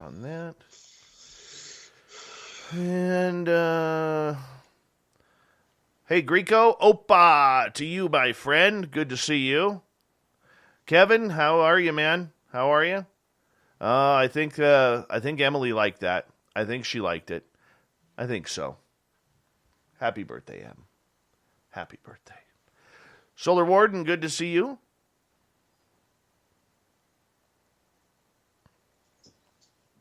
On that. And, hey, Greco, Opa to you, my friend. Good to see you. Kevin, how are you, man? How are you? I think Emily liked that. I think she liked it. I think so. Happy birthday, Em. Happy birthday. Solar Warden, good to see you.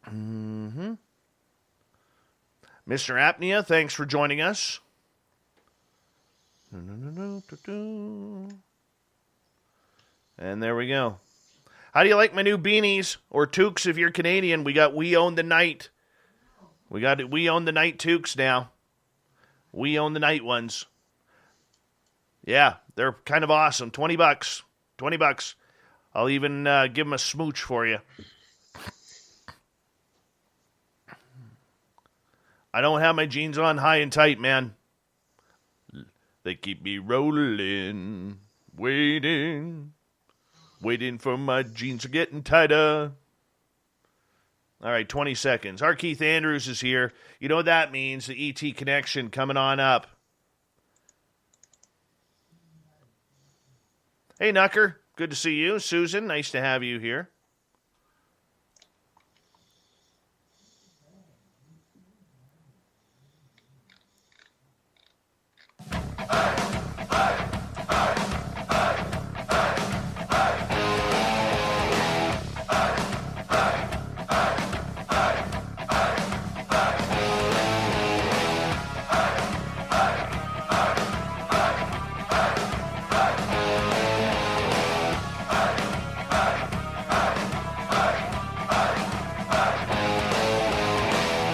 Mm-hmm. Mr. Apnea, thanks for joining us. And there we go. How do you like my new beanies? Or toques if you're Canadian. We got We Own the Night. We got We Own the Night toques now. We Own the Night ones. Yeah, they're kind of awesome. $20. $20. I'll even give them a smooch for you. I don't have my jeans on high and tight, man. They keep me rolling, waiting for my jeans to getting tighter. All right, 20 seconds. R Keith Andrews is here. You know what that means, the ET connection coming on up. Hey, Knucker, good to see you. Susan, nice to have you here.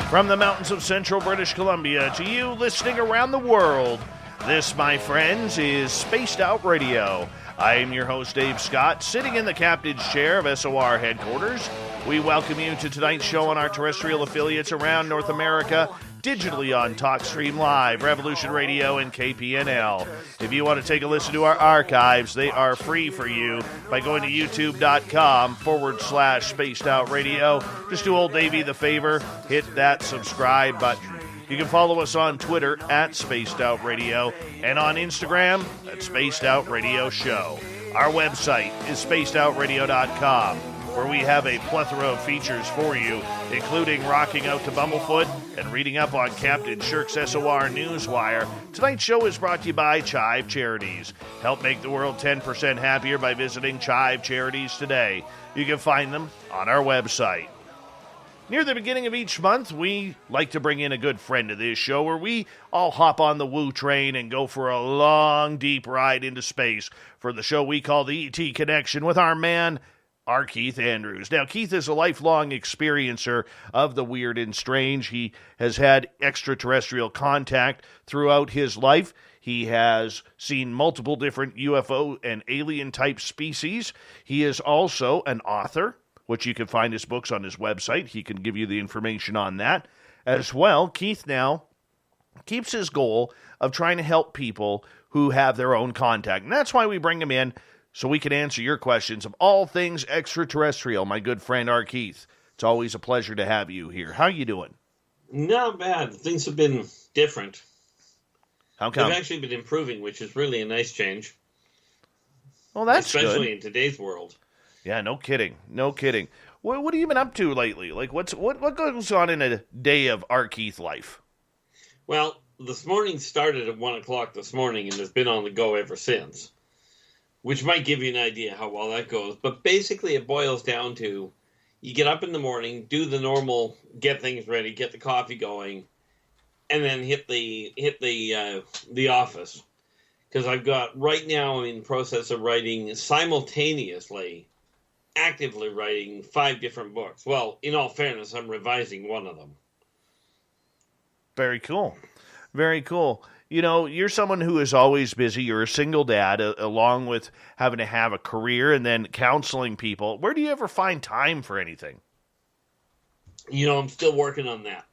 From the mountains of central British Columbia to you listening around the world, this, my friends, is Spaced Out Radio. I am your host, Dave Scott, sitting in the captain's chair of SOR headquarters. We welcome you to tonight's show on our terrestrial affiliates around North America, digitally on TalkStream Live, Revolution Radio, and KPNL. If you want to take a listen to our archives, they are free for you by going to youtube.com/Spaced Out Radio. Just do old Davey the favor, hit that subscribe button. You can follow us on Twitter at Spaced Out Radio and on Instagram at Spaced Out Radio Show. Our website is spacedoutradio.com, where we have a plethora of features for you, including rocking out to Bumblefoot and reading up on Captain Shirk's SOR Newswire. Tonight's show is brought to you by Chive Charities. Help make the world 10% happier by visiting Chive Charities today. You can find them on our website. Near the beginning of each month, we like to bring in a good friend to this show where we all hop on the Woo train and go for a long, deep ride into space for the show we call the ET Connection with our man, R Keith Andrews. Now, Keith is a lifelong experiencer of the weird and strange. He has had extraterrestrial contact throughout his life. He has seen multiple different UFO and alien-type species. He is also an author, which you can find his books on his website. He can give you the information on that. As well, Keith now keeps his goal of trying to help people who have their own contact. And that's why we bring him in, so we can answer your questions of all things extraterrestrial, my good friend R. Keith. It's always a pleasure to have you here. How you doing? Not bad. Things have been different. How come? They've actually been improving, which is really a nice change. Well, that's especially good. in today's world. Yeah, no kidding. No kidding. What have you been up to lately? Like, what goes on in a day of R. Keith life? Well, this morning started at 1 o'clock this morning and has been on the go ever since, which might give you an idea how well that goes. But basically it boils down to you get up in the morning, do the normal, get things ready, get the coffee going, and then hit the office. Because I've got, right now I'm in the process of writing simultaneously, actively writing 5 different books. Well, in all fairness, I'm revising one of them. Very cool. Very cool. You know, you're someone who is always busy. You're a single dad, along with having to have a career and then counseling people. Where do you ever find time for anything? You know, I'm still working on that.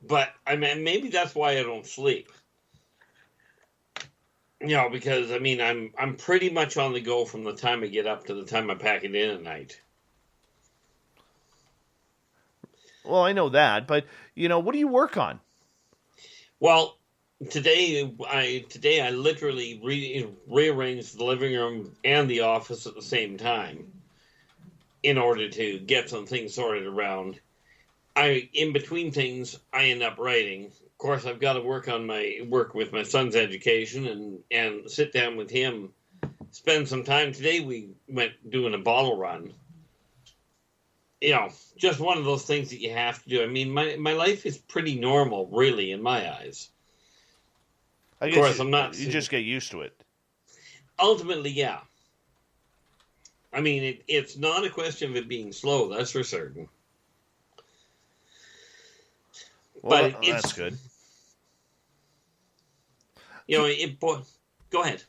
But, I mean, maybe that's why I don't sleep. You know, because, I mean, I'm pretty much on the go from the time I get up to the time I pack it in at night. Well, I know that, but, what do you work on? Well, today I literally rearranged the living room and the office at the same time in order to get some things sorted around. In between things, I end up writing. Of course, I've got to work with my son's education and sit down with him, spend some time. Today we went doing a bottle run. Just one of those things that you have to do. I mean, my life is pretty normal, really, in my eyes. I guess you just get used to it. Ultimately, yeah. I mean, it's not a question of it being slow, that's for certain. Well, but that's good. Go ahead.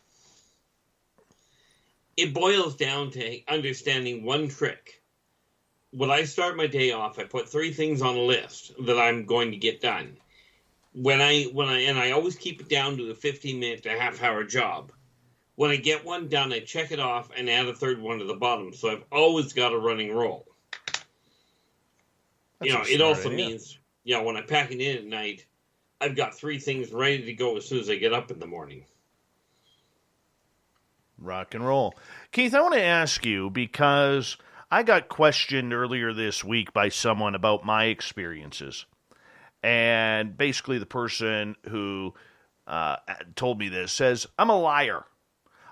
It boils down to understanding one trick. When I start my day off, I put 3 things on a list that I'm going to get done. I always keep it down to a 15-minute to half-hour job. When I get one done, I check it off and add a third one to the bottom. So I've always got a running roll. It also means, when I'm packing in at night, I've got 3 things ready to go as soon as I get up in the morning. Rock and roll. Keith, I want to ask you, because I got questioned earlier this week by someone about my experiences. And basically the person who told me this says, I'm a liar.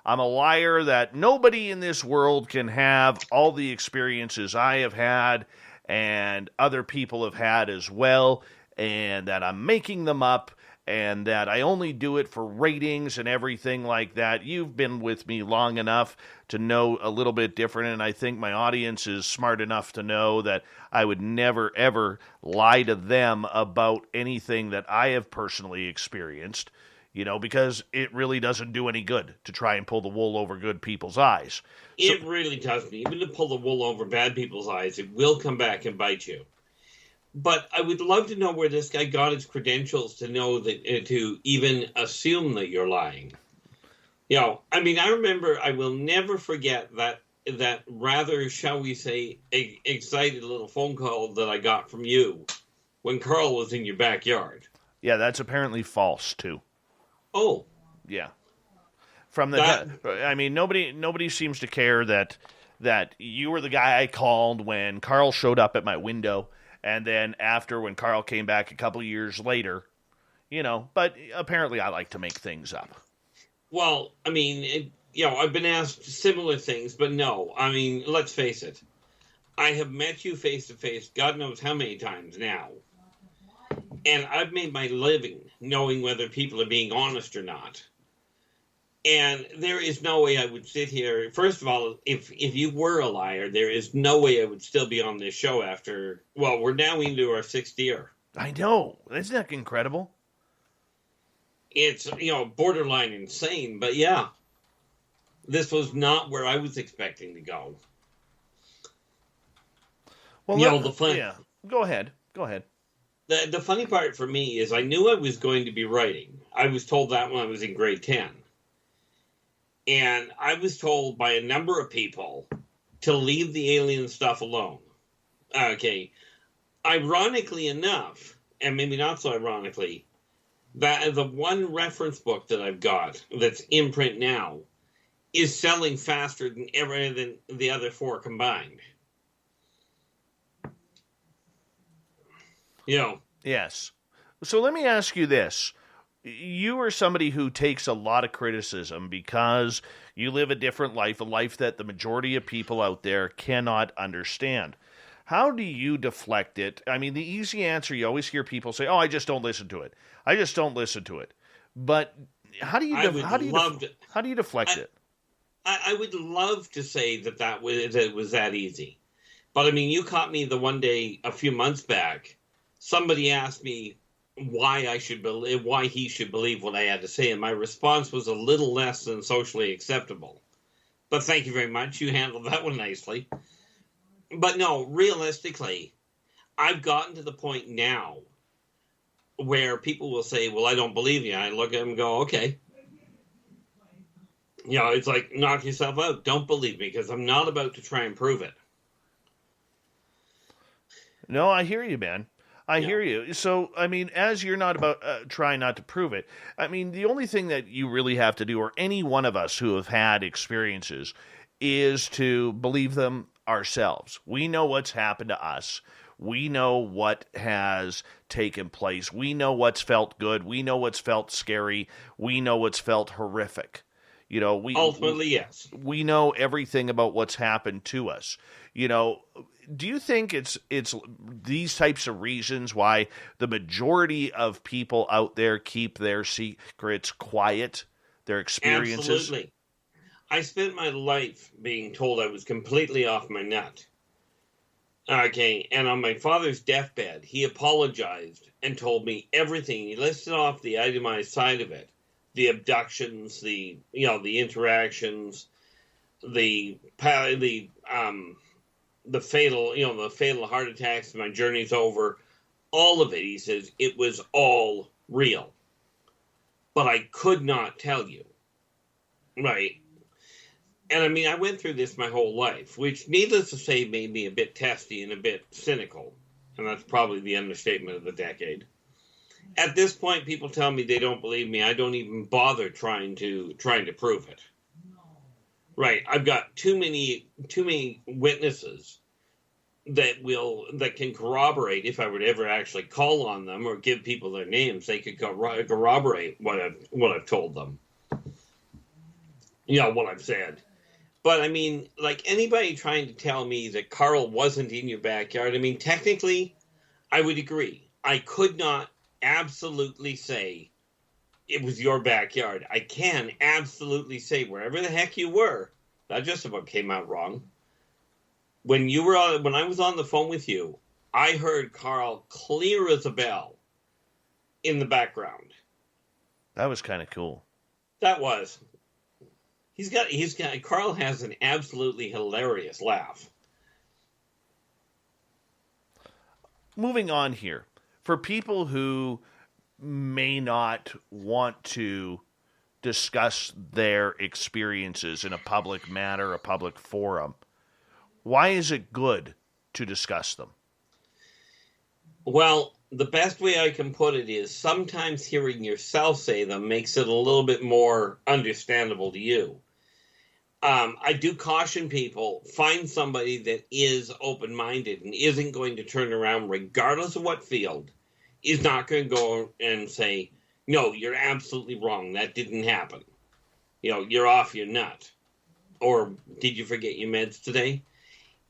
I'm a liar that nobody in this world can have all the experiences I have had and other people have had as well, and that I'm making them up, and that I only do it for ratings and everything like that. You've been with me long enough to know a little bit different, and I think my audience is smart enough to know that I would never, ever lie to them about anything that I have personally experienced, because it really doesn't do any good to try and pull the wool over good people's eyes. It really doesn't. Even to pull the wool over bad people's eyes, it will come back and bite you. But I would love to know where this guy got his credentials to know that, to even assume that you're lying. I remember, I will never forget that rather, shall we say, excited little phone call that I got from you when Carl was in your backyard. Yeah, that's apparently false, too. Oh. Yeah. Nobody seems to care that you were the guy I called when Carl showed up at my window. And then after, when Carl came back a couple years later, but apparently I like to make things up. Well, I've been asked similar things, but no. Let's face it. I have met you face to face, God knows how many times now. And I've made my living knowing whether people are being honest or not. And there is no way I would sit here. First of all, if you were a liar, there is no way I would still be on this show after, we're now into our 6th year. I know. Isn't that incredible? It's, borderline insane. But yeah, this was not where I was expecting to go. Well, yeah. Go ahead. The funny part for me is I knew I was going to be writing. I was told that when I was in grade 10. And I was told by a number of people to leave the alien stuff alone. Okay. Ironically enough, and maybe not so ironically, that the one reference book that I've got that's in print now is selling faster than the other 4 combined. Yes. So let me ask you this. You are somebody who takes a lot of criticism because you live a different life, a life that the majority of people out there cannot understand. How do you deflect it? The easy answer, you always hear people say, I just don't listen to it. I just don't listen to it. But how do you deflect it? I would love to say that it was that easy. But you caught me the one day a few months back. Somebody asked me why he should believe what I had to say, and my response was a little less than socially acceptable. But thank you very much. You handled that one nicely. But no, realistically, I've gotten to the point now where people will say, I don't believe you. I look at them and go, okay. It's like, knock yourself out. Don't believe me, because I'm not about to try and prove it. No, I hear you, man. I hear you. So, I mean, as you're not about trying not to prove it, I mean, the only thing that you really have to do, or any one of us who have had experiences, is to believe them ourselves. We know what's happened to us. We know what has taken place. We know what's felt good. We know what's felt scary. We know what's felt horrific. You know, ultimately, yes. We know everything about what's happened to us. You know, do you think it's these types of reasons why the majority of people out there keep their secrets quiet, their experiences? Absolutely. I spent my life being told I was completely off my nut. Okay, and on my father's deathbed, he apologized and told me everything. He listed off the itemized side of it. The abductions, the interactions, the fatal, the fatal heart attacks, my journey's over, all of it. He says it was all real, but I could not tell you, right? And I mean, I went through this my whole life, which, needless to say, made me a bit testy and a bit cynical, and that's probably the understatement of the decade. At this point, people tell me they don't believe me. I don't even bother trying to prove it. Right, I've got too many witnesses that can corroborate. If I would ever actually call on them or give people their names, they could corroborate what I've told them. What I've said. But I mean, like, anybody trying to tell me that Carl wasn't in your backyard, I mean, technically, I would agree. I could not absolutely say it was your backyard. I can absolutely say wherever the heck you were, that just about came out wrong. When I was on the phone with you, I heard Carl clear as a bell in the background. That was kind of cool. That was. Carl has an absolutely hilarious laugh. Moving on here. For people who may not want to discuss their experiences in a public manner, a public forum, why is it good to discuss them? Well, the best way I can put it is sometimes hearing yourself say them makes it a little bit more understandable to you. I do caution people, find somebody that is open-minded and isn't going to turn around regardless of what field, is not going to go and say, no, you're absolutely wrong. That didn't happen. You're off your nut. Or did you forget your meds today?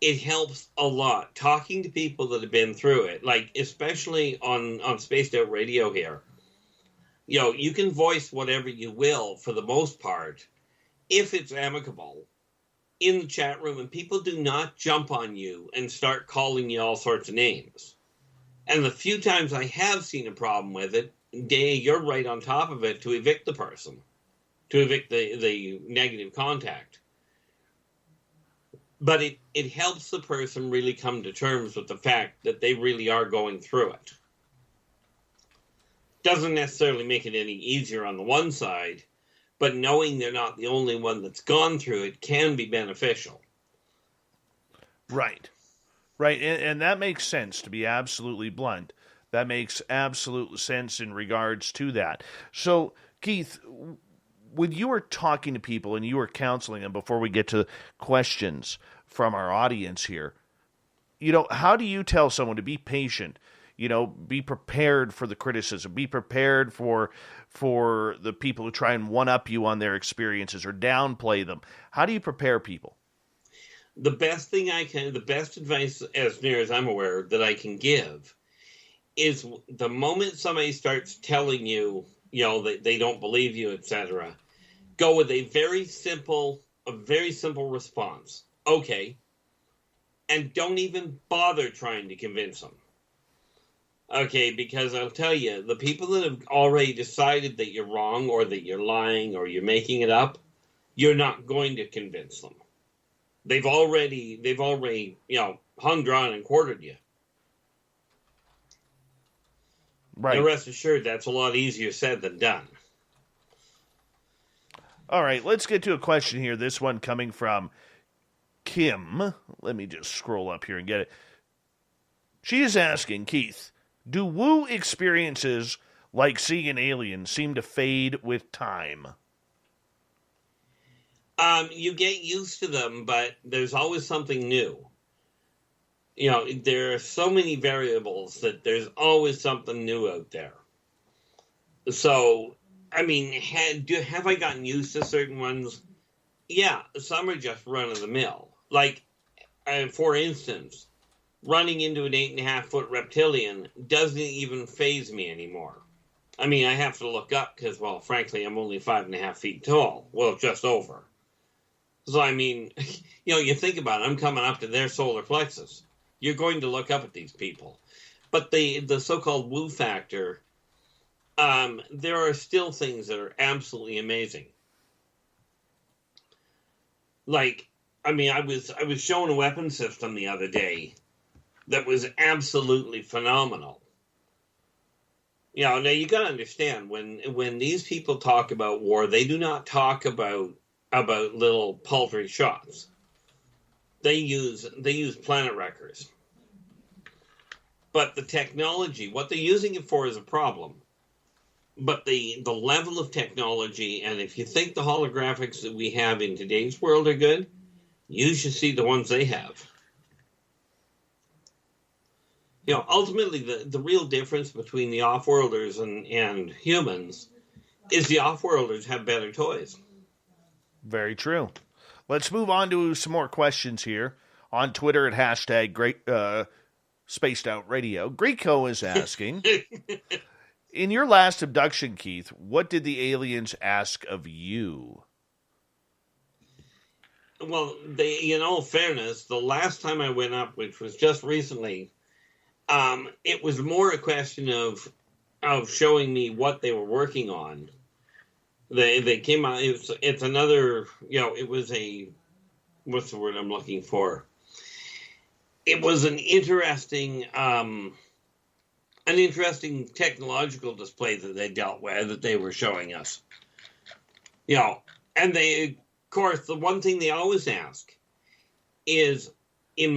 It helps a lot. Talking to people that have been through it, like especially on Spaced Out Radio here, you can voice whatever you will for the most part, if it's amicable, in the chat room, and people do not jump on you and start calling you all sorts of names. And the few times I have seen a problem with it, you're right on top of it to evict the person, to evict the negative contact. But it helps the person really come to terms with the fact that they really are going through it. Doesn't necessarily make it any easier on the one side, but knowing they're not the only one that's gone through it can be beneficial. Right. Right, and that makes sense, to be absolutely blunt. That makes absolute sense in regards to that. So, Keith, when you were talking to people and you were counseling them, before we get to questions from our audience here, how do you tell someone to be patient, be prepared for the criticism, be prepared for the people who try and one-up you on their experiences or downplay them? How do you prepare people? The best advice, as near as I'm aware, that I can give is the moment somebody starts telling you, that they don't believe you, etc., go with a very simple response. Okay. And don't even bother trying to convince them. Okay, because I'll tell you, the people that have already decided that you're wrong or that you're lying or you're making it up, you're not going to convince them. They've already, hung, drawn, and quartered you. Right. And rest assured, that's a lot easier said than done. All right, let's get to a question here. This one coming from Kim. Let me just scroll up here and get it. She is asking, Keith, do woo experiences like seeing an alien seem to fade with time? You get used to them, but there's always something new. You know, there are so many variables that there's always something new out there. So, I mean, have I gotten used to certain ones? Yeah, some are just run of the mill. Like, for instance, running into an 8.5-foot reptilian doesn't even faze me anymore. I mean, I have to look up because, well, frankly, I'm only 5.5 feet tall. Well, just over. So, I mean, you know, you think about it, I'm coming up to their solar plexus. You're going to look up at these people. But the so-called woo factor, there are still things that are absolutely amazing. Like, I mean, I was shown a weapon system the other day that was absolutely phenomenal. You know, now you got to understand, when these people talk about war, they do not talk about little paltry shots. They use planet wreckers. But the technology, what they're using it for is a problem. But the level of technology, and if you think the holographics that we have in today's world are good, you should see the ones they have. You know, ultimately, the real difference between the off-worlders and humans is the off-worlders have better toys. Very true. Let's move on to some more questions here. On Twitter at hashtag Spaced Out Radio. Greco is asking, in your last abduction, Keith, what did the aliens ask of you? Well, in all fairness, the last time I went up, which was just recently, it was more a question of showing me what they were working on. They came out. It's another. You know, it was a. What's the word I'm looking for? It was an interesting technological display that they dealt with, that they were showing us. You know, and they, of course, the one thing they always ask is, and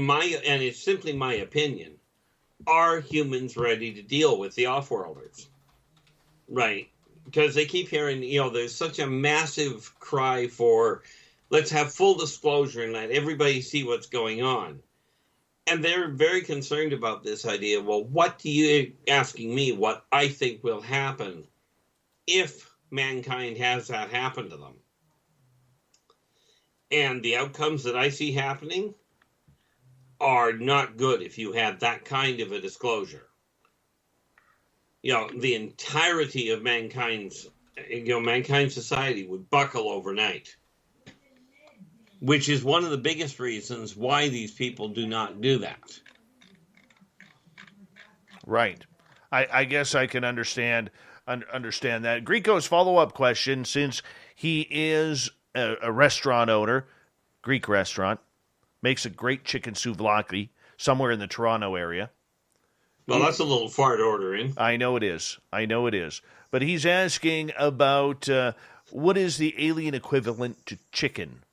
it's simply my opinion, are humans ready to deal with the off-worlders? Right. Because they keep hearing, you know, there's such a massive cry for, let's have full disclosure and let everybody see what's going on. And they're very concerned about this idea. Well, what do you asking me what I think will happen if mankind has that happen to them? And the outcomes that I see happening are not good if you had that kind of a disclosure. You know, the entirety of mankind's society would buckle overnight. Which is one of the biggest reasons why these people do not do that. Right. I guess I can understand that. Greco's follow-up question, since he is a restaurant owner, Greek restaurant, makes a great chicken souvlaki somewhere in the Toronto area. Well, that's a little far to order in. I know it is. But he's asking about what is the alien equivalent to chicken?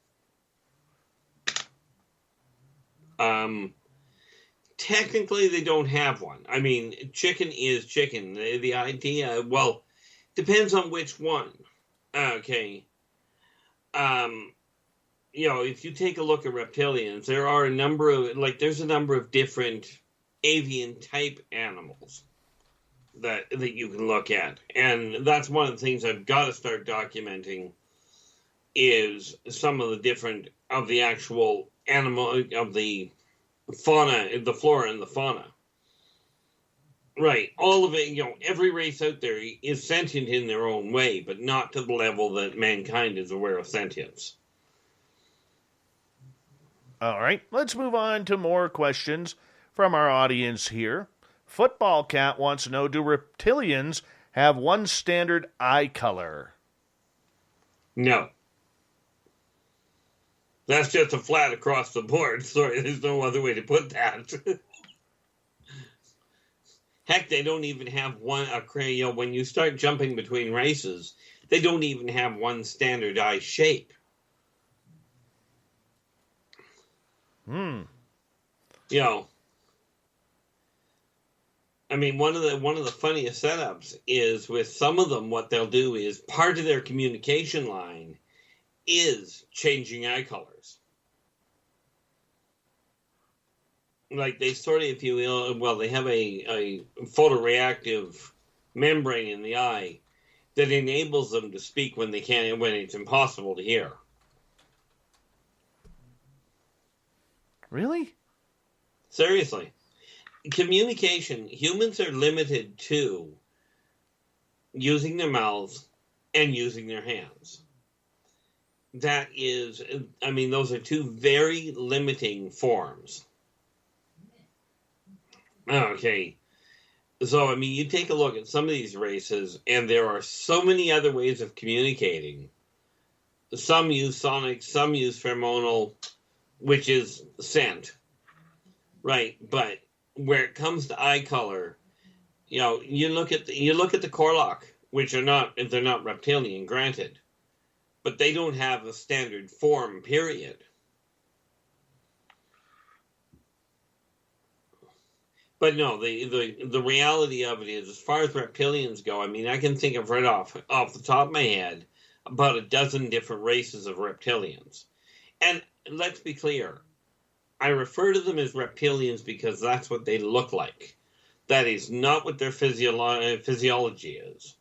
Technically, they don't have one. I mean, chicken is chicken. The idea, well, depends on which one. Okay. You know, if you take a look at reptilians, there are a number of, there's a number of different avian type animals that you can look at. And that's one of the things I've got to start documenting is some of the different, of the actual animal, of the fauna, the flora and the fauna. Right. All of it, you know, every race out there is sentient in their own way, but not to the level that mankind is aware of sentience. All right. Let's move on to more questions from our audience here. Football Cat wants to know, do reptilians have one standard eye color? No. That's just a flat across the board. Sorry, there's no other way to put that. Heck, they don't even have one, you know, when you start jumping between races, they don't even have one standard eye shape. You know, mean, one of the funniest setups is with some of them. What they'll do is part of their communication line is changing eye colors. Like they sort of, if you will, they have a photoreactive membrane in the eye that enables them to speak when they can't, when it's impossible to hear. Really? Seriously. Communication, humans are limited to using their mouths and using their hands. That is, I mean, those are two very limiting forms. Okay. So, I mean, you take a look at some of these races, and there are so many other ways of communicating. Some use sonic, some use pheromonal, which is scent. Right, but where it comes to eye color, you know, you look at the Korlock, which they're not reptilian, granted, but they don't have a standard form, period. But no, the reality of it is, as far as reptilians go, I mean, I can think of right off the top of my head about a dozen different races of reptilians. And let's be clear, I refer to them as reptilians because that's what they look like. That is not what their physiology is.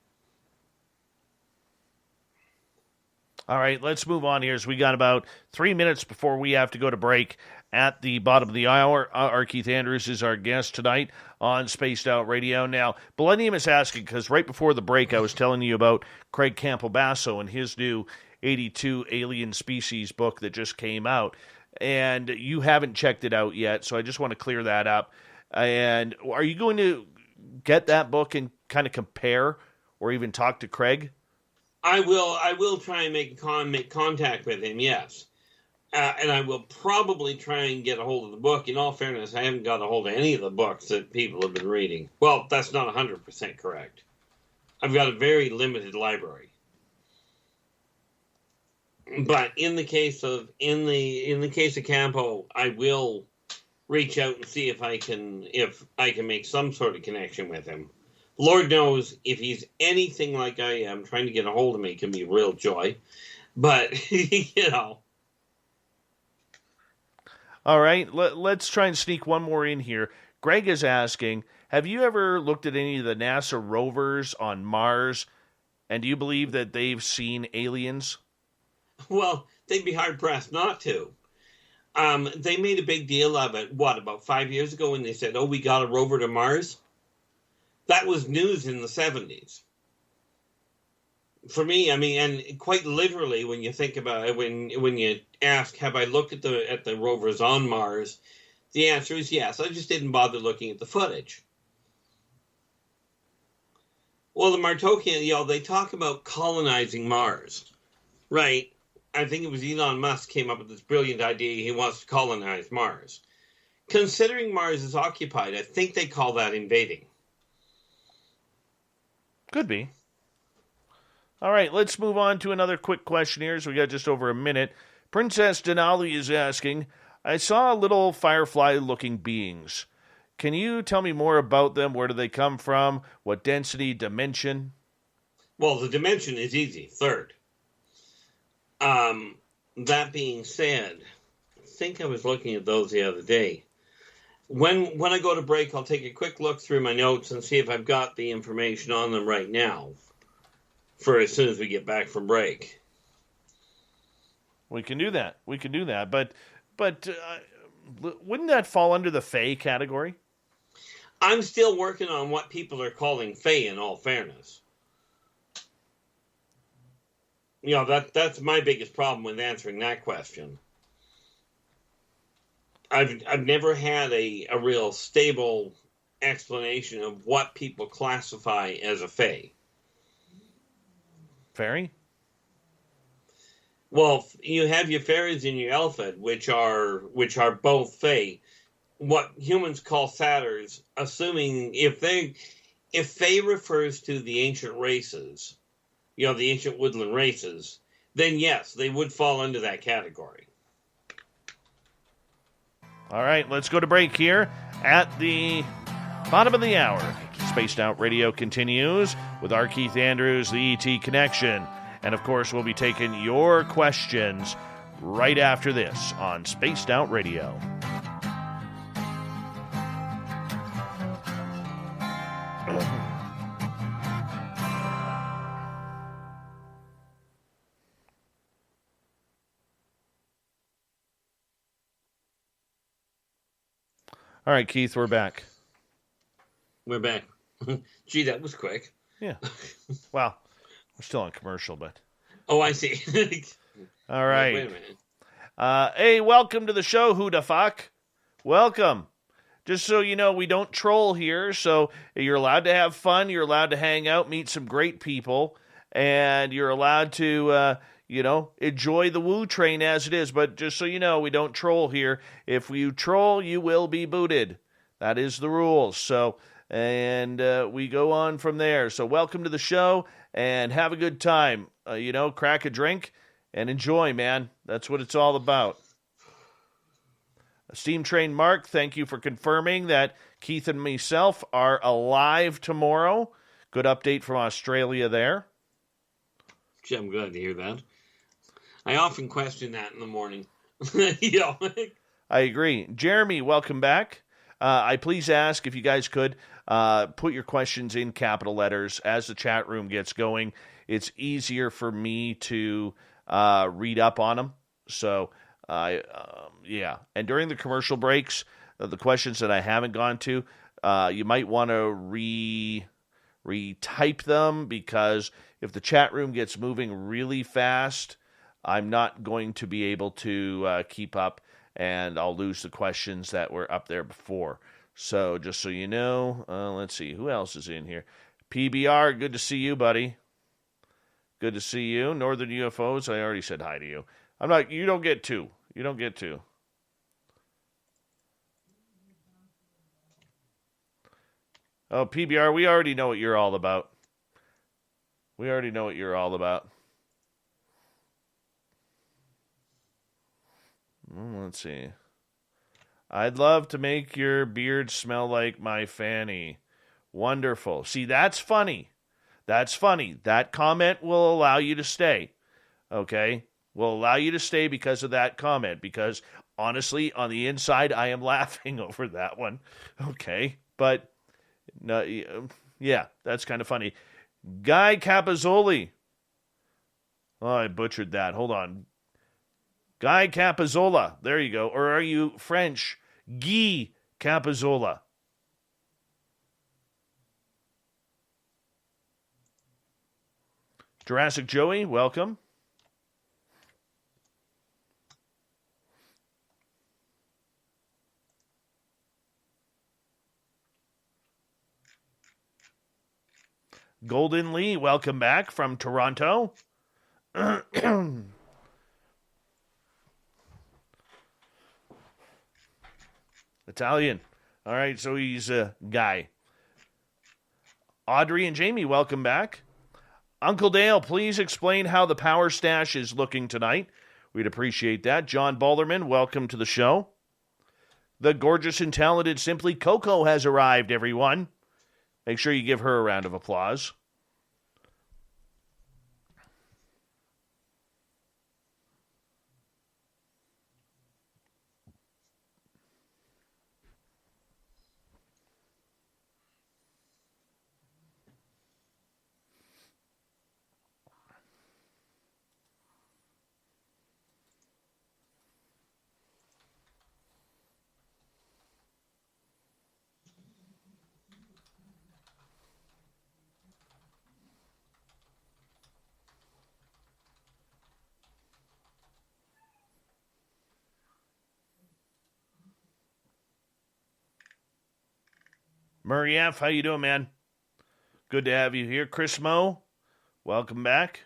All right, let's move on here as we got about 3 minutes before we have to go to break. At the bottom of the hour, R. Keith Andrews is our guest tonight on Spaced Out Radio. Now, Millennium is asking, because right before the break I was telling you about Craig Campbell-Basso and his new 82 Alien Species book that just came out. And you haven't checked it out yet, so I just want to clear that up. And are you going to get that book and kind of compare or even talk to Craig? I will try and make contact with him, yes. And I will probably try and get a hold of the book. In all fairness, I haven't got a hold of any of the books that people have been reading. Well, that's not 100% correct. I've got a very limited library. But in the case of Campo, I will reach out and see if I can make some sort of connection with him. Lord knows if he's anything like I am, trying to get a hold of me can be a real joy. But you know. All right, let's try and sneak one more in here. Greg is asking, have you ever looked at any of the NASA rovers on Mars, and do you believe that they've seen aliens? Well, they'd be hard-pressed not to. They made a big deal of it, about 5 years ago when they said, oh, we got a rover to Mars? That was news in the 70s. For me, I mean, and quite literally, when you think about it, when you ask, have I looked at the rovers on Mars? The answer is yes. I just didn't bother looking at the footage. Well, the Martokian, they talk about colonizing Mars, right? I think it was Elon Musk came up with this brilliant idea. He wants to colonize Mars. Considering Mars is occupied, I think they call that invading. Could be. All right, let's move on to another quick question here. So we got just over a minute. Princess Denali is asking, I saw little firefly-looking beings. Can you tell me more about them? Where do they come from? What density, dimension? Well, the dimension is easy, third. That being said, I think I was looking at those the other day. When I go to break, I'll take a quick look through my notes and see if I've got the information on them right now for as soon as we get back from break. We can do that. But wouldn't that fall under the Fae category? I'm still working on what people are calling Fae, in all fairness. That's my biggest problem with answering that question. I've never had a real stable explanation of what people classify as a Fae. Fairy? Well, you have your fairies and your Elfid, which are both Fae. What humans call satyrs, assuming if Fae refers to the ancient races, the ancient woodland races, then yes, they would fall into that category. All right, let's go to break here at the bottom of the hour. Spaced Out Radio continues with R Keith Andrews, the ET Connection. And, of course, we'll be taking your questions right after this on Spaced Out Radio. All right, Keith, we're back. We're back. Gee, that was quick. Yeah. Well, we're still on commercial, but... Oh, I see. All right. Wait a minute. Hey, welcome to the show, who the fuck? Welcome. Just so you know, we don't troll here, so you're allowed to have fun, you're allowed to hang out, meet some great people, and you're allowed to... enjoy the woo train as it is. But just so you know, we don't troll here. If you troll, you will be booted. That is the rules. So, and we go on from there. So welcome to the show and have a good time. Crack a drink and enjoy, man. That's what it's all about. Steam Train Mark, thank you for confirming that Keith and myself are alive tomorrow. Good update from Australia there. Gee, I'm glad to hear that. I often question that in the morning. I agree. Jeremy, welcome back. I please ask if you guys could put your questions in capital letters as the chat room gets going. It's easier for me to read up on them. So, yeah. And during the commercial breaks, the questions that I haven't gone to, you might want to retype them, because if the chat room gets moving really fast, I'm not going to be able to keep up, and I'll lose the questions that were up there before. So just so you know, let's see, who else is in here? PBR, good to see you, buddy. Good to see you. Northern UFOs, I already said hi to you. You don't get two. You don't get two. Oh, PBR, we already know what you're all about. We already know what you're all about. Let's see. I'd love to make your beard smell like my fanny. Wonderful. See, that's funny. That's funny. That comment will allow you to stay. Okay? Will allow you to stay because of that comment. Because, honestly, on the inside, I am laughing over that one. Okay? But, no, yeah, that's kind of funny. Guy Capazzoli. Oh, I butchered that. Hold on. Guy Capizzola. There you go. Or are you French? Guy Capizzola. Jurassic Joey, welcome. Golden Lee, welcome back from Toronto. Italian. All right, so he's a guy. Audrey and Jamie, welcome back. Uncle Dale, please explain how the power stash is looking tonight. We'd appreciate that. John Balderman, welcome to the show. The gorgeous and talented Simply Coco has arrived, everyone. Make sure you give her a round of applause. Murray F., how you doing, man? Good to have you here. Chris Moe, welcome back.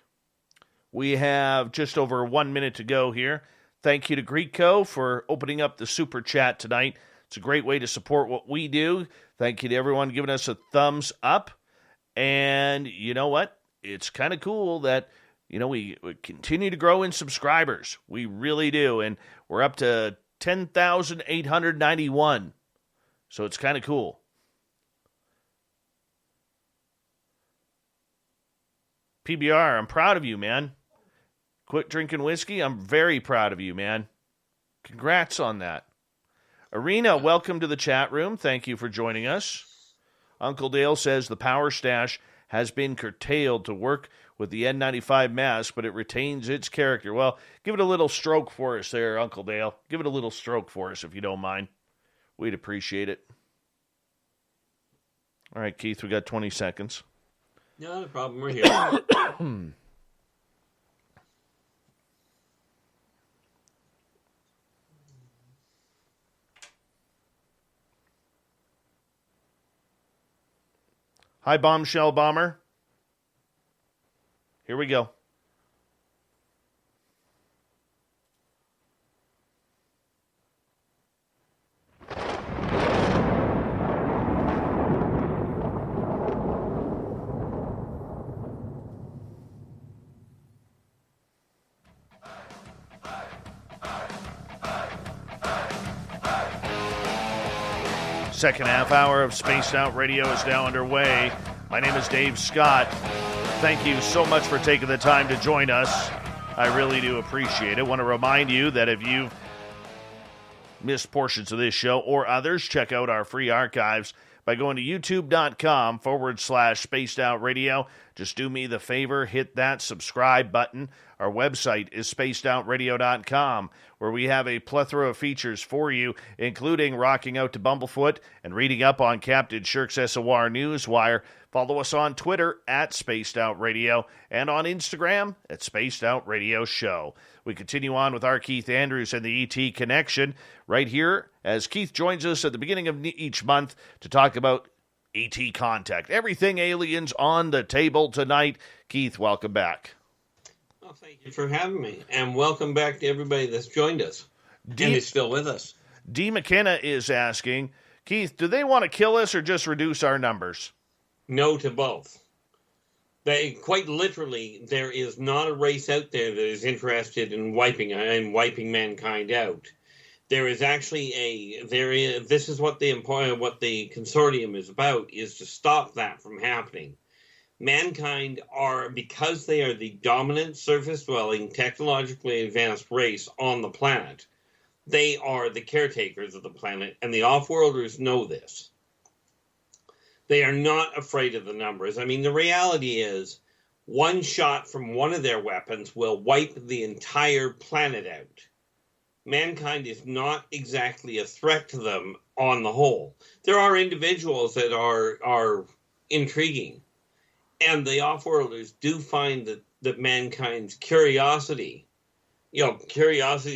We have just over 1 minute to go here. Thank you to Greco for opening up the super chat tonight. It's a great way to support what we do. Thank you to everyone giving us a thumbs up. And you know what? It's kind of cool that, we continue to grow in subscribers. We really do. And we're up to 10,891. So it's kind of cool. PBR, I'm proud of you, man. Quit drinking whiskey. I'm very proud of you, man. Congrats on that. Arena, welcome to the chat room. Thank you for joining us. Uncle Dale says the power stash has been curtailed to work with the N95 mask, but it retains its character. Well, give it a little stroke for us there, Uncle Dale. Give it a little stroke for us, if you don't mind. We'd appreciate it. All right, Keith, we got 20 seconds. No problem. We're here. Hi, Bombshell Bomber. Here we go. Second half hour of Spaced Out Radio is now underway. My name is Dave Scott. Thank you so much for taking the time to join us. I really do appreciate it. I want to remind you that if you've missed portions of this show or others, check out our free archives by going to youtube.com/Spaced Out Radio. Just do me the favor, hit that subscribe button. Our website is spacedoutradio.com, where we have a plethora of features for you, including rocking out to Bumblefoot and reading up on Captain Shirk's SOR Newswire. Follow us on Twitter at Spaced Out Radio and on Instagram at Spaced Out Radio Show. We continue on with R Keith Andrews and the ET Connection right here as Keith joins us at the beginning of each month to talk about ET Contact. Everything aliens on the table tonight. Keith, welcome back. Well, thank you for having me, and welcome back to everybody that's joined us and is still with us. D. McKenna is asking, Keith, do they want to kill us or just reduce our numbers? No to both. They quite literally, there is not a race out there that is interested in wiping mankind out. There is actually this is what the Consortium is about, is to stop that from happening. Mankind because they are the dominant surface-dwelling, technologically advanced race on the planet, they are the caretakers of the planet, and the off-worlders know this. They are not afraid of the numbers. I mean, the reality is, one shot from one of their weapons will wipe the entire planet out. Mankind is not exactly a threat to them on the whole. There are individuals that are intriguing, and the off-worlders do find that mankind's curiosity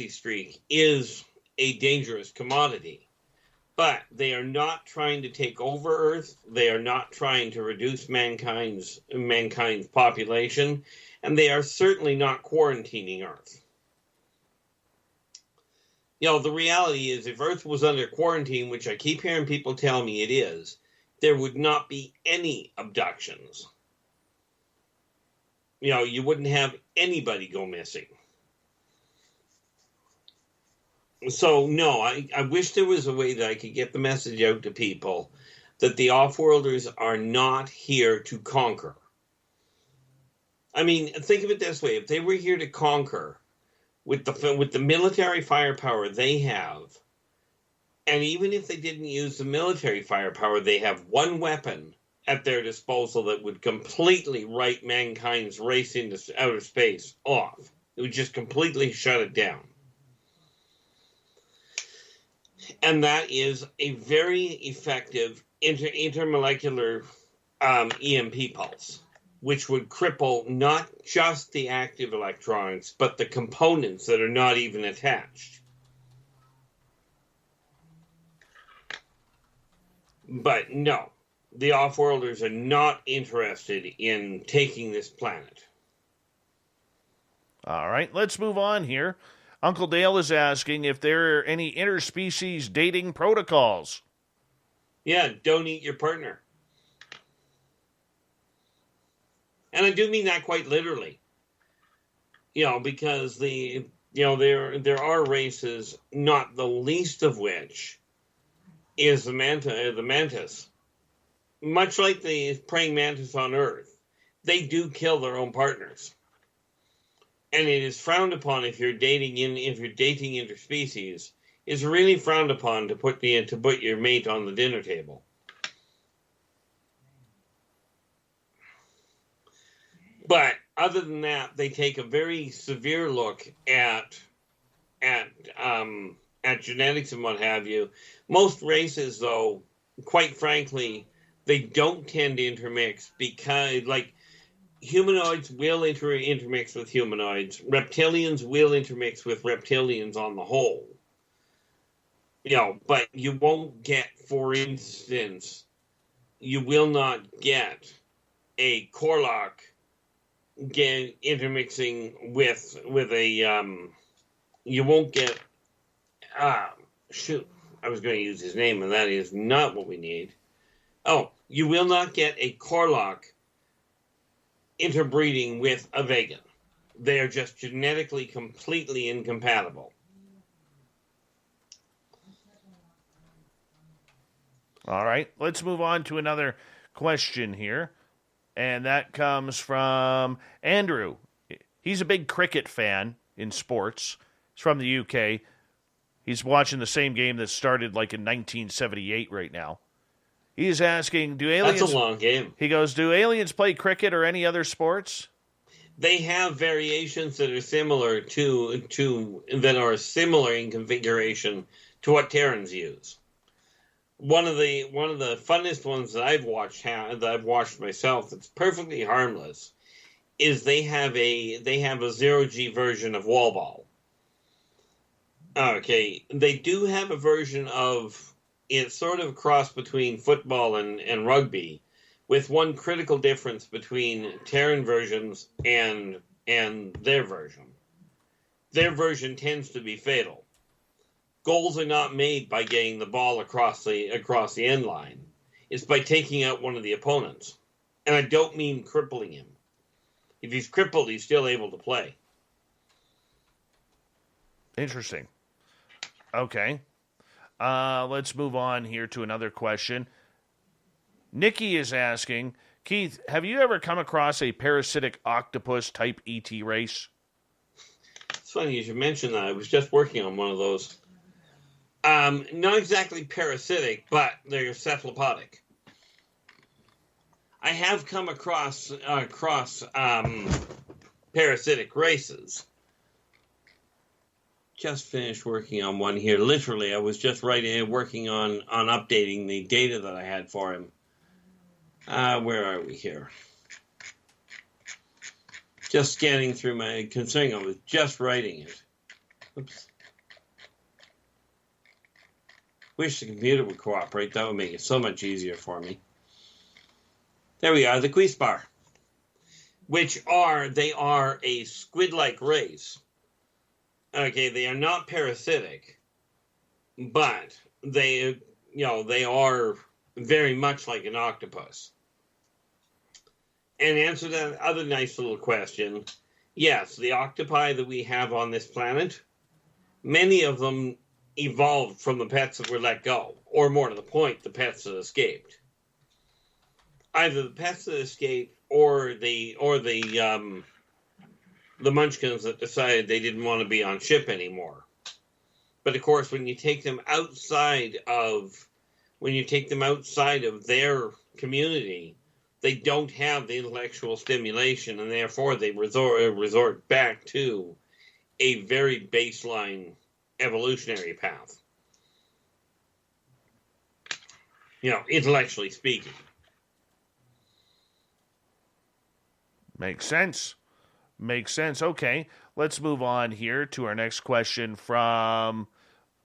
streak is a dangerous commodity. But they are not trying to take over Earth. They are not trying to reduce mankind's population, and they are certainly not quarantining Earth. The reality is, if Earth was under quarantine, which I keep hearing people tell me it is, there would not be any abductions. You wouldn't have anybody go missing. So, no, I wish there was a way that I could get the message out to people that the off-worlders are not here to conquer. I mean, think of it this way. If they were here to conquer, with the military firepower they have, and even if they didn't use the military firepower, they have one weapon at their disposal that would completely write mankind's race into outer space off. It would just completely shut it down. And that is a very effective intermolecular EMP pulse, which would cripple not just the active electrons, but the components that are not even attached. But no, the off-worlders are not interested in taking this planet. All right, let's move on here. Uncle Dale is asking if there are any interspecies dating protocols. Yeah, don't eat your partner. And I do mean that quite literally. Because there are races, not the least of which is the mantis. Much like the praying mantis on Earth, they do kill their own partners. And it is frowned upon if you're dating interspecies. It's really frowned upon to put your mate on the dinner table. But other than that, they take a very severe look at genetics and what have you. Most races, though, quite frankly, they don't tend to intermix because, like, humanoids will intermix with humanoids. Reptilians will intermix with reptilians on the whole. But you won't get, for instance, you will not get a Korlock intermixing with a, you won't get, I was going to use his name, and that is not what we need. Oh, you will not get a Korlock interbreeding with a vegan. They are just genetically completely incompatible. All right, let's move on to another question here. And that comes from Andrew. He's a big cricket fan in sports. He's from the UK. He's watching the same game that started like in 1978 right now. He's asking, do aliens... That's a long game. He goes, do aliens play cricket or any other sports? They have variations that are similar that are similar in configuration to what Terrans use. One of the funnest ones that I've watched myself that's perfectly harmless is they have a 0G version of wall ball. Okay, they do have a version of it's sort of a cross between football and rugby, with one critical difference between Terran versions and their version. Their version tends to be fatal. Goals are not made by getting the ball across the end line. It's by taking out one of the opponents. And I don't mean crippling him. If he's crippled, he's still able to play. Interesting. Okay. Let's move on here to another question. Nikki is asking, Keith, have you ever come across a parasitic octopus type ET race? It's funny you should mention that. I was just working on one of those. Not exactly parasitic, but they're cephalopodic. I have come across parasitic races. Just finished working on one here. Literally, I was just working on updating the data that I had for him. Where are we here? Just scanning through considering I was just writing it. Oops. Wish the computer would cooperate. That would make it so much easier for me. There we are, the Queespar. They are a squid-like race. Okay, they are not parasitic, but they are very much like an octopus. And answer that other nice little question, yes, the octopi that we have on this planet, many of them evolved from the pets that were let go, or more to the point, the pets that escaped. Either the pets that escaped or the munchkins that decided they didn't want to be on ship anymore. But of course, when you take them outside of their community, they don't have the intellectual stimulation, and therefore they resort back to a very baseline evolutionary path. Intellectually speaking. Makes sense. Okay, let's move on here to our next question from,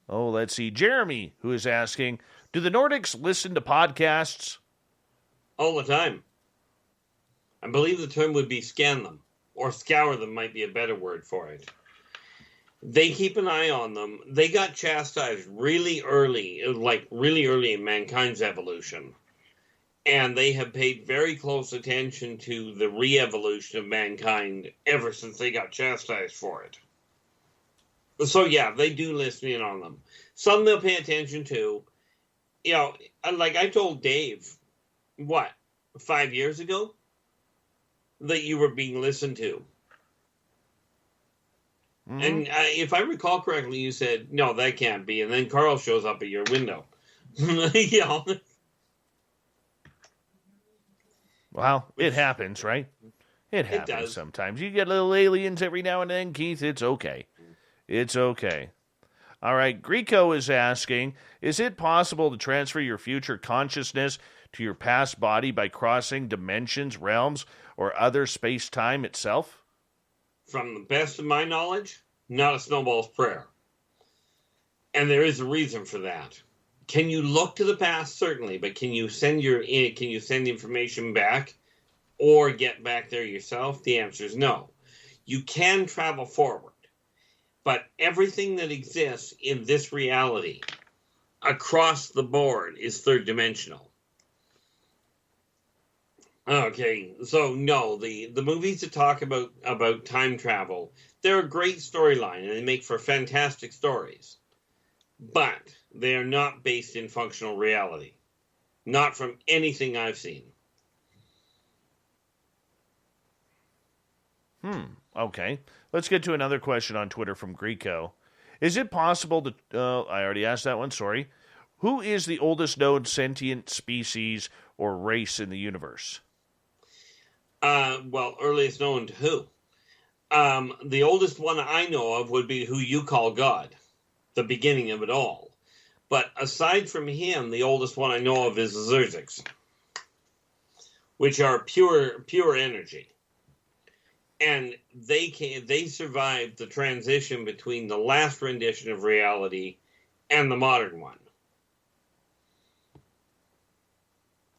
Jeremy, who is asking, do the Nordics listen to podcasts? All the time. I believe the term would be scan them, or scour them might be a better word for it. They keep an eye on them. They got chastised really early in mankind's evolution. And they have paid very close attention to the re-evolution of mankind ever since they got chastised for it. So yeah, they do listen in on them. Some they'll pay attention to. Like I told Dave, 5 years ago? that you were being listened to. Mm-hmm. And if I recall correctly, you said, no, that can't be. And then Carl shows up at your window. You know? Well, it happens, right? It happens sometimes. You get little aliens every now and then, Keith. It's okay. It's okay. All right, Greco is asking, is it possible to transfer your future consciousness to your past body by crossing dimensions, realms, or other space-time itself? From the best of my knowledge, not a snowball's prayer. And there is a reason for that. Can you look to the past? Certainly, but can you send information back or get back there yourself? The answer is no. You can travel forward, but everything that exists in this reality across the board is third dimensional. Okay, so no, the movies that talk about time travel, they're a great storyline and they make for fantastic stories. But they are not based in functional reality. Not from anything I've seen. Okay. Let's get to another question on Twitter from Greco. Is it possible to... I already asked that one, sorry. Who is the oldest known sentient species or race in the universe? Well, earliest known to who? The oldest one I know of would be who you call God. The beginning of it all. But aside from him, the oldest one I know of is the Zerziks, which are pure energy. And they survived the transition between the last rendition of reality and the modern one.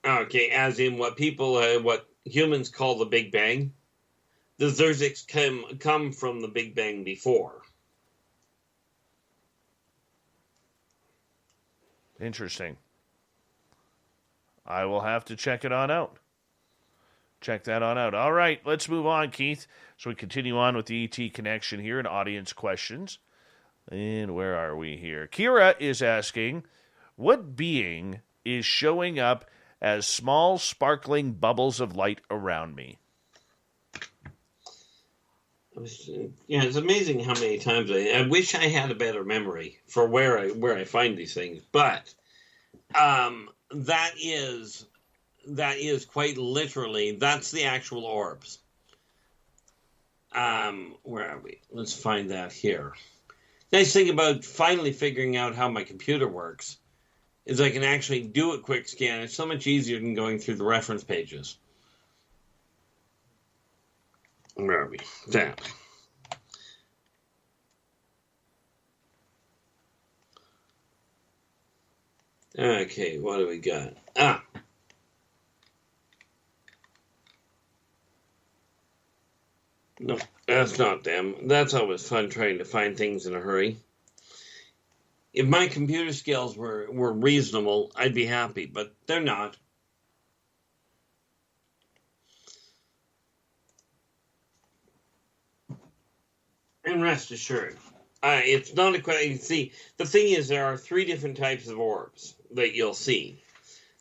Okay, as in what humans call the Big Bang. The Zerziks come from the Big Bang before. Interesting. I will have to check it on out. Check that on out. All right, let's move on, Keith. So we continue on with the ET connection here and audience questions. And where are we here? Kira is asking, what being is showing up as small sparkling bubbles of light around me? Yeah, it's amazing how many times I wish I had a better memory for where I find these things, but that is quite literally, that's the actual orbs. Where are we? Let's find that here. Nice thing about finally figuring out how my computer works is I can actually do a quick scan. It's so much easier than going through the reference pages. Where are we? That. Okay, what do we got? No, that's not them. That's always fun trying to find things in a hurry. If my computer skills were reasonable, I'd be happy, but they're not. And rest assured, it's not a question. See, the thing is, there are 3 different types of orbs that you'll see.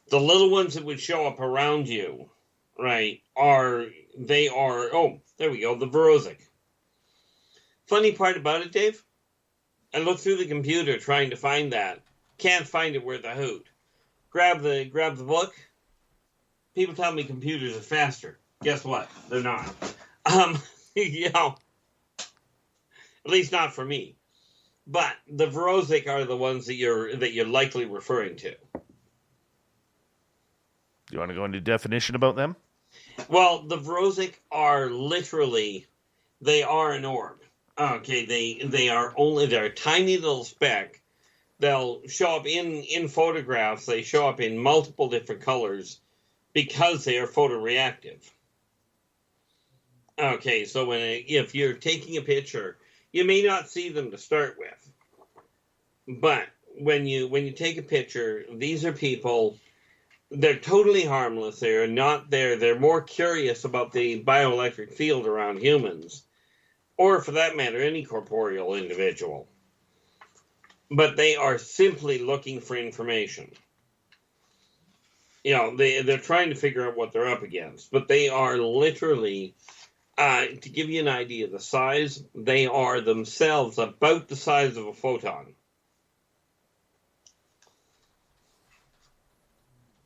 The little ones that would show up around you, right, oh, there we go, the Vorosic. Funny part about it, Dave, I looked through the computer trying to find that. Can't find it worth a hoot. Grab the book. People tell me computers are faster. Guess what? They're not. You know, at least not for me. But the Vorosic are the ones that you're likely referring to. Do you want to go into definition about them? Well, the Vorosic are literally, they are an orb. Okay, they're a tiny little speck. They'll show up in photographs. They show up in multiple different colors because they are photoreactive. Okay, so if you're taking a picture, you may not see them to start with. But when you take a picture, these are people, they're totally harmless. They're not there. They're more curious about the bioelectric field around humans, or for that matter, any corporeal individual. But they are simply looking for information. they're trying to figure out what they're up against, but they are literally, to give you an idea of the size, they are themselves about the size of a photon.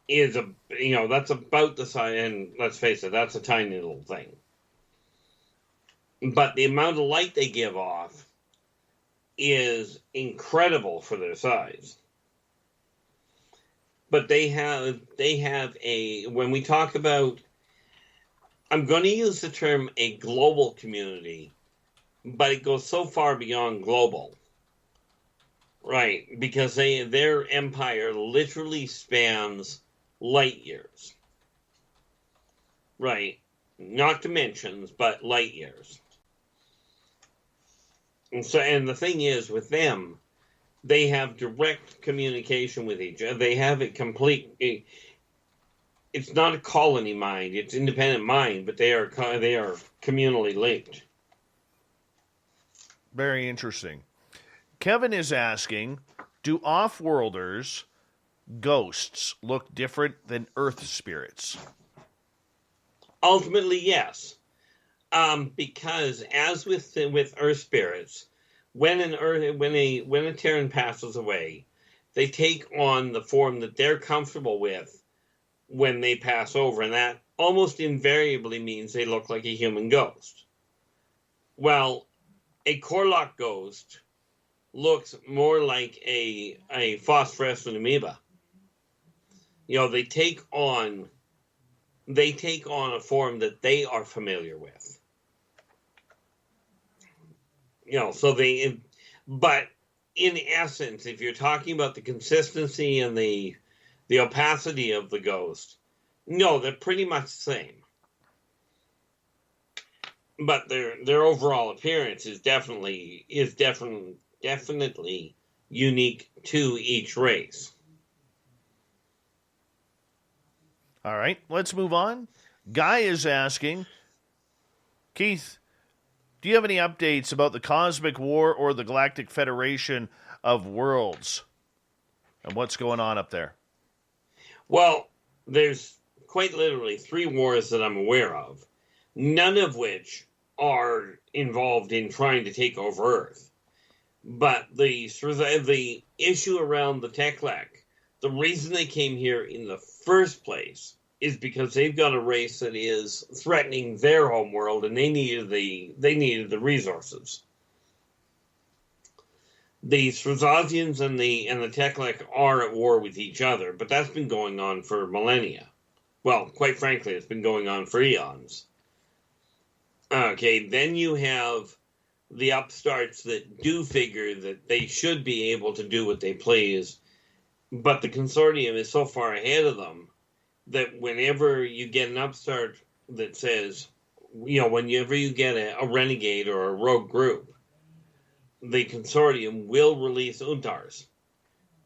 That's about the size, and let's face it, that's a tiny little thing. But the amount of light they give off is incredible for their size. But they have when we talk about, I'm going to use the term a global community, but it goes so far beyond global. Right, because their empire literally spans light years. Right, not dimensions, but light years. And the thing is, with them, they have direct communication with each other. They have it's not a colony mind, it's independent mind, but they are communally linked. Very interesting. Kevin is asking, do off-worlders, ghosts, look different than Earth spirits? Ultimately, yes. Because as with Earth spirits, when a Terran passes away, they take on the form that they're comfortable with when they pass over, and that almost invariably means they look like a human ghost. Well, a Korlock ghost looks more like a phosphorescent amoeba. They take on a form that they are familiar with. But in essence, if you're talking about the consistency and the opacity of the ghost, no, they're pretty much the same. But their overall appearance is definitely unique to each race. All right, let's move on. Guy is asking, Keith, do you have any updates about the Cosmic War or the Galactic Federation of Worlds? And what's going on up there? Well, there's quite literally 3 wars that I'm aware of, none of which are involved in trying to take over Earth. But the issue around the Teklek, the reason they came here in the first place is because they've got a race that is threatening their home world, and they needed the resources. The Strazazians and the Teklek are at war with each other, but that's been going on for millennia. Well, quite frankly, it's been going on for eons. Okay, then you have the upstarts that do figure that they should be able to do what they please, but the Consortium is so far ahead of them that whenever you get an upstart that says, whenever you get a renegade or a rogue group, the Consortium will release Untars.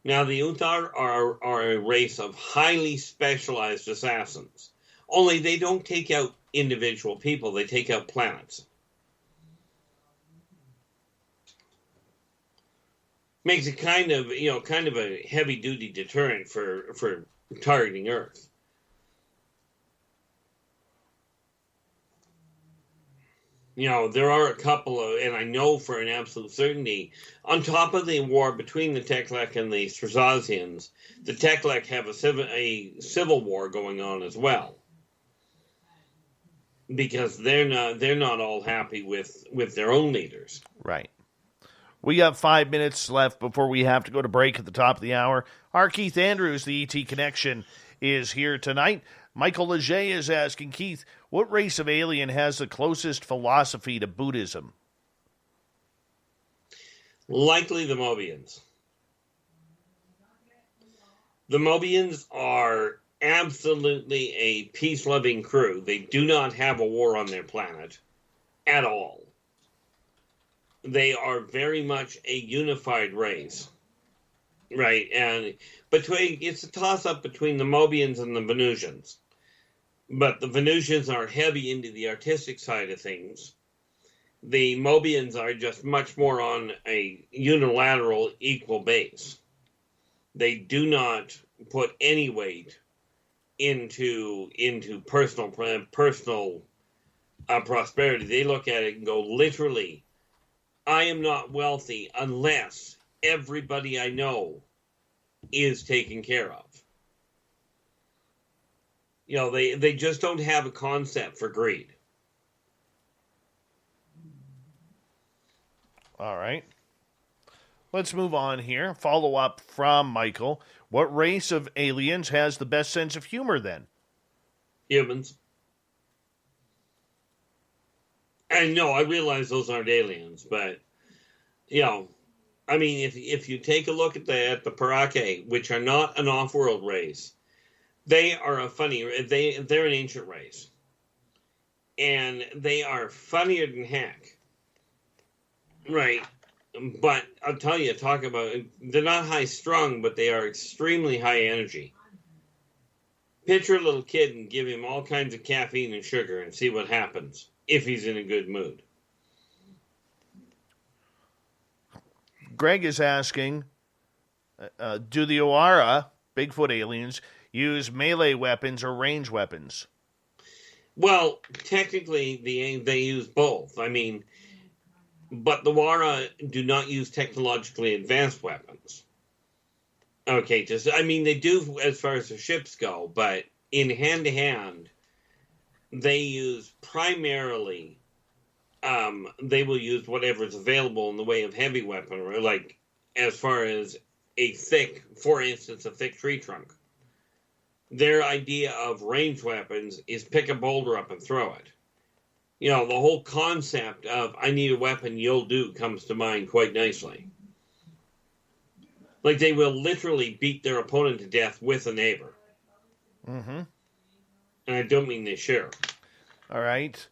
Now, the Untar are a race of highly specialized assassins. Only they don't take out individual people, they take out planets. Makes it kind of a heavy-duty deterrent for targeting Earth. There are a couple of, and I know for an absolute certainty, on top of the war between the Teklek and the Strazazians, the Teklek have a civil war going on as well. Because they're not all happy with their own leaders. Right. We got 5 minutes left before we have to go to break at the top of the hour. R Keith Andrews, the ET Connection, is here tonight. Michael Leger is asking, Keith, what race of alien has the closest philosophy to Buddhism? Likely the Mobians. The Mobians are absolutely a peace-loving crew. They do not have a war on their planet at all. They are very much a unified race. Right, and it's a toss-up between the Mobians and the Venusians. But the Venusians are heavy into the artistic side of things. The Mobians are just much more on a unilateral, equal base. They do not put any weight into personal prosperity. They look at it and go, literally, I am not wealthy unless everybody I know is taken care of. You know, they just don't have a concept for greed. All right. Let's move on here. Follow up from Michael. What race of aliens has the best sense of humor then? Humans. And no, I realize those aren't aliens, but, you know, I mean, if you take a look at the Parake, which are not an off-world race, they are they're an ancient race. And they are funnier than heck. Right. But I'll tell you, they're not high-strung, but they are extremely high energy. Picture a little kid and give him all kinds of caffeine and sugar and see what happens if he's in a good mood. Greg is asking, do the Awara, Bigfoot aliens, use melee weapons or range weapons? Well, technically, they use both. I mean, but the Awara do not use technologically advanced weapons. Okay, they do as far as the ships go, but in hand-to-hand, they use primarily, they will use whatever is available in the way of heavy weaponry, like as far as for instance, a thick tree trunk. Their idea of range weapons is pick a boulder up and throw it. You know, the whole concept of I need a weapon, you'll do, comes to mind quite nicely. Like, they will literally beat their opponent to death with a neighbor. Mm-hmm. And I don't mean they share. All right.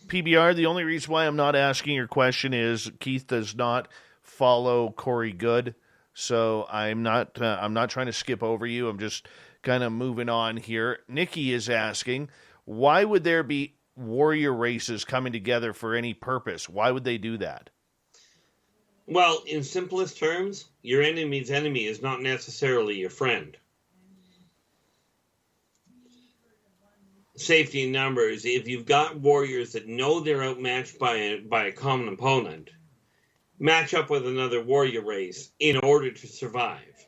PBR, the only reason why I'm not asking your question is Keith does not follow Corey Good, so I'm not trying to skip over you. I'm just kind of moving on here. Nikki is asking, why would there be warrior races coming together for any purpose? Why would they do that? Well, in simplest terms, your enemy's enemy is not necessarily your friend. Safety in numbers. If you've got warriors that know they're outmatched by a common opponent, match up with another warrior race in order to survive.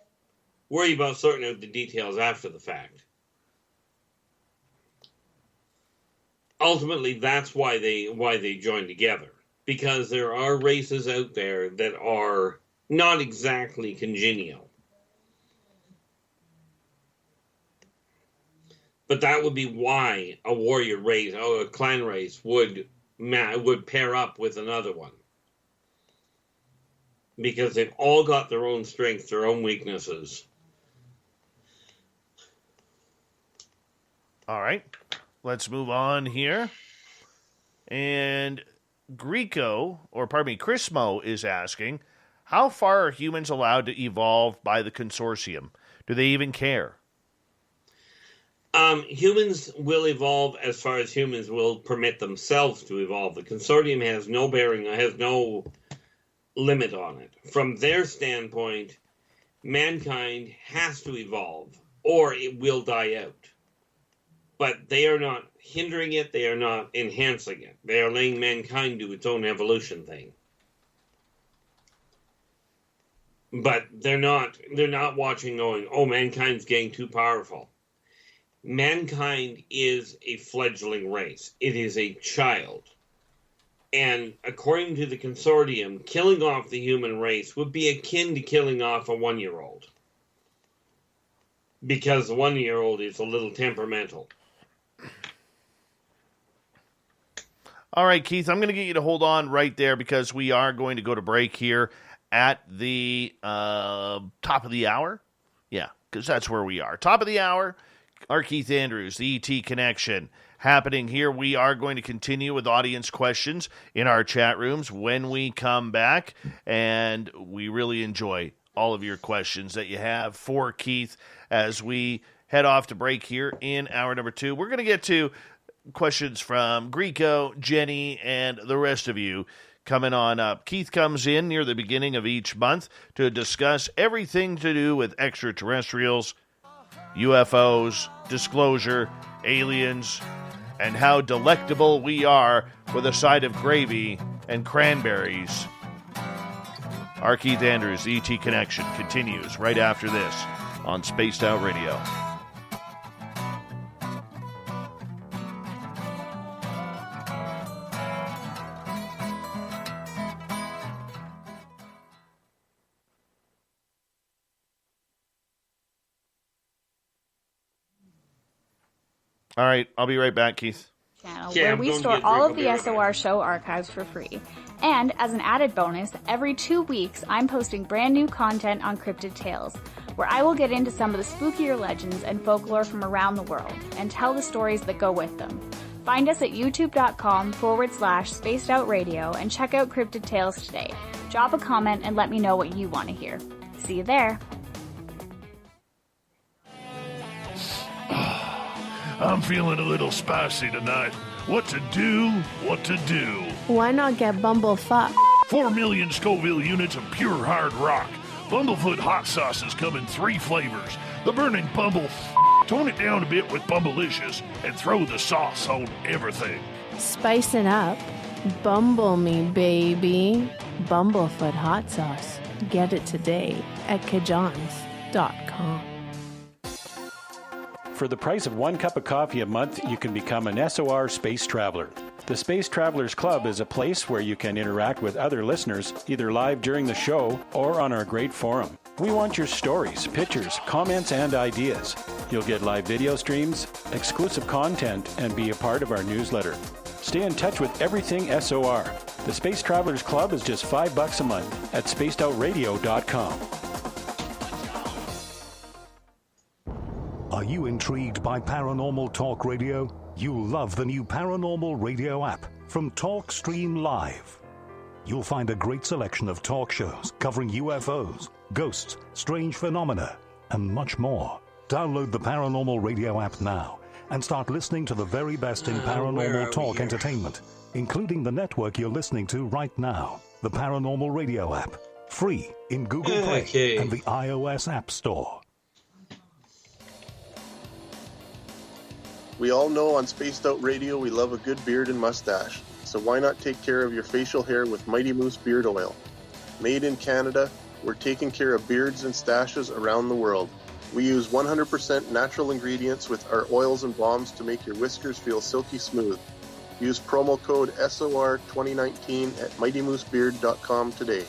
Worry about sorting out the details after the fact. Ultimately, that's why they join together. Because there are races out there that are not exactly congenial. But that would be why a warrior race, or a clan race, would pair up with another one. Because they've all got their own strengths, their own weaknesses. All right. Let's move on here. And Chrismo is asking, how far are humans allowed to evolve by the Consortium? Do they even care? Humans will evolve as far as humans will permit themselves to evolve. The Consortium has no limit on it. From their standpoint, mankind has to evolve, or it will die out. But they are not hindering it, they are not enhancing it. They are letting mankind do its own evolution thing. But they're not watching going, oh, mankind's getting too powerful. Mankind is a fledgling race. It is a child. And according to the Consortium, killing off the human race would be akin to killing off a 1-year-old. Because the 1-year-old is a little temperamental. All right, Keith, I'm going to get you to hold on right there because we are going to go to break here at the top of the hour. Yeah, because that's where we are. Top of the hour, R Keith Andrews, the ET Connection, happening here. We are going to continue with audience questions in our chat rooms when we come back, and we really enjoy all of your questions that you have for Keith as we head off to break here in hour number 2. We're going to get to questions from Greco, Jenny, and the rest of you coming on up. Keith comes in near the beginning of each month to discuss everything to do with extraterrestrials UFOs, disclosure, aliens, and how delectable we are with a side of gravy and cranberries. R Keith Andrews, ET Connection, continues right after this on Spaced Out Radio. All right, I'll be right back, Keith. Channel, where we store all of the SOR show archives for free. And as an added bonus, every 2 weeks I'm posting brand new content on Cryptid Tales, where I will get into some of the spookier legends and folklore from around the world and tell the stories that go with them. Find us at youtube.com/spacedoutradio and check out Cryptid Tales today. Drop a comment and let me know what you want to hear. See you there. I'm feeling a little spicy tonight. What to do? What to do? Why not get Bumblefuck? 4 million Scoville units of pure hard rock. Bumblefoot hot sauces come in 3 flavors. The burning Bumble. Tone it down a bit with Bumblicious and throw the sauce on everything. Spicing up. Bumble me, baby. Bumblefoot hot sauce. Get it today at kajans.com. For the price of 1 cup of coffee a month, you can become an SOR Space Traveler. The Space Travelers Club is a place where you can interact with other listeners, either live during the show or on our great forum. We want your stories, pictures, comments, and ideas. You'll get live video streams, exclusive content, and be a part of our newsletter. Stay in touch with everything SOR. The Space Travelers Club is just $5 a month at spacedoutradio.com. Are you intrigued by Paranormal Talk Radio? You'll love the new Paranormal Radio app from TalkStream Live. You'll find a great selection of talk shows covering UFOs, ghosts, strange phenomena, and much more. Download the Paranormal Radio app now and start listening to the very best in paranormal talk entertainment, including the network you're listening to right now, the Paranormal Radio app, free in Google Play and the iOS App Store. We all know on Spaced Out Radio we love a good beard and mustache, so why not take care of your facial hair with Mighty Moose Beard Oil? Made in Canada, we're taking care of beards and stashes around the world. We use 100% natural ingredients with our oils and balms to make your whiskers feel silky smooth. Use promo code SOR2019 at MightyMooseBeard.com today.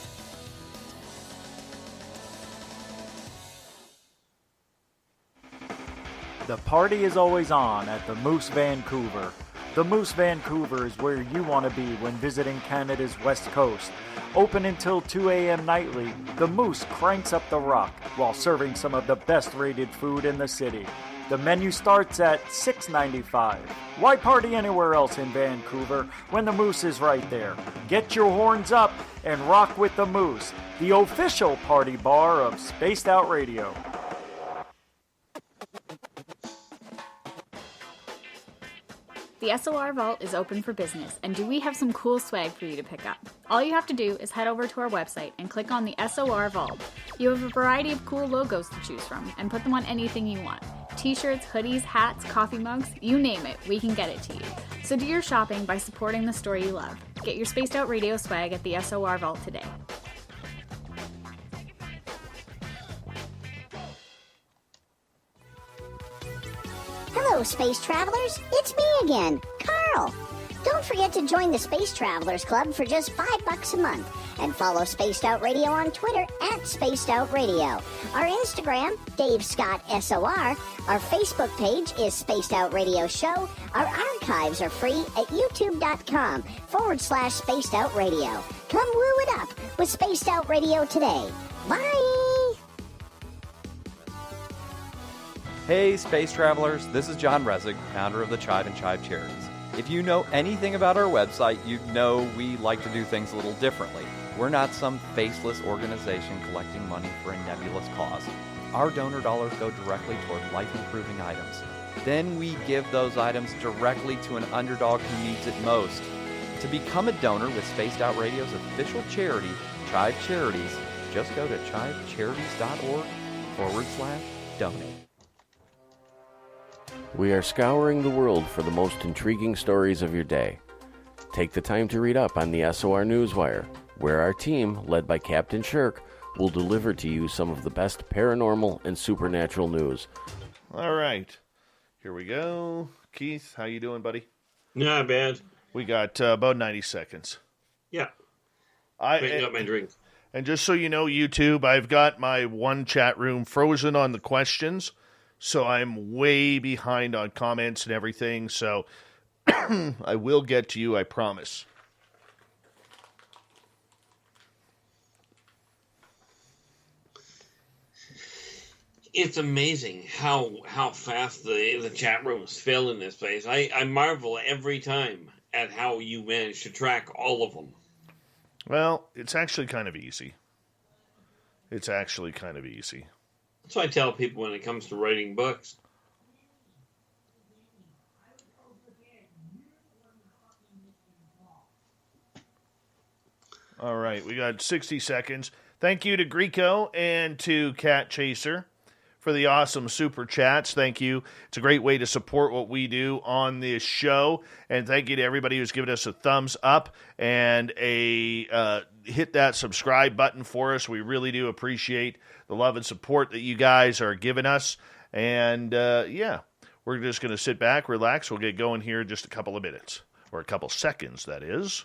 The party is always on at the Moose Vancouver. The Moose Vancouver is where you want to be when visiting Canada's West Coast. Open until 2 a.m. nightly, the Moose cranks up the rock while serving some of the best rated food in the city. The menu starts at $6.95. Why party anywhere else in Vancouver when the Moose is right there? Get your horns up and rock with the Moose, the official party bar of Spaced Out Radio. The SOR Vault is open for business, and do we have some cool swag for you to pick up? All you have to do is head over to our website and click on the SOR Vault. You have a variety of cool logos to choose from, and put them on anything you want. T-shirts, hoodies, hats, coffee mugs, you name it, we can get it to you. So do your shopping by supporting the store you love. Get your Spaced Out Radio swag at the SOR Vault today. Hello, Space Travelers. It's me again, Carl. Don't forget to join the Space Travelers Club for just $5 a month and follow Spaced Out Radio on Twitter at Spaced Out Radio. Our Instagram, Dave Scott SOR. Our Facebook page is Spaced Out Radio Show. Our archives are free at youtube.com/Spaced Out Radio. Come woo it up with Spaced Out Radio today. Bye! Hey, Space Travelers, this is John Resig, founder of the Chive and Chive Charities. If you know anything about our website, you'd know we like to do things a little differently. We're not some faceless organization collecting money for a nebulous cause. Our donor dollars go directly toward life-improving items. Then we give those items directly to an underdog who needs it most. To become a donor with Spaced Out Radio's official charity, Chive Charities, just go to chivecharities.org/donate. We are scouring the world for the most intriguing stories of your day. Take the time to read up on the SOR Newswire, where our team, led by Captain Shirk, will deliver to you some of the best paranormal and supernatural news. All right. Here we go. Keith, how you doing, buddy? Not bad. We got about 90 seconds. Yeah. I got my drink. And just so you know, YouTube, I've got my one chat room frozen on the questions, so I'm way behind on comments and everything, so I will get to you, I promise. It's amazing how fast the chat rooms fill in this place. I marvel every time at how you manage to track all of them. Well, it's actually kind of easy. It's actually kind of easy. That's what I tell people when it comes to writing books. All right, we got 60 seconds. Thank you to Greco and to Cat Chaser for the awesome super chats. Thank you. It's a great way to support what we do on this show. And thank you to everybody who's given us a thumbs up and a hit that subscribe button for us. We really do appreciate the love and support that you guys are giving us. And yeah, we're just going to sit back, relax. We'll get going here in just a couple of minutes, or a couple seconds, that is.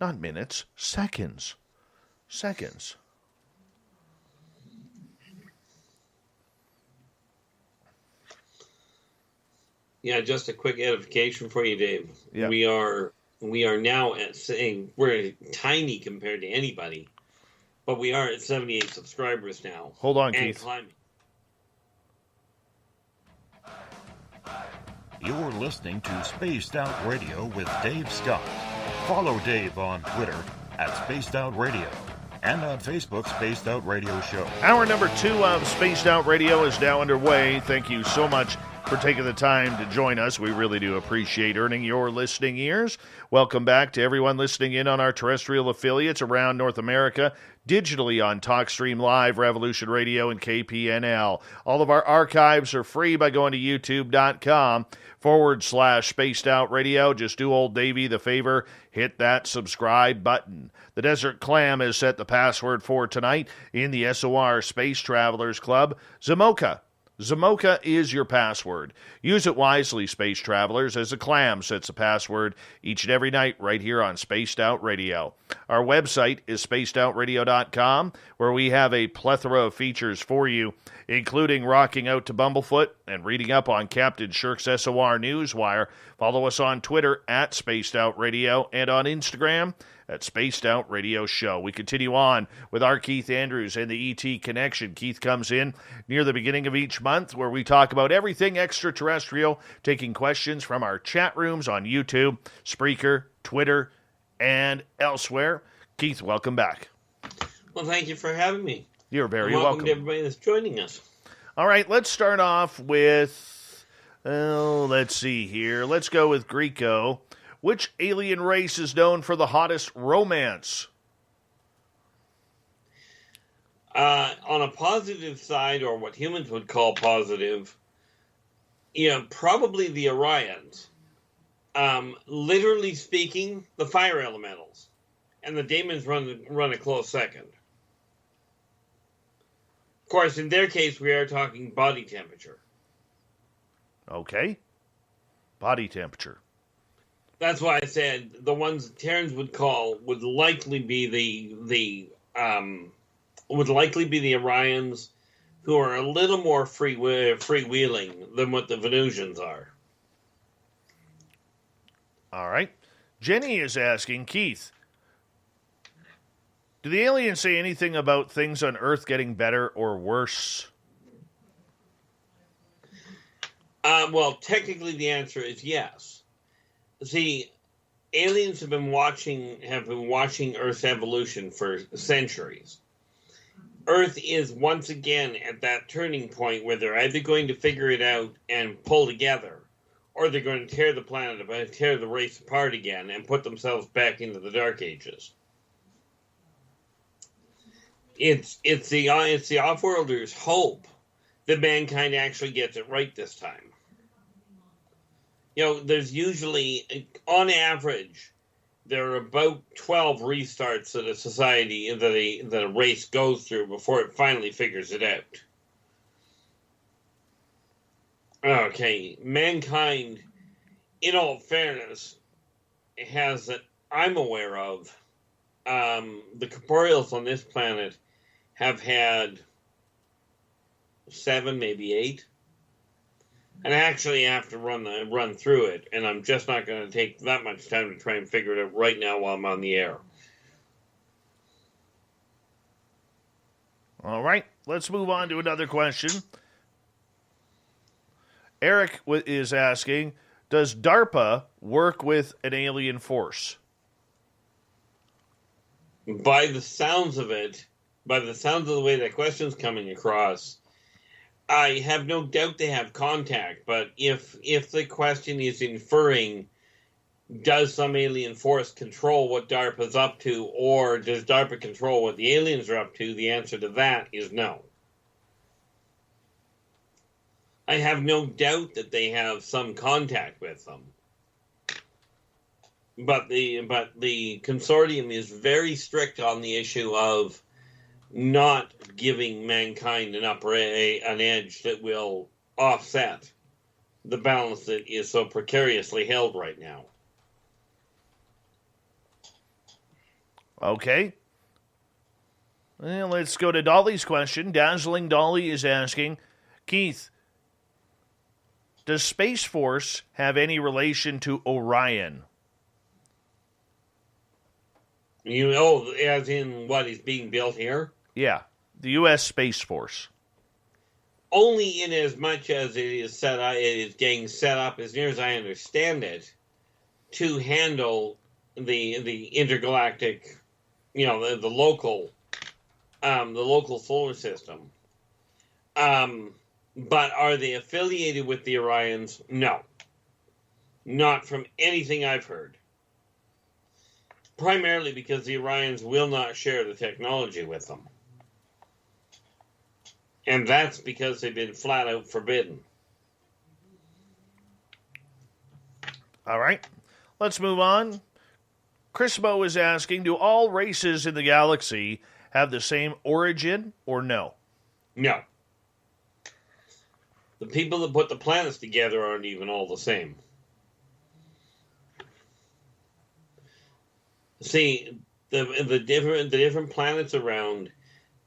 Not minutes, seconds. Seconds. Yeah, just a quick edification for you, Dave. Yeah. We are now at saying we're tiny compared to anybody, but we are at 78 subscribers now. Hold on, and Keith. Climbing. You're listening to Spaced Out Radio with Dave Scott. Follow Dave on Twitter at Spaced Out Radio and on Facebook, Spaced Out Radio Show. Hour number 2 of Spaced Out Radio is now underway. Thank you so much for taking the time to join us. We really do appreciate earning your listening ears. Welcome back to everyone listening in on our terrestrial affiliates around North America, digitally on TalkStream Live, Revolution Radio, and KPNL. All of our archives are free by going to youtube.com/Spaced Out Radio. Just do old Davey the favor, hit that subscribe button. The Desert Clam has set the password for tonight in the SOR Space Travelers Club, Zamoka. Zamoka is your password. Use it wisely, Space Travelers, as the Clam sets a password each and every night right here on Spaced Out Radio. Our website is spacedoutradio.com, where we have a plethora of features for you, including rocking out to Bumblefoot and reading up on Captain Shirk's SOR Newswire. Follow us on Twitter at Spaced Out Radio and on Instagram at Spaced Out Radio Show. We continue on with R Keith Andrews and the ET Connection. Keith comes in near the beginning of each month where we talk about everything extraterrestrial, taking questions from our chat rooms on YouTube, Spreaker, Twitter, and elsewhere. Keith, welcome back. Well, thank you for having me. You're very welcome. welcome To everybody that's joining us. All right, let's start off with, let's see here. Let's go with Greco. Which alien race is known for the hottest romance? On a positive side, or what humans would call positive, probably the Orions. Literally speaking, the fire elementals. And the Daemons run a close second. Of course, in their case, we are talking body temperature. Okay. Body temperature. That's why I said the ones Terrans would call would likely be the Orions, who are a little more freewheeling than what the Venusians are. All right. Jenny is asking, Keith, do the aliens say anything about things on Earth getting better or worse? Well, technically the answer is yes. See, aliens have been watching Earth's evolution for centuries. Earth is once again at that turning point where they're either going to figure it out and pull together, or they're going to tear the race apart again and put themselves back into the Dark Ages. It's the Offworlders' hope that mankind actually gets it right this time. there's usually, on average, there are about 12 restarts that a society, that a race goes through before it finally figures it out. Okay, mankind, in all fairness, has, that I'm aware of, the corporeals on this planet have had 7, maybe 8. And I actually have to run through it, and I'm just not going to take that much time to try and figure it out right now while I'm on the air. All right, let's move on to another question. Eric is asking, does DARPA work with an alien force? By the sounds of it, by the sounds of the way that question's coming across, I have no doubt they have contact, but if the question is inferring, does some alien force control what DARPA's up to, or does DARPA control what the aliens are up to, the answer to that is no. I have no doubt that they have some contact with them. But the Consortium is very strict on the issue of not giving mankind an edge that will offset the balance that is so precariously held right now. Okay. Well, let's go to Dolly's question. Dazzling Dolly is asking, Keith, does Space Force have any relation to Orion? As in what is being built here? Yeah, the U.S. Space Force. Only in as much as it is getting set up, as near as I understand it, to handle the intergalactic, the local solar system. But are they affiliated with the Orions? No. Not from anything I've heard. Primarily because the Orions will not share the technology with them. And that's because they've been flat out forbidden. All right. Let's move on. Chrismo is asking, do all races in the galaxy have the same origin or no? No. The people that put the planets together aren't even all the same. See, the different planets around,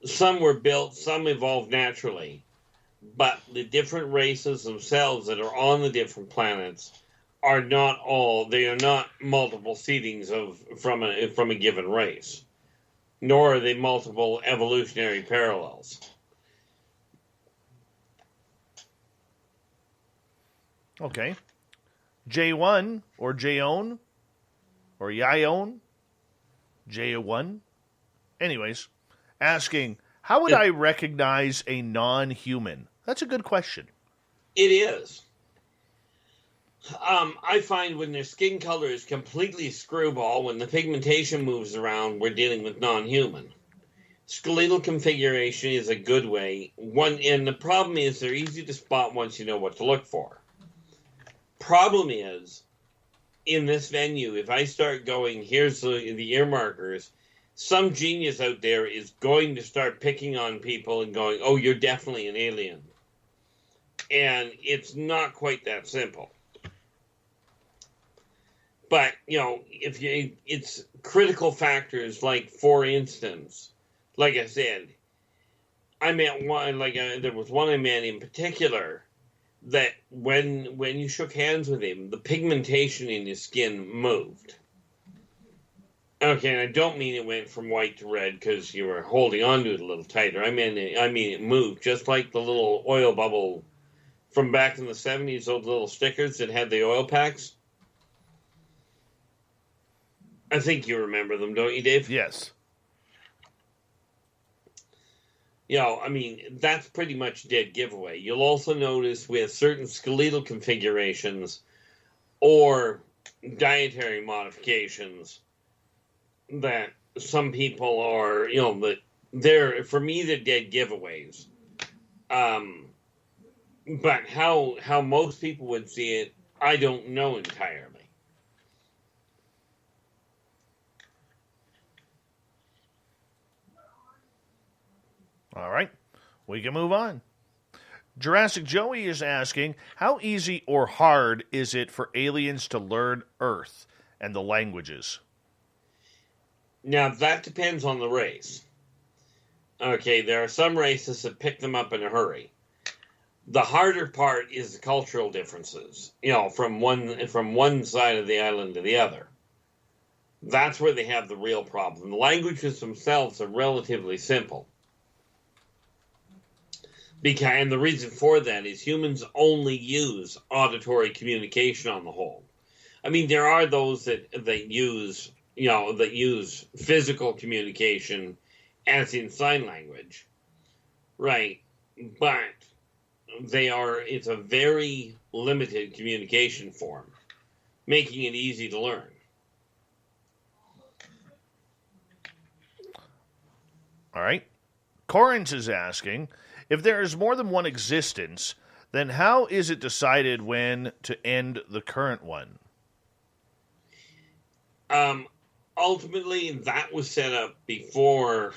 some were built, some evolved naturally, but the different races themselves that are on the different planets are not multiple seedings from a given race, nor are they multiple evolutionary parallels. Okay. J1 or J-Own or Yion, J1. Anyways, asking, how would I recognize a non-human? That's a good question. It is. I find when their skin color is completely screwball, when the pigmentation moves around, we're dealing with non-human. Skeletal configuration is a good way. And the problem is they're easy to spot once you know what to look for. Problem is, in this venue, if I start going, here's the ear markers, some genius out there is going to start picking on people and going, oh, you're definitely an alien. And it's not quite that simple. But, it's critical factors, like, for instance, like I said, I met one, there was one I met in particular that when you shook hands with him, the pigmentation in his skin moved. Okay, and I don't mean it went from white to red because you were holding on to it a little tighter. I mean it moved, just like the little oil bubble from back in the 70s, those little stickers that had the oil packs. I think you remember them, don't you, Dave? Yes. That's pretty much dead giveaway. You'll also notice with certain skeletal configurations or dietary modifications that some people are, for me, they're dead giveaways. But how most people would see it, I don't know entirely. All right, we can move on. Jurassic Joey is asking, how easy or hard is it for aliens to learn Earth and the languages? Now, that depends on the race. Okay, there are some races that pick them up in a hurry. The harder part is the cultural differences, from one side of the island to the other. That's where they have the real problem. The languages themselves are relatively simple. And the reason for that is humans only use auditory communication on the whole. I mean, there are those that use physical communication as in sign language, right? But it's a very limited communication form, making it easy to learn. All right. Corrins is asking, if there is more than one existence, then how is it decided when to end the current one? Ultimately, that was set up before.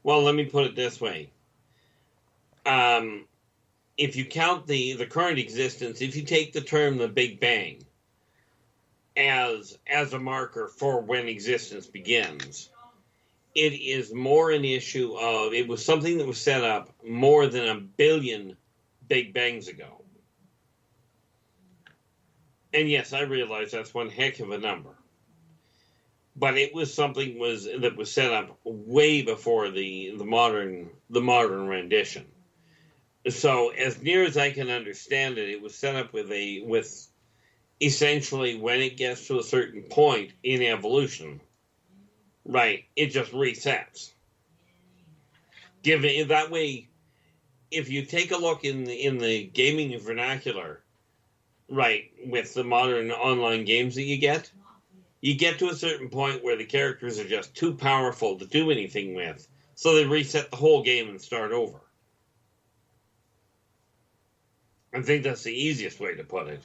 Well, let me put it this way. If you count the current existence, if you take the term the Big Bang as a marker for when existence begins, it is more an issue of, it was something that was set up more than 1 billion Big Bangs ago. And yes, I realize that's one heck of a number. But it was something that was set up way before the modern rendition. So as near as I can understand it, it was set up with essentially when it gets to a certain point in evolution, right, it just resets. That way, if you take a look in the gaming vernacular, right, with the modern online games that you get to a certain point where the characters are just too powerful to do anything with, so they reset the whole game and start over. I think that's the easiest way to put it.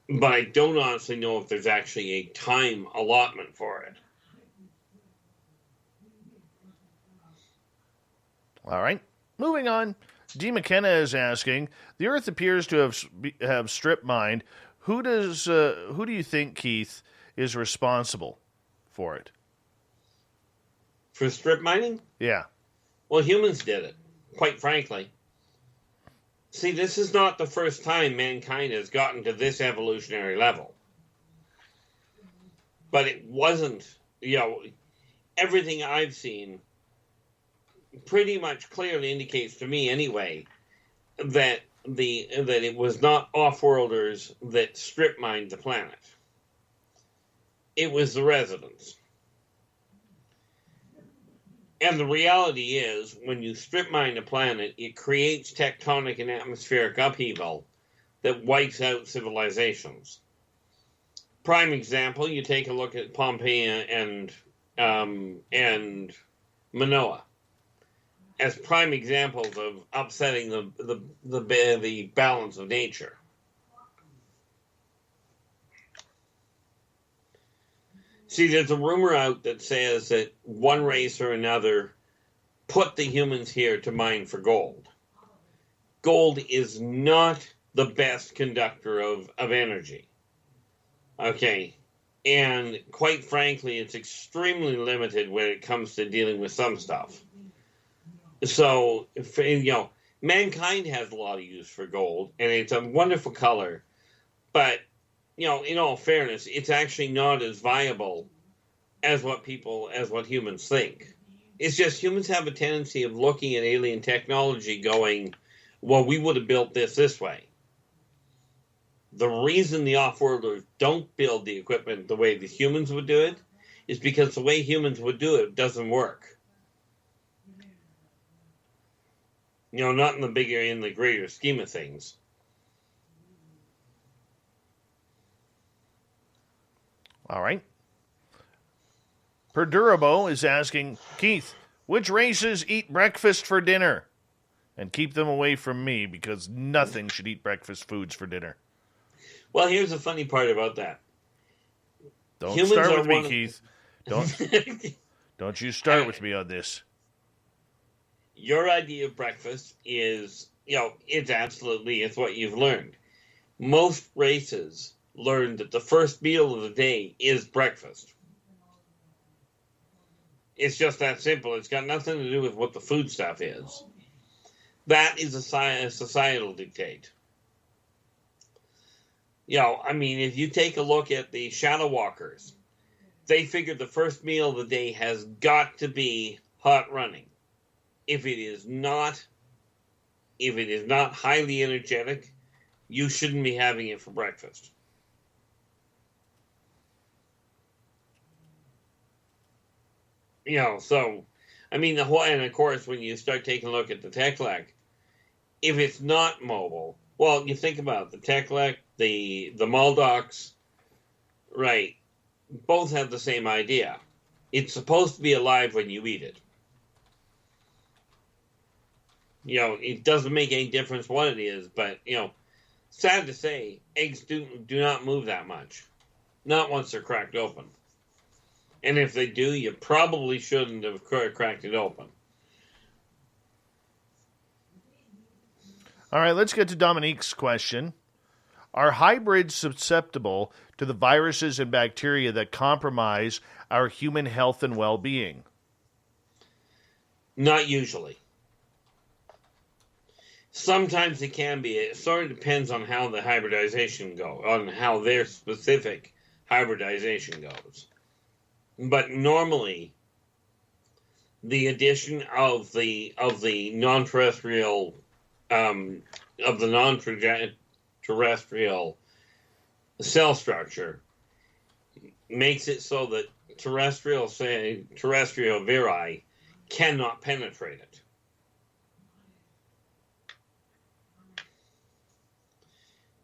But I don't honestly know if there's actually a time allotment for it. All right, moving on. D. McKenna is asking, the Earth appears to have strip mined. Who do you think, Keith, is responsible for it? For strip mining? Yeah. Well, humans did it, quite frankly. See, this is not the first time mankind has gotten to this evolutionary level. But it wasn't, everything I've seen pretty much clearly indicates to me anyway that it was not off-worlders that strip mined the planet. It was the residents. And the reality is, when you strip mine a planet, it creates tectonic and atmospheric upheaval that wipes out civilizations. Prime example, you take a look at Pompeii and Manoa as prime examples of upsetting the balance of nature. See, there's a rumor out that says that one race or another put the humans here to mine for gold. Gold is not the best conductor of energy. Okay. And quite frankly, it's extremely limited when it comes to dealing with some stuff. So, mankind has a lot of use for gold, and it's a wonderful color. But, in all fairness, it's actually not as viable as what humans think. It's just humans have a tendency of looking at alien technology going, well, we would have built this way. The reason the off-worlders don't build the equipment the way the humans would do it is because the way humans would do it doesn't work. Not in the greater scheme of things. All right. Perdurabo is asking, Keith, which races eat breakfast for dinner? And keep them away from me, because nothing should eat breakfast foods for dinner. Well, here's the funny part about that. Don't Humans start are with me, one of- Keith. Don't you start with me on this. Your idea of breakfast is, it's what you've learned. Most races learn that the first meal of the day is breakfast. It's just that simple. It's got nothing to do with what the food stuff is. That is a societal dictate. If you take a look at the shadow walkers, they figured the first meal of the day has got to be hot running. If it is not highly energetic, you shouldn't be having it for breakfast. And of course, when you start taking a look at the Teklek, if it's not mobile, well, you think about it, the Teklek, the Maldocs, right, both have the same idea. It's supposed to be alive when you eat it. It doesn't make any difference what it is, but, sad to say, eggs do not move that much. Not once they're cracked open. And if they do, you probably shouldn't have cracked it open. All right, let's get to Dominique's question. Are hybrids susceptible to the viruses and bacteria that compromise our human health and well-being? Not usually. Sometimes it can be. It sort of depends on how the hybridization goes, on how their specific hybridization goes. But normally, the addition of the non-terrestrial terrestrial cell structure makes it so that terrestrial viri cannot penetrate it.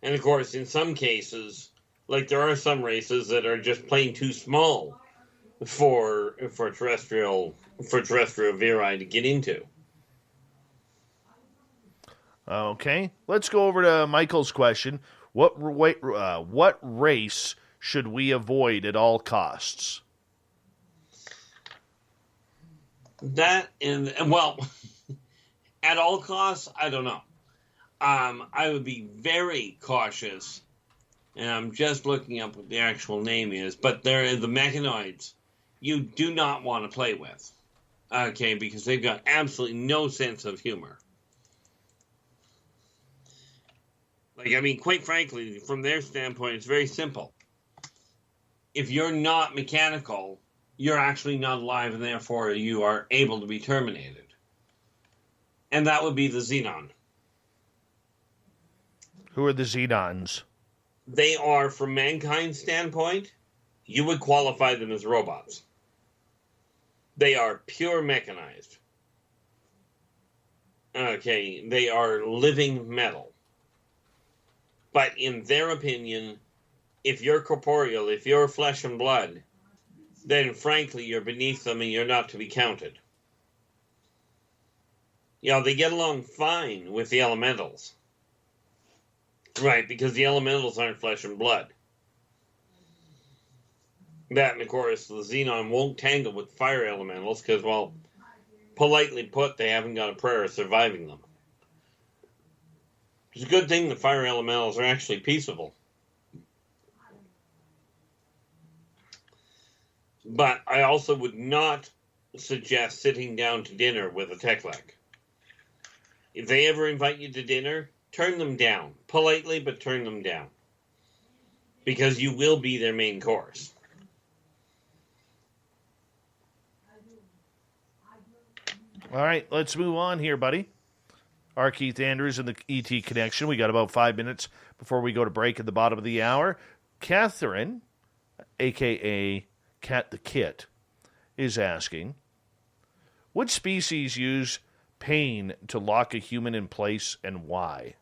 And of course, in some cases, like there are some races that are just plain too small for terrestrial viri to get into. Okay, let's go over to Michael's question. What race should we avoid at all costs? That well, at all costs, I don't know. I would be very cautious, and I'm just looking up what the actual name is, but they're the mechanoids. You do not want to play with, okay, because they've got absolutely no sense of humor. Quite frankly, from their standpoint, it's very simple. If you're not mechanical, you're actually not alive, and therefore you are able to be terminated. And that would be the Xenon. Who are the Xenons? They are, from mankind's standpoint, you would qualify them as robots. They are pure mechanized. Okay, they are living metal. But in their opinion, if you're corporeal, if you're flesh and blood, then frankly you're beneath them and you're not to be counted. They get along fine with the elementals. Right, because the elementals aren't flesh and blood. That, and of course, the Xenon won't tangle with fire elementals because, well, politely put, they haven't got a prayer of surviving them. It's a good thing the fire elementals are actually peaceable. But I also would not suggest sitting down to dinner with a Teklek. If they ever invite you to dinner, turn them down. Politely, but turn them down. Because you will be their main course. All right, let's move on here, buddy. R Keith Andrews and the ET Connection. We got about 5 minutes before we go to break at the bottom of the hour. Catherine, a.k.a. Cat the Kit, is asking, which species use pain to lock a human in place and why?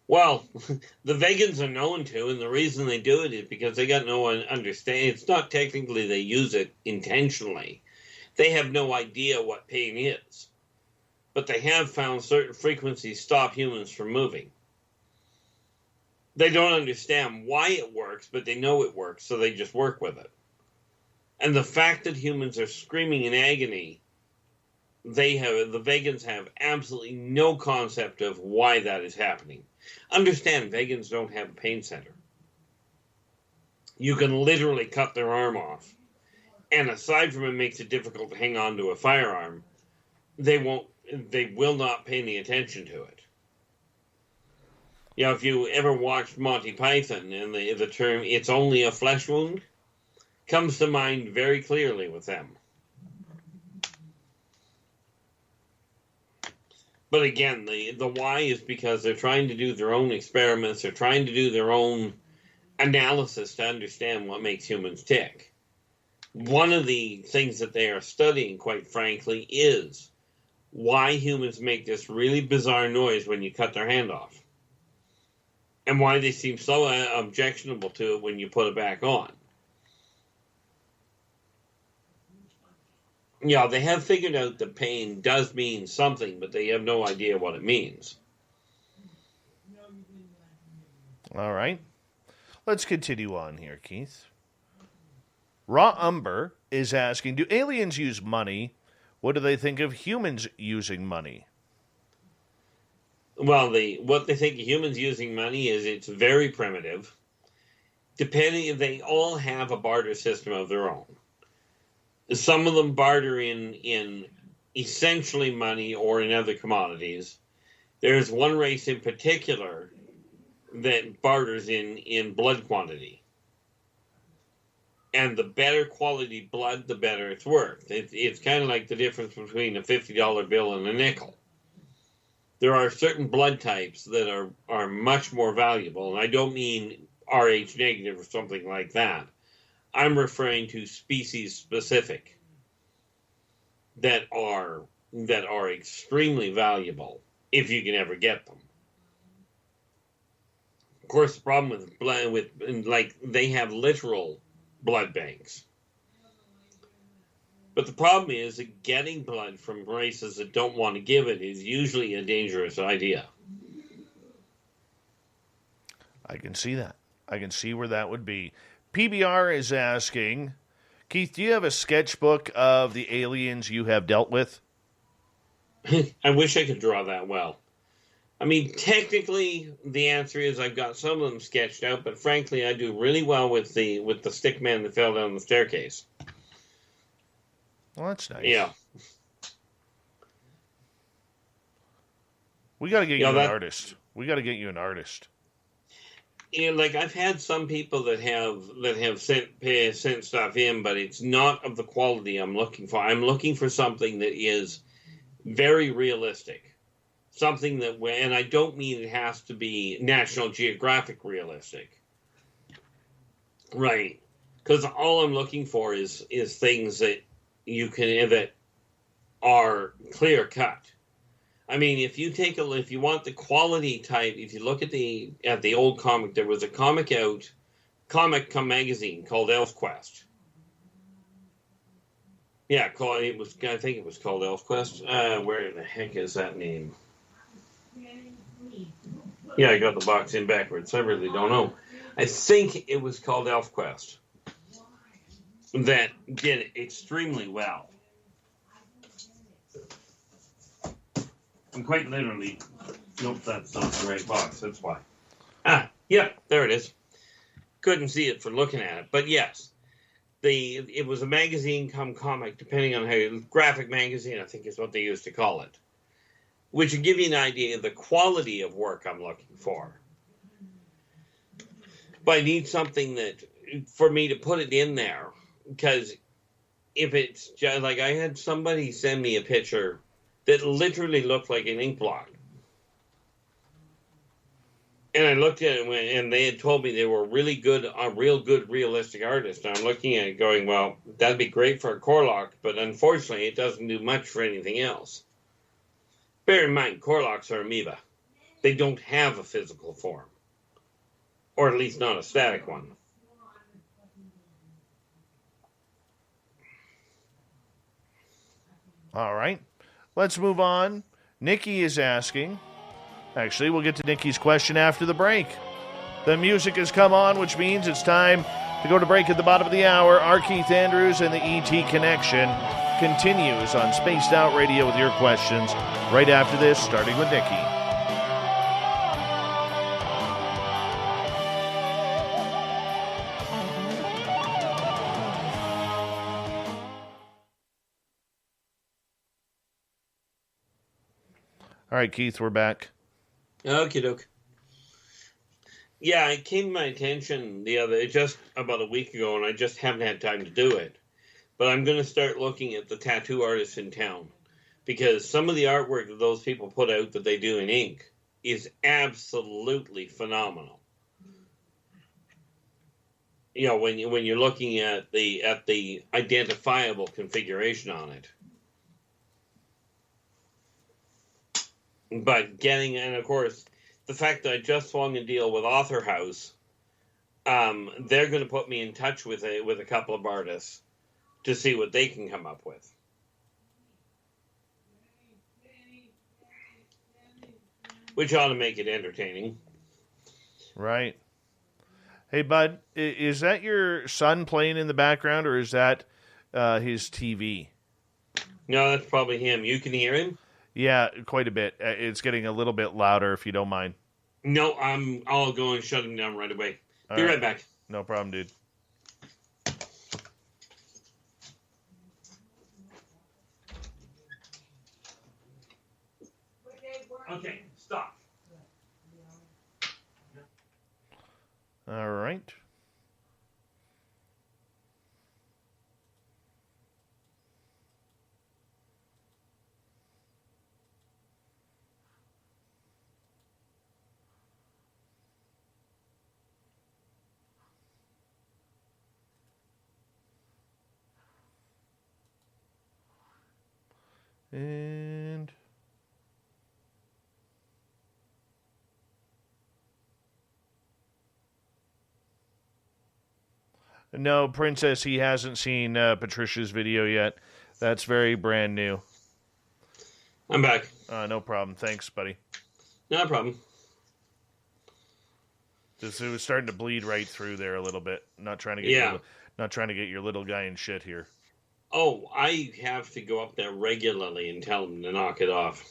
Well, the vegans are known to, and the reason they do it is because they got no one understand. It's not technically they use it intentionally. They have no idea what pain is. but they have found certain frequencies stop humans from moving. They don't understand why it works, but they know it works, so they just work with it. And the fact that humans are screaming in agony, the vegans have absolutely no concept of why that is happening. Understand, vegans don't have a pain center. You can literally cut their arm off. And aside from it makes it difficult to hang on to a firearm, they will not pay any attention to it. You know, if you ever watched Monty Python, and the term, it's only a flesh wound, comes to mind very clearly with them. But again, the why is because they're trying to do their own experiments, they're trying to do their own analysis to understand what makes humans tick. One of the things that they are studying, quite frankly, is why humans make this really bizarre noise when you cut their hand off. And why they seem so objectionable to it when you put it back on. Yeah, they have figured out that pain does mean something, but they have no idea what it means. All right. Let's continue on here, Keith. Raw Umber is asking, do aliens use money? What do they think of humans using money? Well, what they think of humans using money is it's very primitive. They all have a barter system of their own. Some of them barter in essentially money or in other commodities. There's one race in particular that barters in blood quantity. And the better quality blood, the better it's worth. It's kind of like the difference between a $50 bill and a nickel. There are certain blood types that are much more valuable, and I don't mean Rh negative or something like that. I'm referring to species specific that are extremely valuable if you can ever get them. Of course, the problem with blood, they have literal blood banks. But the problem is that getting blood from races that don't want to give it is usually a dangerous idea. I can see that. I can see where that would be. PBR is asking, Keith, do you have a sketchbook of the aliens you have dealt with? I wish I could draw that well. I mean, technically, the answer is I've got some of them sketched out, but frankly, I do really well with the stick man that fell down the staircase. Well, that's nice. Yeah. We got to get you an artist. We got to get you an artist. Yeah, like I've had some people that have sent stuff in, but it's not of the quality I'm looking for. I'm looking for something that is very realistic. Something that, and I don't mean it has to be National Geographic realistic. Right. Because all I'm looking for is things that that are clear cut. I mean, if you want the quality type, if you look at the old comic, there was a comic magazine called ElfQuest. Yeah, I think it was called ElfQuest. Where the heck is that name? Yeah, I got the box in backwards. I really don't know. I think it was called ElfQuest. That did it extremely well. And quite literally, nope, that's not the right box. That's why. Yeah, there it is. Couldn't see it for looking at it, but yes, it was a magazine come comic, depending on how graphic magazine, I think is what they used to call it, which would give you an idea of the quality of work I'm looking for. But I need something that for me to put it in there, because if it's just like I had somebody send me a picture that literally looked like an ink blot. And I looked at it and they had told me they were really good, real good, realistic artists. And I'm looking at it going, well, that'd be great for a Corlock, but unfortunately it doesn't do much for anything else. Bear in mind, Corlocks are amoeba. They don't have a physical form. Or at least not a static one. All right. Let's move on Nikki is asking. Actually, we'll get to Nikki's question after the break. The music has come on, which means it's time to go to break at the bottom of the hour. R Keith Andrews and the ET Connection continues on Spaced Out Radio with your questions right after this, starting with Nikki. All right, Keith, we're back. Okie doke. Yeah, it came to my attention just about a week ago, and I just haven't had time to do it. But I'm going to start looking at the tattoo artists in town, because some of the artwork that those people put out that they do in ink is absolutely phenomenal. You know, when you're looking at the identifiable configuration on it. But and of course, the fact that I just swung a deal with Author House, they're going to put me in touch with a couple of artists to see what they can come up with. Which ought to make it entertaining. Right. Hey, bud, is that your son playing in the background, or is that his TV? No, that's probably him. You can hear him? Yeah, quite a bit. It's getting a little bit louder, if you don't mind. No, I'll go and shut him down right away. Be right back. No problem, dude. Okay, stop. All right. And no, Princess, he hasn't seen Patricia's video yet. That's very brand new. I'm back. No problem. Thanks, buddy. No problem. It was starting to bleed right through there a little bit. Not trying to get your little guy in shit here. Oh, I have to go up there regularly and tell them to knock it off.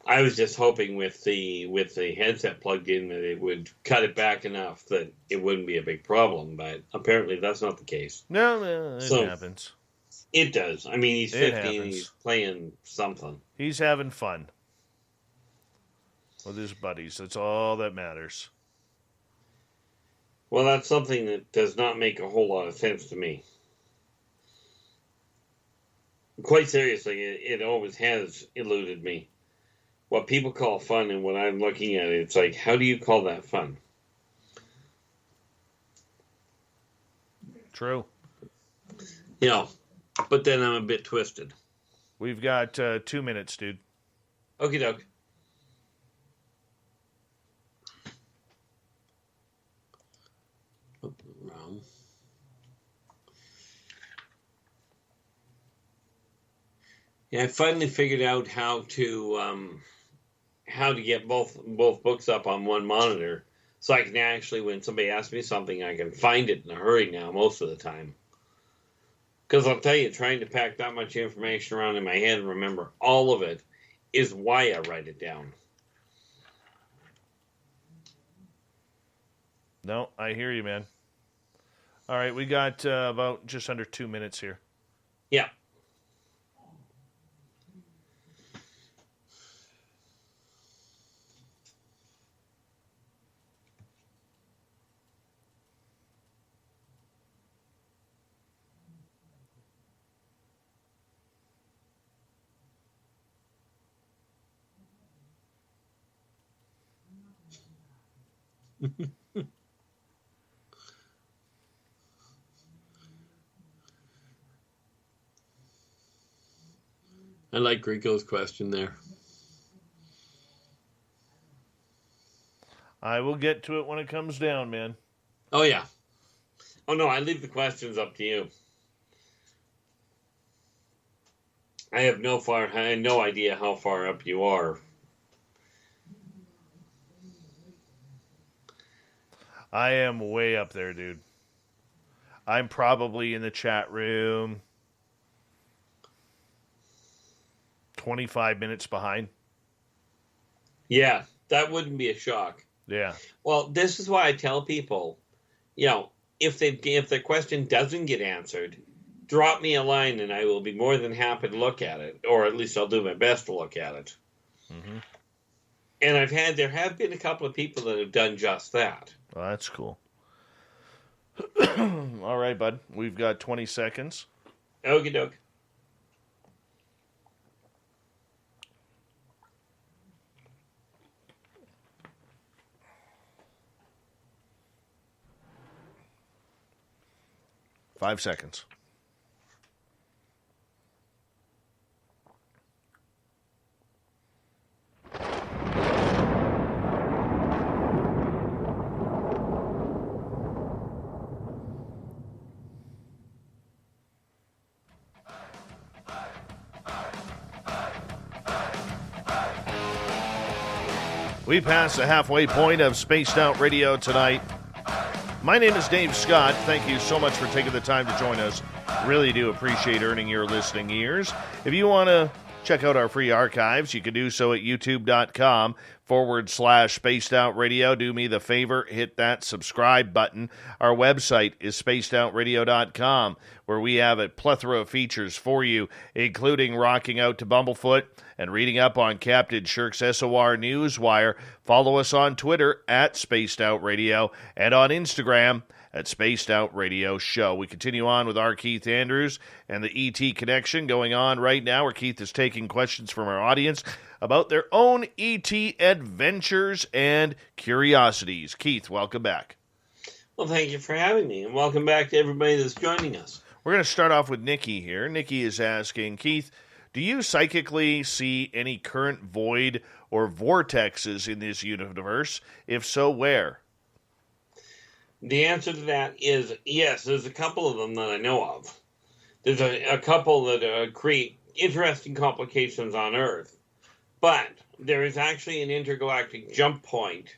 I was just hoping with the headset plugged in that it would cut it back enough that it wouldn't be a big problem, but apparently that's not the case. No, it happens. It does. I mean, he's 50 and he's playing something. He's having fun with his buddies. That's all that matters. Well, that's something that does not make a whole lot of sense to me. Quite seriously, it always has eluded me. What people call fun and when I'm looking at it, it's like, how do you call that fun? True. You know, but then I'm a bit twisted. We've got 2 minutes, dude. Okie doke. Wrong. Yeah, I finally figured out how to get both books up on one monitor, so I can actually, when somebody asks me something, I can find it in a hurry now most of the time. Because I'll tell you, trying to pack that much information around in my head and remember all of it is why I write it down. No, I hear you, man. All right, we got about just under 2 minutes here. Yeah. I like Rico's question there. I will get to it when it comes down, man. Oh, yeah. Oh, no, I leave the questions up to you. I have no idea how far up you are. I am way up there, dude. I'm probably in the chat room 25 minutes behind. Yeah, that wouldn't be a shock. Yeah. Well, this is why I tell people, if the question doesn't get answered, drop me a line and I will be more than happy to look at it, or at least I'll do my best to look at it. Mm-hmm. And there have been a couple of people that have done just that. Well, that's cool. All right, bud. We've got 20 seconds. Okie doke. Five seconds. We passed the halfway point of Spaced Out Radio tonight. My name is Dave Scott. Thank you so much for taking the time to join us. Really do appreciate earning your listening ears. If you want to check out our free archives, you can do so at youtube.com/Spaced Out Radio. Do me the favor, hit that subscribe button. Our website is spacedoutradio.com, where we have a plethora of features for you, including rocking out to Bumblefoot and reading up on Captain Shirk's SOR Newswire. Follow us on Twitter at Spaced Out Radio and on Instagram at Spaced Out Radio Show. We continue on with R Keith Andrews and the ET Connection going on right now, where Keith is taking questions from our audience about their own ET adventures and curiosities. Keith, welcome back. Well, thank you for having me, and welcome back to everybody that's joining us. We're going to start off with Nikki here. Nikki is asking, Keith, do you psychically see any current void or vortexes in this universe? If so, where? The answer to that is yes. There's a couple of them that I know of. There's a couple that create interesting complications on Earth. But there is actually an intergalactic jump point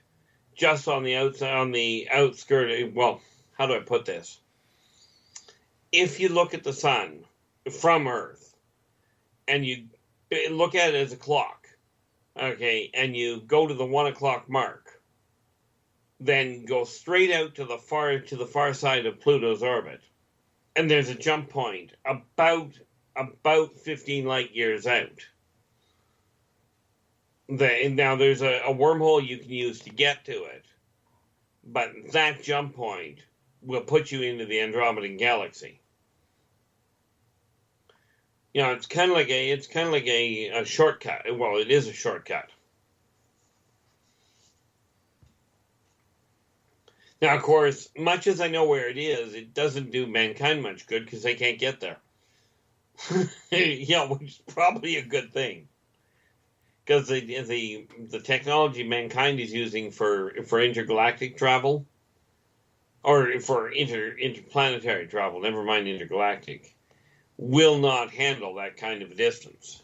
just on the outside, on the outskirt. Well, how do I put this? If you look at the sun from Earth and you look at it as a clock, okay, and you go to the 1 o'clock mark, then go straight out to the far side of Pluto's orbit, and there's a jump point about 15 light years out. Now there's a wormhole you can use to get to it, but that jump point will put you into the Andromedan galaxy. It's kind of like a shortcut. Well, it is a shortcut. Now, of course, much as I know where it is, it doesn't do mankind much good because they can't get there. Which is probably a good thing. Because the technology mankind is using for intergalactic travel, or for interplanetary travel, never mind intergalactic, will not handle that kind of a distance.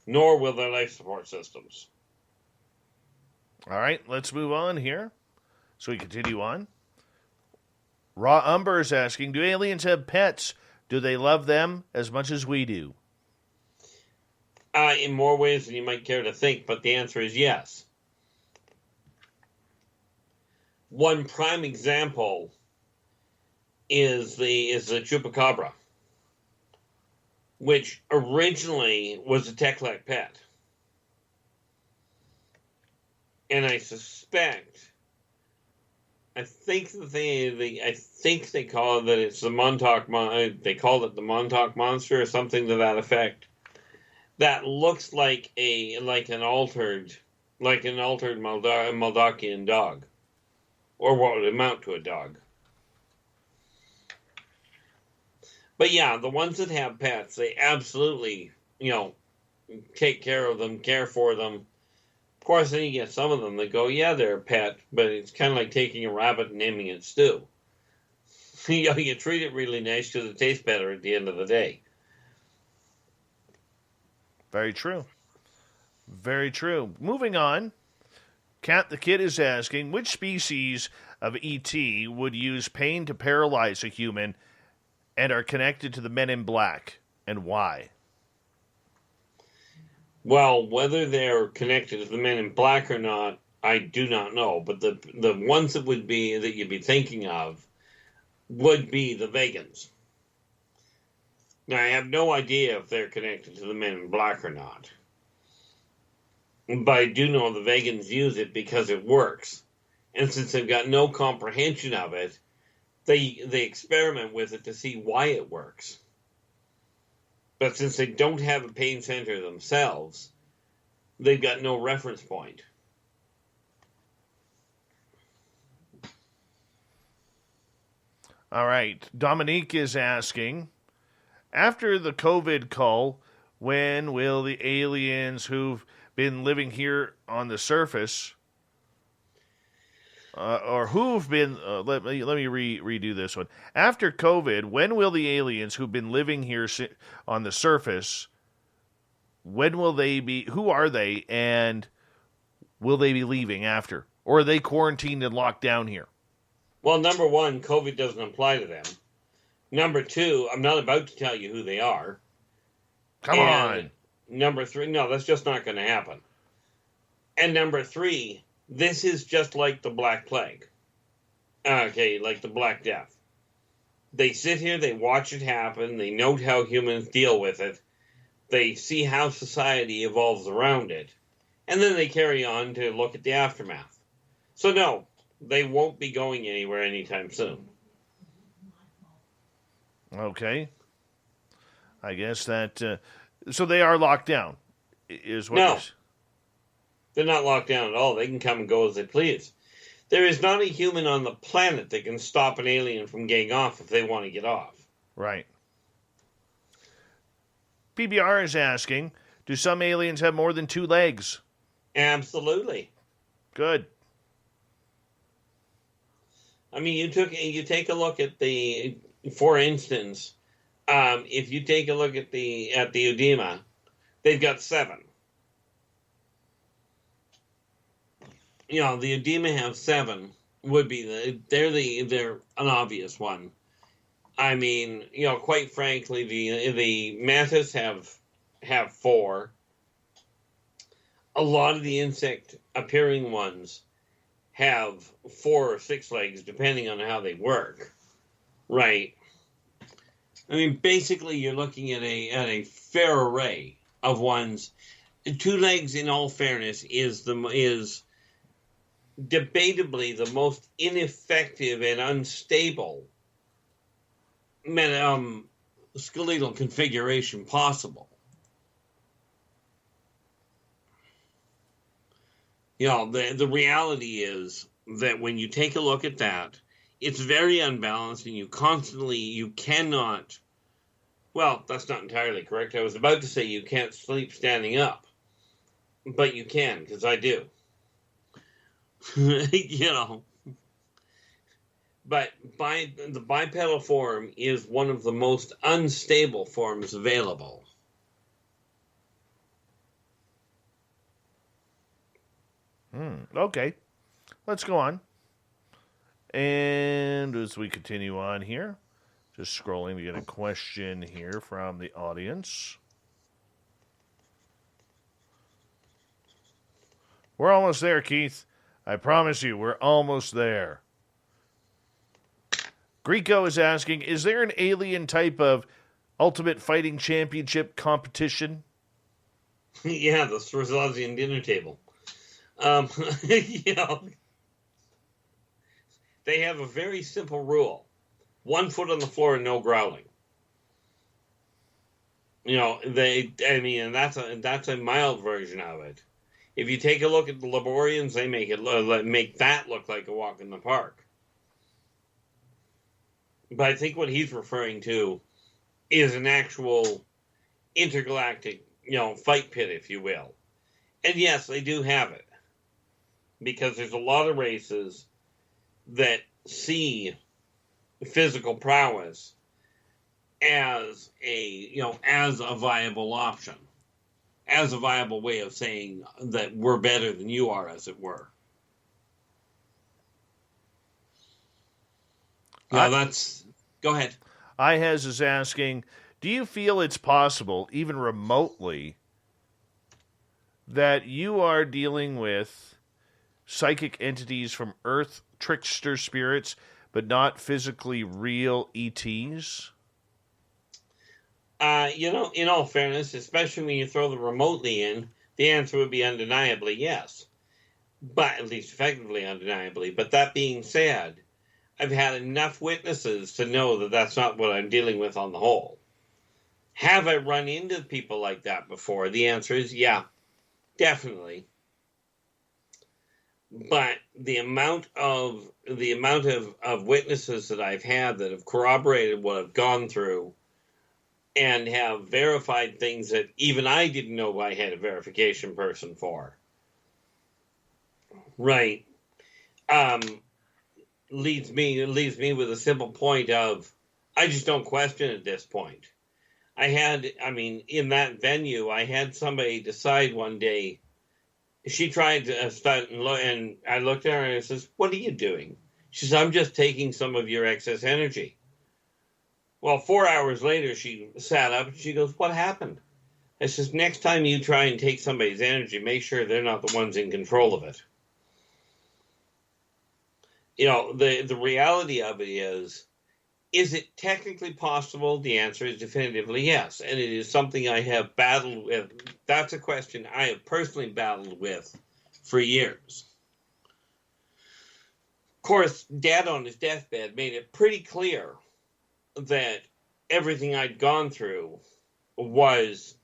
Nor will their life support systems. All right, let's move on here. So we continue on. Raw Umber is asking, do aliens have pets? Do they love them as much as we do? In more ways than you might care to think, but the answer is yes. One prime example is the chupacabra, which originally was a Teclac pet. And I think they call it that it's the Montauk. They called it the Montauk Monster or something to that effect. That looks like an altered Moldakian dog, or what would amount to a dog. But yeah, the ones that have pets, they absolutely take care of them, care for them. Of course, then you get some of them that go, yeah, they're a pet, but it's kind of like taking a rabbit and naming it stew. You treat it really nice because it tastes better at the end of the day. Very true. Very true. Moving on. Cat the Kid is asking, which species of ET would use pain to paralyze a human and are connected to the Men in Black, and why? Well, whether they're connected to the Men in Black or not, I do not know. But the ones that you'd be thinking of would be the Vegans. Now, I have no idea if they're connected to the Men in Black or not. But I do know the Vegans use it because it works. And since they've got no comprehension of it, they experiment with it to see why it works. But since they don't have a pain center themselves, they've got no reference point. All right. Dominique is asking, after the COVID cull, when will the aliens who've been living here on the surface, or who've been, let me redo this one. After COVID, when will the aliens who've been living here on the surface, when will they be, who are they, and will they be leaving after? Or are they quarantined and locked down here? Well, number one, COVID doesn't apply to them. Number two, I'm not about to tell you who they are. Come on. Number three, no, that's just not going to happen. And number three, this is just like the Black Plague. Okay, like the Black Death. They sit here, they watch it happen, they note how humans deal with it, they see how society evolves around it, and then they carry on to look at the aftermath. So no, they won't be going anywhere anytime soon. Okay. I guess that... so they are locked down, is what... No. They're not locked down at all. They can come and go as they please. There is not a human on the planet that can stop an alien from getting off if they want to get off. Right. PBR is asking, do some aliens have more than 2 legs? Absolutely. Good. I mean, you take a look at the, for instance, if you take a look at the Udima, they've got 7. You know, the Udima have 7. Would be they're an obvious one. I mean, you know, quite frankly, the Mantis have 4. A lot of the insect appearing ones have 4 or 6 legs, depending on how they work. Right. I mean, basically, you're looking at a fair array of ones. 2 legs, in all fairness, is debatably the most ineffective and unstable skeletal configuration possible. You know, the reality is that when you take a look at that, it's very unbalanced, and you cannot, well, that's not entirely correct. I was about to say you can't sleep standing up, but you can, because I do. You know, but the bipedal form is one of the most unstable forms available. Okay, let's go on. And as we continue on here, just scrolling to get a question here from the audience. We're almost there, Keith. I promise you, we're almost there. Greco is asking, is there an alien type of Ultimate Fighting Championship competition? Yeah, the Swazian dinner table. You know, they have a very simple rule. 1 foot on the floor and no growling. You know, and that's a mild version of it. If you take a look at the Laborians, they make that look like a walk in the park. But I think what he's referring to is an actual intergalactic, you know, fight pit, if you will. And yes, they do have it. Because there's a lot of races that see physical prowess as a viable option. as a viable way of saying that we're better than you are, as it were. Go ahead. IHAS is asking, do you feel it's possible, even remotely, that you are dealing with psychic entities from Earth, trickster spirits, but not physically real ETs? In all fairness, especially when you throw the remotely in, the answer would be undeniably yes. But at least effectively undeniably. But that being said, I've had enough witnesses to know that that's not what I'm dealing with on the whole. Have I run into people like that before? The answer is yeah, definitely. But the amount of witnesses that I've had that have corroborated what I've gone through and have verified things that even I didn't know I had a verification person for. Right. Leaves me with a simple point of, I just don't question at this point. In that venue, I had somebody decide one day, she tried to start and I looked at her and I says, "What are you doing?" She says, "I'm just taking some of your excess energy." Well, 4 hours later, she sat up and she goes, "What happened?" I says, "Next time you try and take somebody's energy, make sure they're not the ones in control of it." The reality of it is it technically possible? The answer is definitively yes. And it is something I have battled with. That's a question I have personally battled with for years. Of course, Dad on his deathbed made it pretty clear that everything I'd gone through was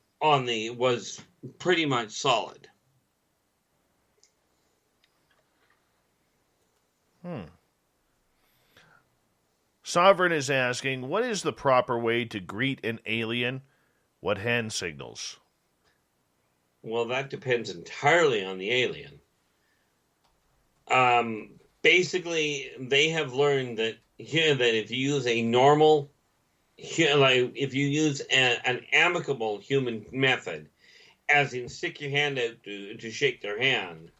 pretty much solid. Sovereign is asking, what is the proper way to greet an alien? What hand signals? Well, that depends entirely on the alien. Basically, they have learned that if you use a normal, if you use an amicable human method, as in stick your hand out to shake their hand,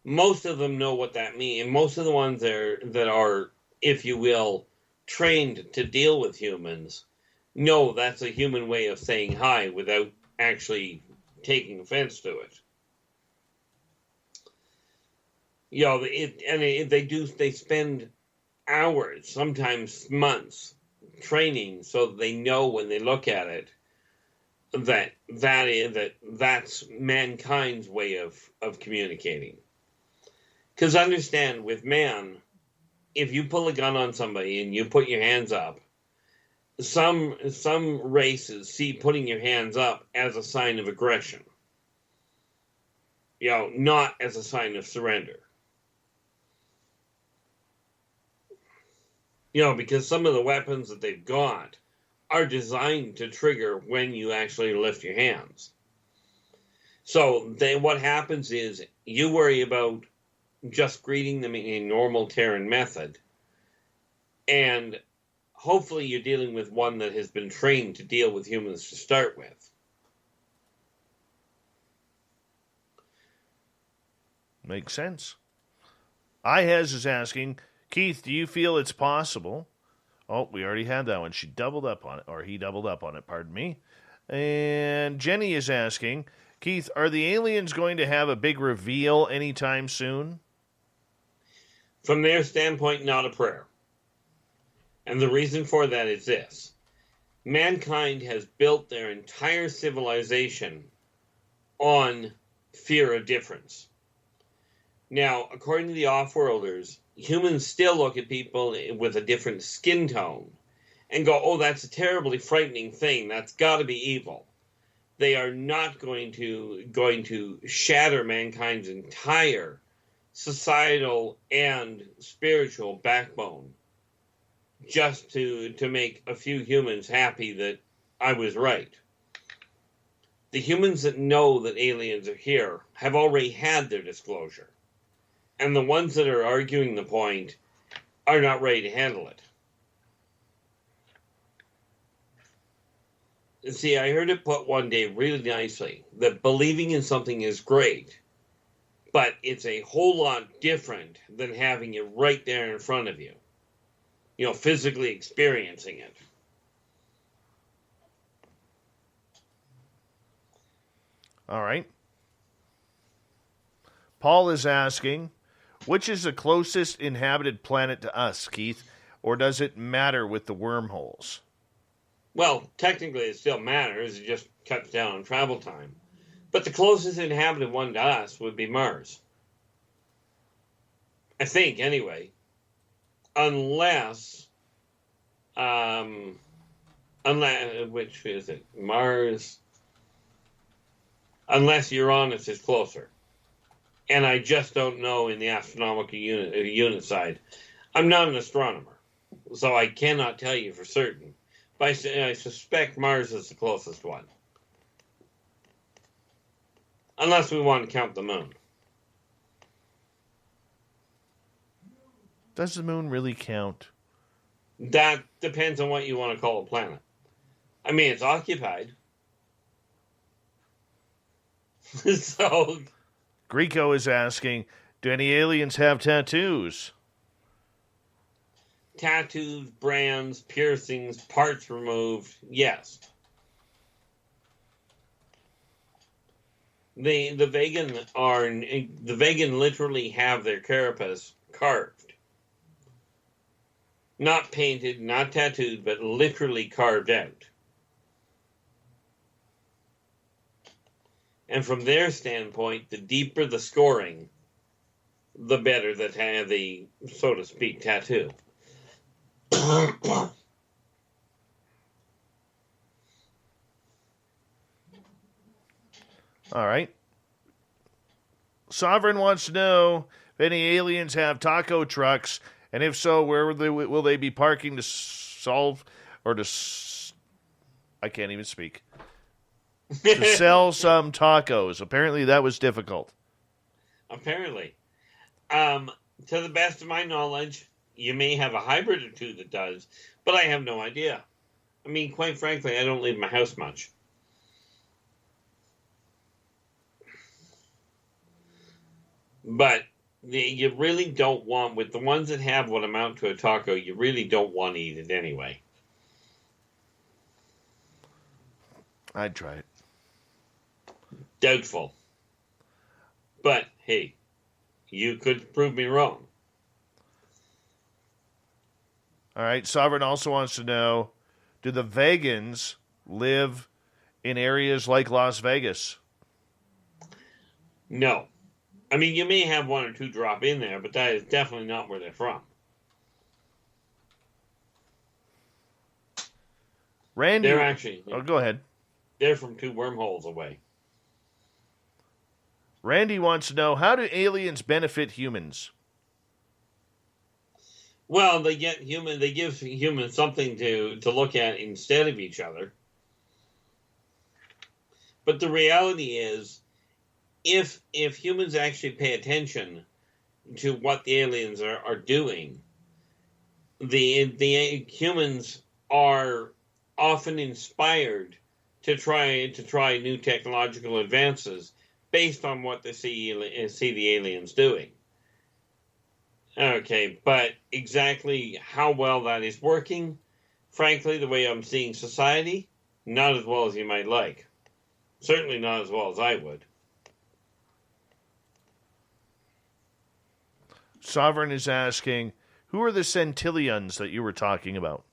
most of them know what that means. And most of the ones that are, if you will, trained to deal with humans, know that's a human way of saying hi without actually taking offense to it. They spend hours, sometimes months, training so that they know when they look at it that's mankind's way of communicating. Because understand, with man, if you pull a gun on somebody and you put your hands up, some races see putting your hands up as a sign of aggression. Not as a sign of surrender. Because some of the weapons that they've got are designed to trigger when you actually lift your hands. So what happens is you worry about just greeting them in a normal Terran method, and hopefully you're dealing with one that has been trained to deal with humans to start with. Makes sense. IHAS is asking, Keith, do you feel it's possible? Oh, we already had that one. She doubled up on it, or he doubled up on it, pardon me. And Jenny is asking, Keith, are the aliens going to have a big reveal anytime soon? From their standpoint, not a prayer. And the reason for that is this. Mankind has built their entire civilization on fear of difference. Now, according to the off-worlders, humans still look at people with a different skin tone and go, "Oh, that's a terribly frightening thing. That's got to be evil." They are not going to shatter mankind's entire societal and spiritual backbone just to make a few humans happy that I was right. The humans that know that aliens are here have already had their disclosure. And the ones that are arguing the point are not ready to handle it. See, I heard it put one day really nicely, that believing in something is great, but it's a whole lot different than having it right there in front of you. You know, physically experiencing it. All right. Paul is asking, which is the closest inhabited planet to us, Keith? Or does it matter with the wormholes? Well, technically it still matters. It just cuts down on travel time. But the closest inhabited one to us would be Mars. I think, anyway. Unless, which is it? Mars. Unless Uranus is closer. And I just don't know in the astronomical unit side. I'm not an astronomer, so I cannot tell you for certain. But I suspect Mars is the closest one. Unless we want to count the moon. Does the moon really count? That depends on what you want to call a planet. I mean, it's occupied. So... Greco is asking, do any aliens have tattoos? Tattoos, brands, piercings, parts removed, yes. The vegan literally have their carapace carved. Not painted, not tattooed, but literally carved out. And from their standpoint, the deeper the scoring, the better the, so to speak, tattoo. All right. Sovereign wants to know if any aliens have taco trucks, and if so, where will they be parking to solve or to... I can't even speak. To sell some tacos. Apparently that was difficult. Apparently. To the best of my knowledge, you may have a hybrid or two that does, but I have no idea. I mean, quite frankly, I don't leave my house much. But you really don't want, with the ones that have what amount to a taco, you really don't want to eat it anyway. I'd try it. Doubtful. But, hey, you could prove me wrong. All right. Sovereign also wants to know, do the vegans live in areas like Las Vegas? No. I mean, you may have one or two drop in there, but that is definitely not where they're from. Randy... They're actually... Oh, go ahead. They're from 2 wormholes away. Randy wants to know, how do aliens benefit humans? Well, they give humans something to look at instead of each other. But the reality is, if humans actually pay attention to what the aliens are doing, the humans are often inspired to try new technological advances based on what they see the aliens doing. Okay, but exactly how well that is working, frankly, the way I'm seeing society, not as well as you might like. Certainly not as well as I would. Sovereign is asking, who are the Centillions that you were talking about?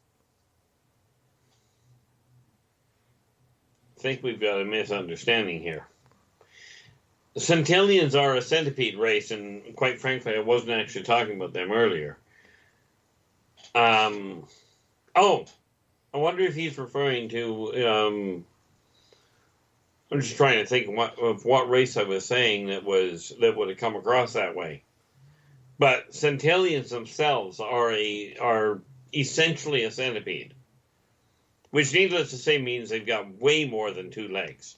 I think we've got a misunderstanding here. The Centillions are a centipede race, and quite frankly, I wasn't actually talking about them earlier. I wonder if he's referring to... I'm just trying to think of what race I was saying that would have come across that way. But Centillions themselves are essentially a centipede, which, needless to say, means they've got way more than 2 legs.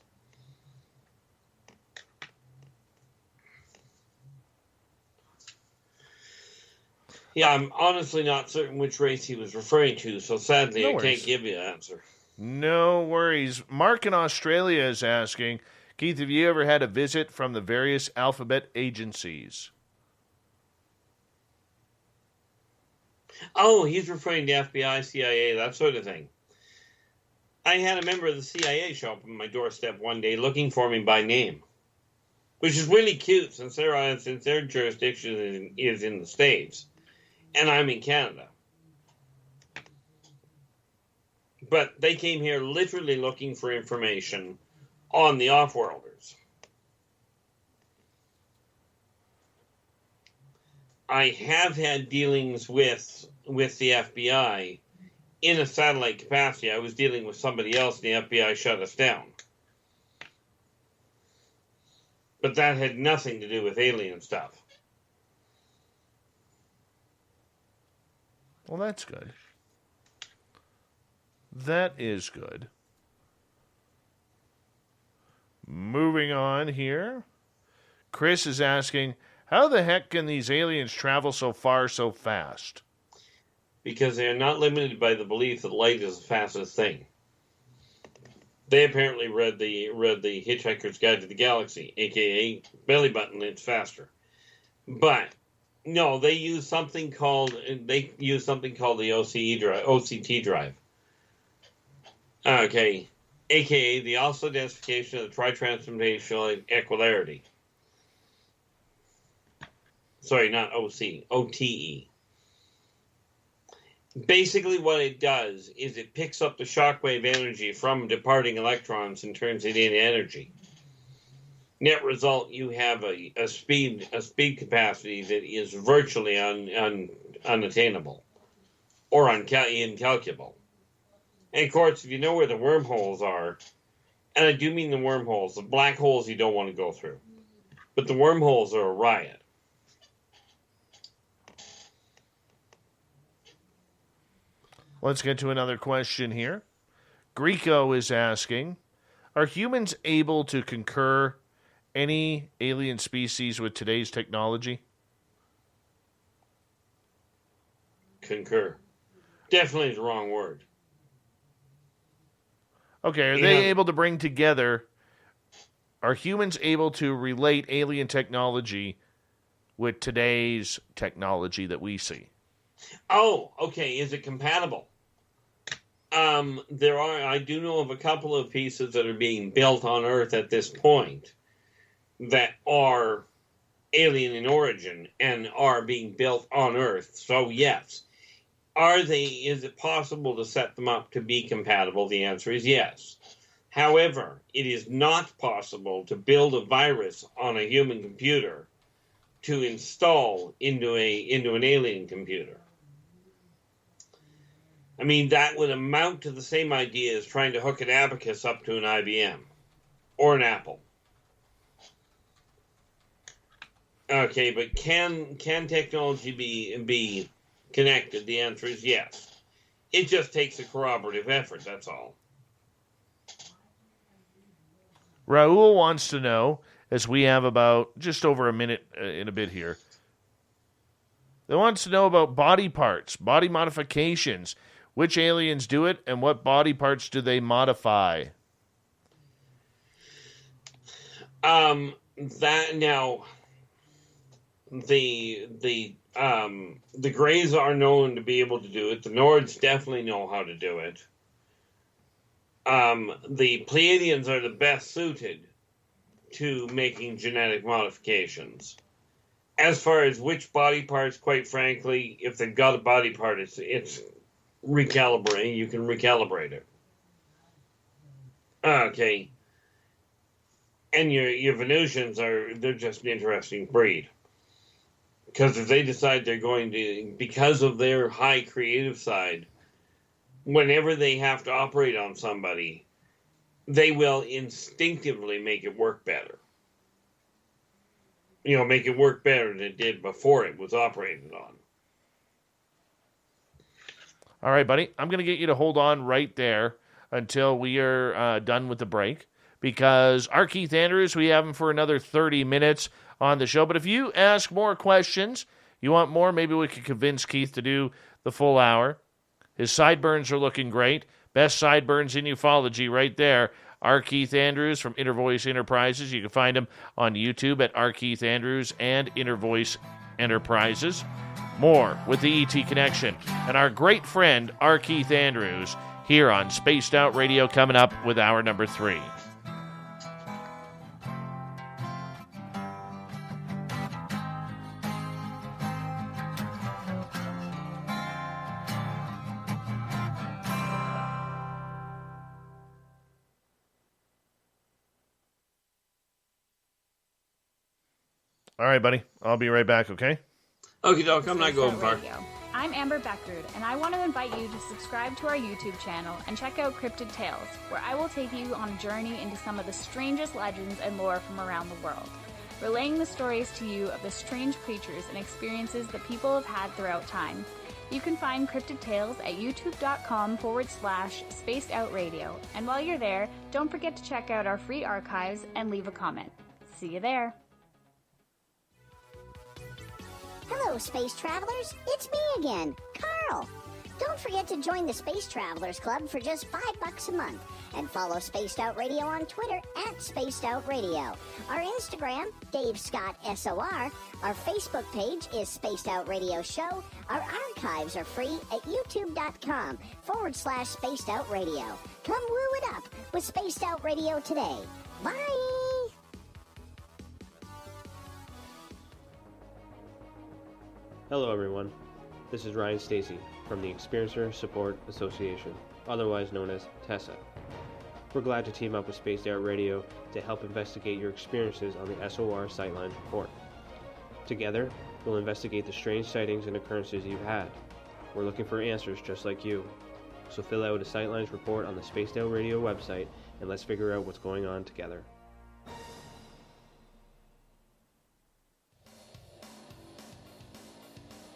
Yeah, I'm honestly not certain which race he was referring to, so sadly I can't give you an answer. No worries. Mark in Australia is asking, Keith, have you ever had a visit from the various alphabet agencies? Oh, he's referring to FBI, CIA, that sort of thing. I had a member of the CIA show up on my doorstep one day looking for me by name, which is really cute since their jurisdiction is in the States, and I'm in Canada. But they came here literally looking for information on the off-worlders. I have had dealings with the FBI in a satellite capacity. I was dealing with somebody else and the FBI shut us down. But that had nothing to do with alien stuff. Well, that's good. That is good. Moving on here. Chris is asking, how the heck can these aliens travel so far so fast? Because they are not limited by the belief that light is the fastest thing. They apparently read the Hitchhiker's Guide to the Galaxy, aka Belly Button, it's faster. But no, they use something called the OCT drive. Okay, aka the also-identification of the tri-transformational equilarity. Sorry, not OC, OTE. Basically what it does is it picks up the shockwave energy from departing electrons and turns it into energy. Net result, you have a speed capacity that is virtually unattainable or incalculable. And of course, if you know where the wormholes are, and I do mean the wormholes, the black holes you don't want to go through, but the wormholes are a riot. Let's get to another question here. Greco is asking, are humans able to conquer any alien species with today's technology? Concur. Definitely is the wrong word. Okay, are they able to bring together, are humans able to relate alien technology with today's technology that we see? Oh, okay, is it compatible? I do know of a couple of pieces that are being built on Earth at this point that are alien in origin and are being built on Earth. So yes. Is it possible to set them up to be compatible? The answer is yes. However, it is not possible to build a virus on a human computer to install into an alien computer. I mean, that would amount to the same idea as trying to hook an abacus up to an IBM or an Apple. Okay, but can technology be connected? The answer is yes. It just takes a corroborative effort, that's all. Raul wants to know, as we have about just over a minute in a bit here, they wants to know about body parts, body modifications. Which aliens do it, and what body parts do they modify? The Greys are known to be able to do it. The Nords definitely know how to do it. The Pleiadians are the best suited to making genetic modifications. As far as which body parts, quite frankly, if they've got a body part, it's recalibrating. You can recalibrate it. Okay. And your Venusians they're just an interesting breed. Because if they decide they're going to, because of their high creative side, whenever they have to operate on somebody, they will instinctively make it work better. Make it work better than it did before it was operated on. All right, buddy. I'm going to get you to hold on right there until we are done with the break. Because R Keith Andrews, we have him for another 30 minutes on the show. But if you ask more questions, you want more, maybe we could convince Keith to do the full hour. His sideburns are looking great. Best sideburns in ufology right there. R Keith Andrews from Inner Voice Enterprises. You can find him on YouTube at R Keith Andrews and Inner Voice Enterprises. More with the ET Connection and our great friend R Keith Andrews here on Spaced Out Radio, coming up with hour number 3. All right, buddy. I'll be right back, okay? Okie doke, I'm not going far. I'm Amber Beckard, and I want to invite you to subscribe to our YouTube channel and check out Cryptid Tales, where I will take you on a journey into some of the strangest legends and lore from around the world, relaying the stories to you of the strange creatures and experiences that people have had throughout time. You can find Cryptid Tales at youtube.com/spacedoutradio, and while you're there, don't forget to check out our free archives and leave a comment. See you there. Hello, space travelers. It's me again, Carl. Don't forget to join the Space Travelers Club for just $5 a month and follow Spaced Out Radio on Twitter at Spaced Out Radio. Our Instagram, Dave Scott SOR. Our Facebook page is Spaced Out Radio Show. Our archives are free at youtube.com/Spaced Out Radio. Come woo it up with Spaced Out Radio today. Bye! Hello everyone, this is Ryan Stacy from the Experiencer Support Association, otherwise known as TESSA. We're glad to team up with Spaced Out Radio to help investigate your experiences on the SOR Sightlines Report. Together, we'll investigate the strange sightings and occurrences you've had. We're looking for answers just like you. So fill out a Sightlines report on the Spaced Out Radio website and let's figure out what's going on together.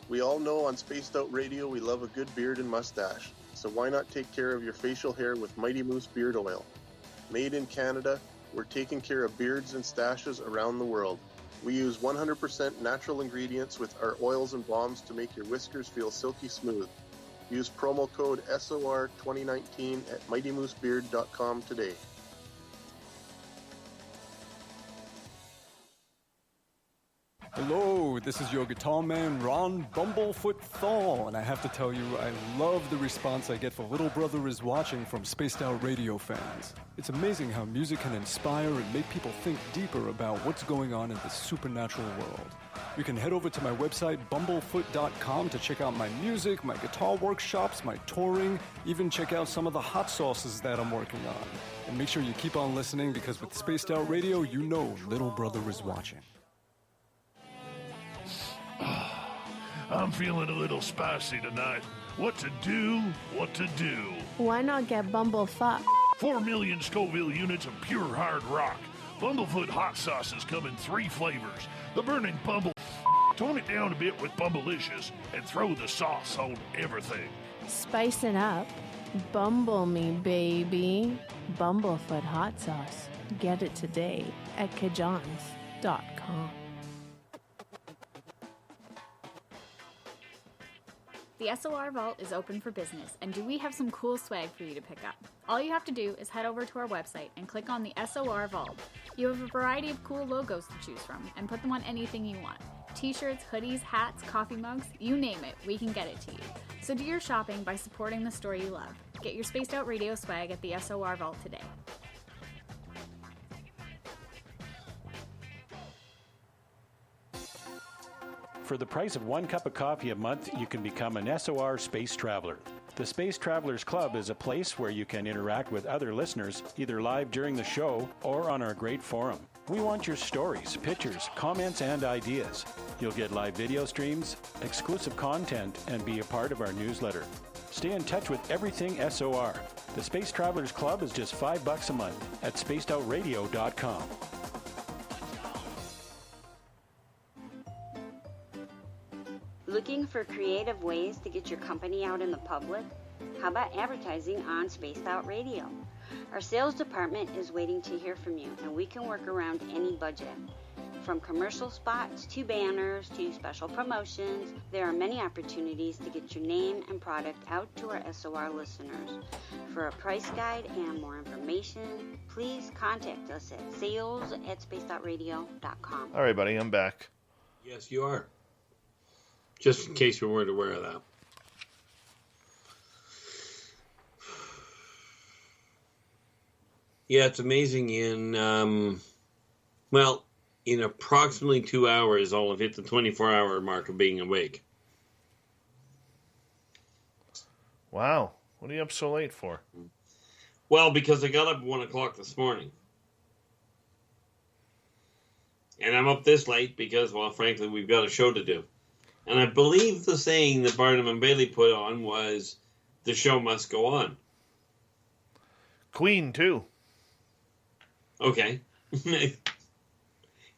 We all know on Spaced Out Radio we love a good beard and mustache, so why not take care of your facial hair with Mighty Moose Beard Oil? Made in Canada, we're taking care of beards and stashes around the world. We use 100% natural ingredients with our oils and balms to make your whiskers feel silky smooth. Use promo code SOR2019 at MightyMooseBeard.com today. Hello, this is your guitar man, Ron Bumblefoot Thaw, and I have to tell you, I love the response I get for Little Brother is Watching from Spaced Out Radio fans. It's amazing how music can inspire and make people think deeper about what's going on in the supernatural world. You can head over to my website, bumblefoot.com, to check out my music, my guitar workshops, my touring, even check out some of the hot sauces that I'm working on. And make sure you keep on listening, because with Spaced Out Radio, you know Little Brother is watching. I'm feeling a little spicy tonight. What to do? What to do? Why not get Bumblefuck? 4 million Scoville units of pure hard rock. Bumblefoot hot sauces come in 3 flavors. The burning Bumble. Tone it down a bit with Bumblicious and throw the sauce on everything. Spice it up. Bumble me, baby. Bumblefoot hot sauce. Get it today at kajans.com. The SOR Vault is open for business, and do we have some cool swag for you to pick up? All you have to do is head over to our website and click on the SOR Vault. You have a variety of cool logos to choose from, and put them on anything you want. T-shirts, hoodies, hats, coffee mugs, you name it, we can get it to you. So do your shopping by supporting the store you love. Get your Spaced Out Radio swag at the SOR Vault today. For the price of 1 cup of coffee a month, you can become an SOR Space Traveler. The Space Travelers Club is a place where you can interact with other listeners, either live during the show or on our great forum. We want your stories, pictures, comments, and ideas. You'll get live video streams, exclusive content, and be a part of our newsletter. Stay in touch with everything SOR. The Space Travelers Club is just $5 a month at spacedoutradio.com. Looking for creative ways to get your company out in the public? How about advertising on Spaced Out Radio? Our sales department is waiting to hear from you, and we can work around any budget. From commercial spots to banners to special promotions, there are many opportunities to get your name and product out to our SOR listeners. For a price guide and more information, please contact us at sales@spacedoutradio.com. All right, buddy, I'm back. Yes, you are. Just in case you weren't aware of that. Yeah, it's amazing. In approximately 2 hours, I'll have hit the 24-hour mark of being awake. Wow. What are you up so late for? Well, because I got up at 1 o'clock this morning. And I'm up this late because, well, frankly, we've got a show to do. And I believe the saying that Barnum and Bailey put on was, the show must go on. Queen, too. Okay.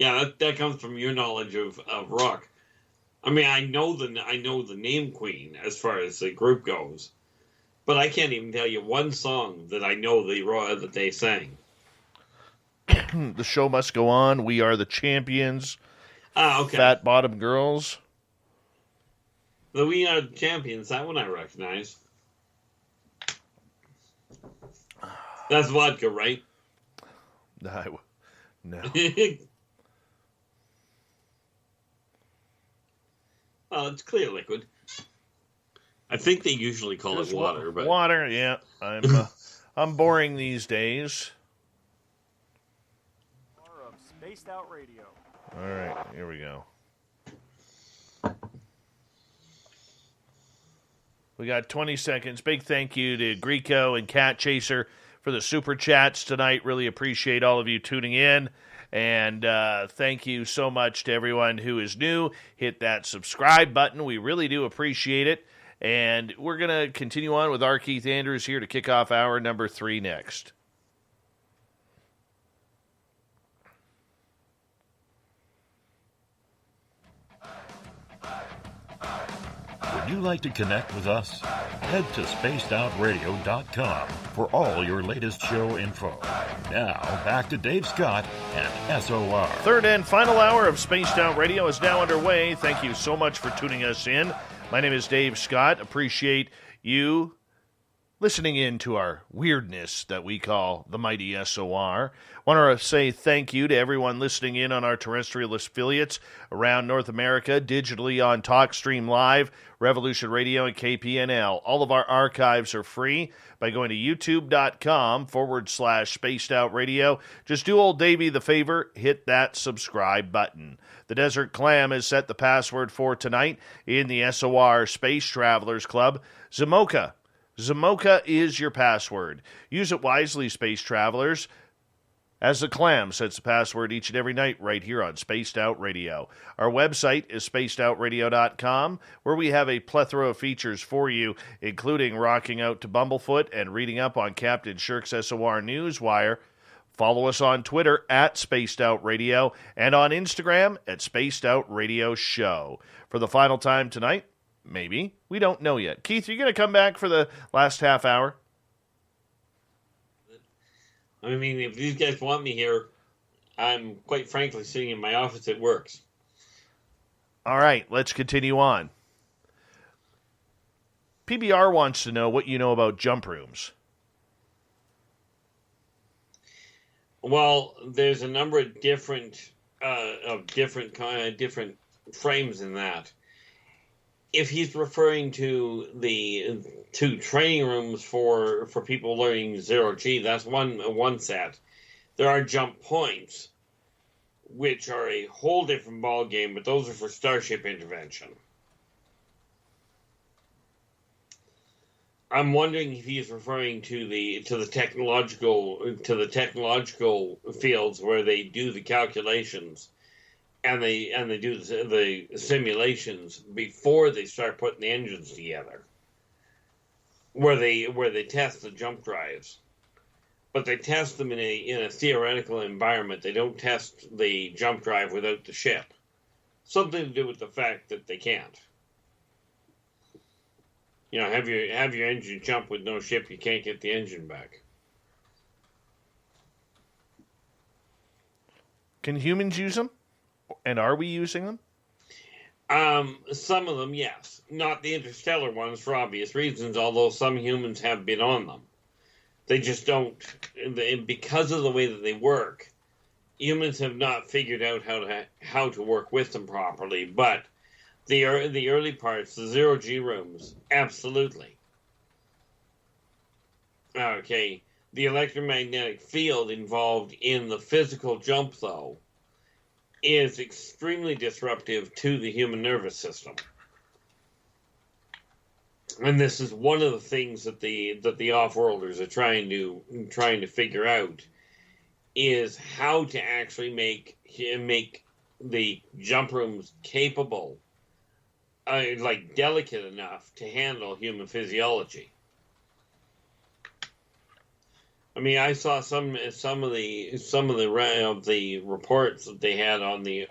Yeah, that comes from your knowledge of rock. I mean, I know the name Queen as far as the group goes, but I can't even tell you one song that I know that they sang. The show must go on. We are the champions. Okay. Fat Bottom Girls. The We Are the Champions. That one I recognize. That's vodka, right? No. Well, it's clear liquid. I think they usually call it water, but water. Yeah, I'm boring these days. Spaced Out Radio. All right, here we go. We got 20 seconds. Big thank you to Greco and Cat Chaser for the super chats tonight. Really appreciate all of you tuning in. And thank you so much to everyone who is new. Hit that subscribe button. We really do appreciate it. And we're going to continue on with R Keith Andrews here to kick off hour number 3 next. Would you like to connect with us? Head to spacedoutradio.com for all your latest show info. Now, back to Dave Scott and SOR. Third and final hour of Spaced Out Radio is now underway. Thank you so much for tuning us in. My name is Dave Scott. Appreciate you listening in to our weirdness that we call the mighty SOR. Want to say thank you to everyone listening in on our terrestrial affiliates around North America, digitally on TalkStream Live, Revolution Radio, and KPNL. All of our archives are free by going to youtube.com/Spaced Out Radio. Just do old Davey the favor, hit that subscribe button. The Desert Clam has set the password for tonight in the SOR Space Travelers Club, Zamoka. Zamoka is your password. Use it wisely, Space Travelers, as the Clam sets the password each and every night right here on Spaced Out Radio. Our website is spacedoutradio.com, where we have a plethora of features for you, including rocking out to Bumblefoot and reading up on Captain Shirk's SOR Newswire. Follow us on Twitter at Spaced Out Radio and on Instagram at Spaced Out Radio Show. For the final time tonight, maybe. We don't know yet. Keith, are you going to come back for the last half hour? I mean, if these guys want me here, I'm quite frankly sitting in my office at work. All right, let's continue on. PBR wants to know what you know about jump rooms. Well, there's a number of different frames in that. If he's referring to the two training rooms for people learning zero-G, that's one set. There are jump points, which are a whole different ball game, but those are for starship intervention. I'm wondering if he's referring to the technological fields where they do the calculations and they do the simulations before they start putting the engines together, where they test the jump drives, but they test them in a theoretical environment. They don't test the jump drive without the ship. Something to do with the fact that they can't. You know, have your engine jump with no ship, you can't get the engine back. Can humans use them? And are we using them? Some of them, yes. Not the interstellar ones for obvious reasons, although some humans have been on them. They just don't, because of the way that they work, humans have not figured out how to work with them properly. But the early parts, the zero-G rooms, absolutely. Okay, the electromagnetic field involved in the physical jump, though, is extremely disruptive to the human nervous system. And this is one of the things that the off-worlders are trying to figure out, is how to actually make the jump rooms capable, delicate enough to handle human physiology. I mean, I saw some of the reports that they had on the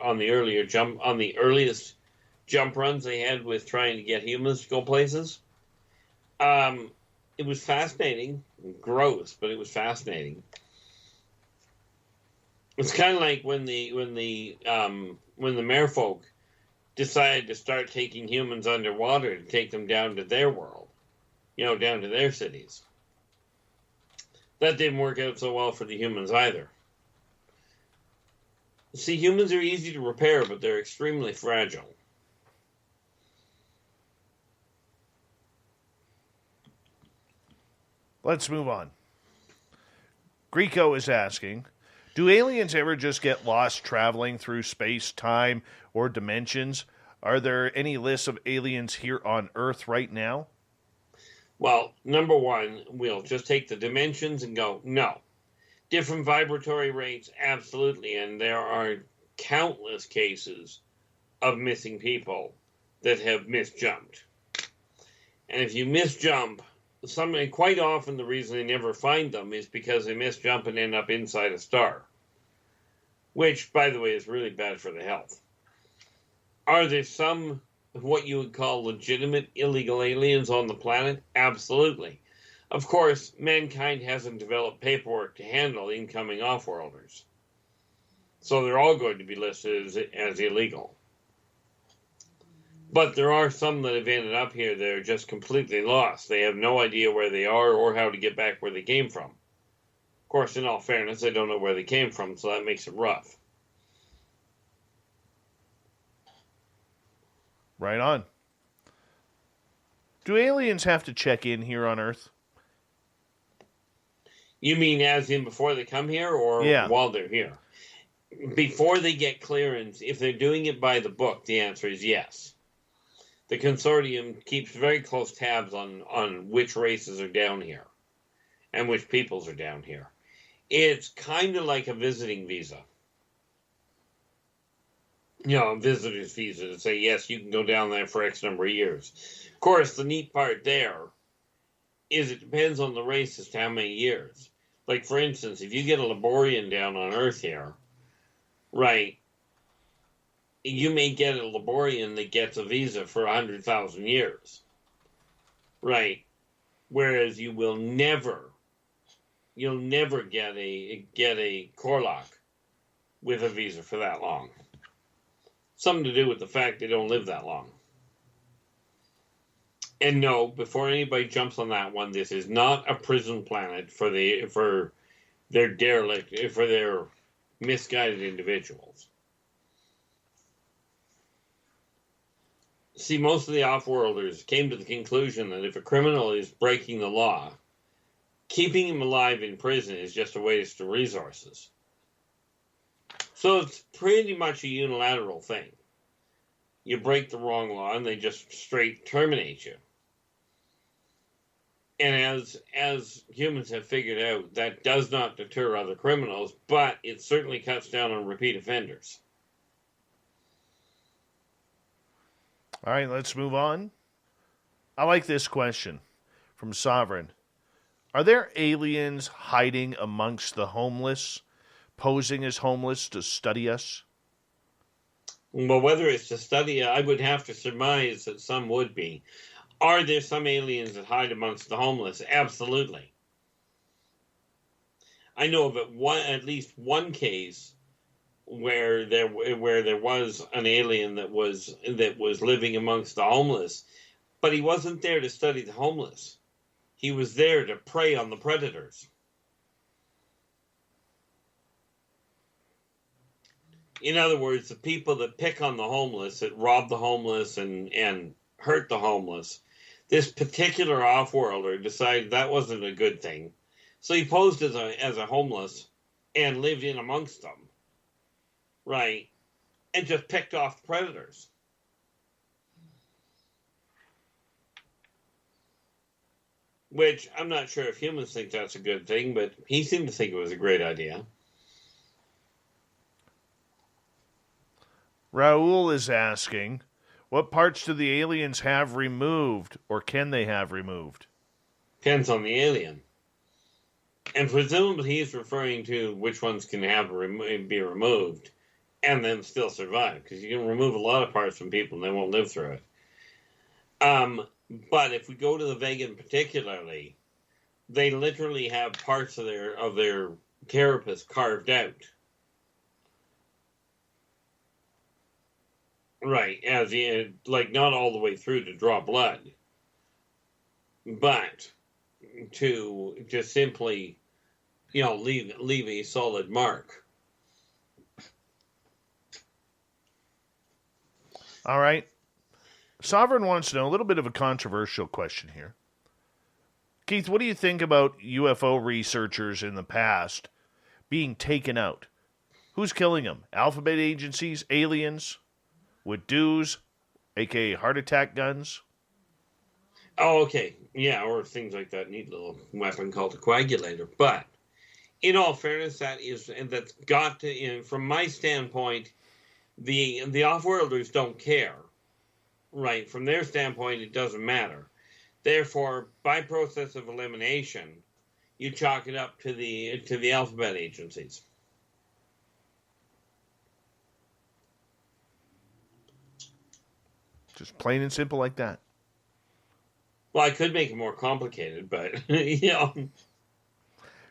earliest jump runs they had with trying to get humans to go places. It was fascinating, gross, but it was fascinating. It's kind of like when the merfolk decided to start taking humans underwater to take them down to their world, down to their cities. That didn't work out so well for the humans either. See, humans are easy to repair, but they're extremely fragile. Let's move on. Greco is asking, do aliens ever just get lost traveling through space, time, or dimensions? Are there any lists of aliens here on Earth right now? Well, number one, we'll just take the dimensions and go, no. Different vibratory rates, absolutely. And there are countless cases of missing people that have misjumped. And if you misjump, quite often the reason they never find them is because they misjump and end up inside a star. Which, by the way, is really bad for the health. Are there some what you would call legitimate illegal aliens on the planet? Absolutely. Of course, mankind hasn't developed paperwork to handle incoming off-worlders. So they're all going to be listed as illegal. But there are some that have ended up here that are just completely lost. They have no idea where they are or how to get back where they came from. Of course, in all fairness, they don't know where they came from, so that makes it rough. Right on. Do aliens have to check in here on Earth? You mean as in before they come here or while they're here? Before they get clearance, if they're doing it by the book, the answer is yes. The Consortium keeps very close tabs on which races are down here and which peoples are down here. It's kind of like a visiting visa. A visitor's visa to say, yes, you can go down there for X number of years. Of course, the neat part there is it depends on the race as to how many years. Like, for instance, if you get a Laborian down on Earth here, right, you may get a Laborian that gets a visa for 100,000 years. Right. Whereas you'll never get a Korlak with a visa for that long. Something to do with the fact they don't live that long. And no, before anybody jumps on that one, this is not a prison planet for their misguided individuals. See, most of the off-worlders came to the conclusion that if a criminal is breaking the law, keeping him alive in prison is just a waste of resources. So it's pretty much a unilateral thing. You break the wrong law and they just straight terminate you. And as humans have figured out, that does not deter other criminals, but it certainly cuts down on repeat offenders. All right, let's move on. I like this question from Sovereign. Are there aliens hiding amongst the homeless, posing as homeless to study us? Well, whether it's to study, I would have to surmise that some would be. Are there some aliens that hide amongst the homeless? Absolutely. I know of at least one case where there was an alien that was living amongst the homeless, but he wasn't there to study the homeless. He was there to prey on the predators. In other words, the people that pick on the homeless, that rob the homeless and hurt the homeless, this particular off-worlder decided that wasn't a good thing. So he posed as a homeless and lived in amongst them. Right. And just picked off the predators. Which I'm not sure if humans think that's a good thing, but he seemed to think it was a great idea. Raul is asking, what parts do the aliens have removed, or can they have removed? Depends on the alien. And presumably he's referring to which ones can be removed and then still survive, because you can remove a lot of parts from people and they won't live through it. But if we go to the vegan particularly, they literally have parts of their carapace carved out. Right, as in, like, not all the way through to draw blood, but to just simply, leave a solid mark. All right. Sovereign wants to know a little bit of a controversial question here. Keith, what do you think about UFO researchers in the past being taken out? Who's killing them? Alphabet agencies, aliens, with dues, a.k.a. heart attack guns? Oh, okay. Yeah, or things like that neat little weapon called a coagulator. But in all fairness, that's got to, from my standpoint, the off-worlders don't care. Right, from their standpoint, it doesn't matter. Therefore, by process of elimination, you chalk it up to the alphabet agencies. Just plain and simple like that. Well, I could make it more complicated, but,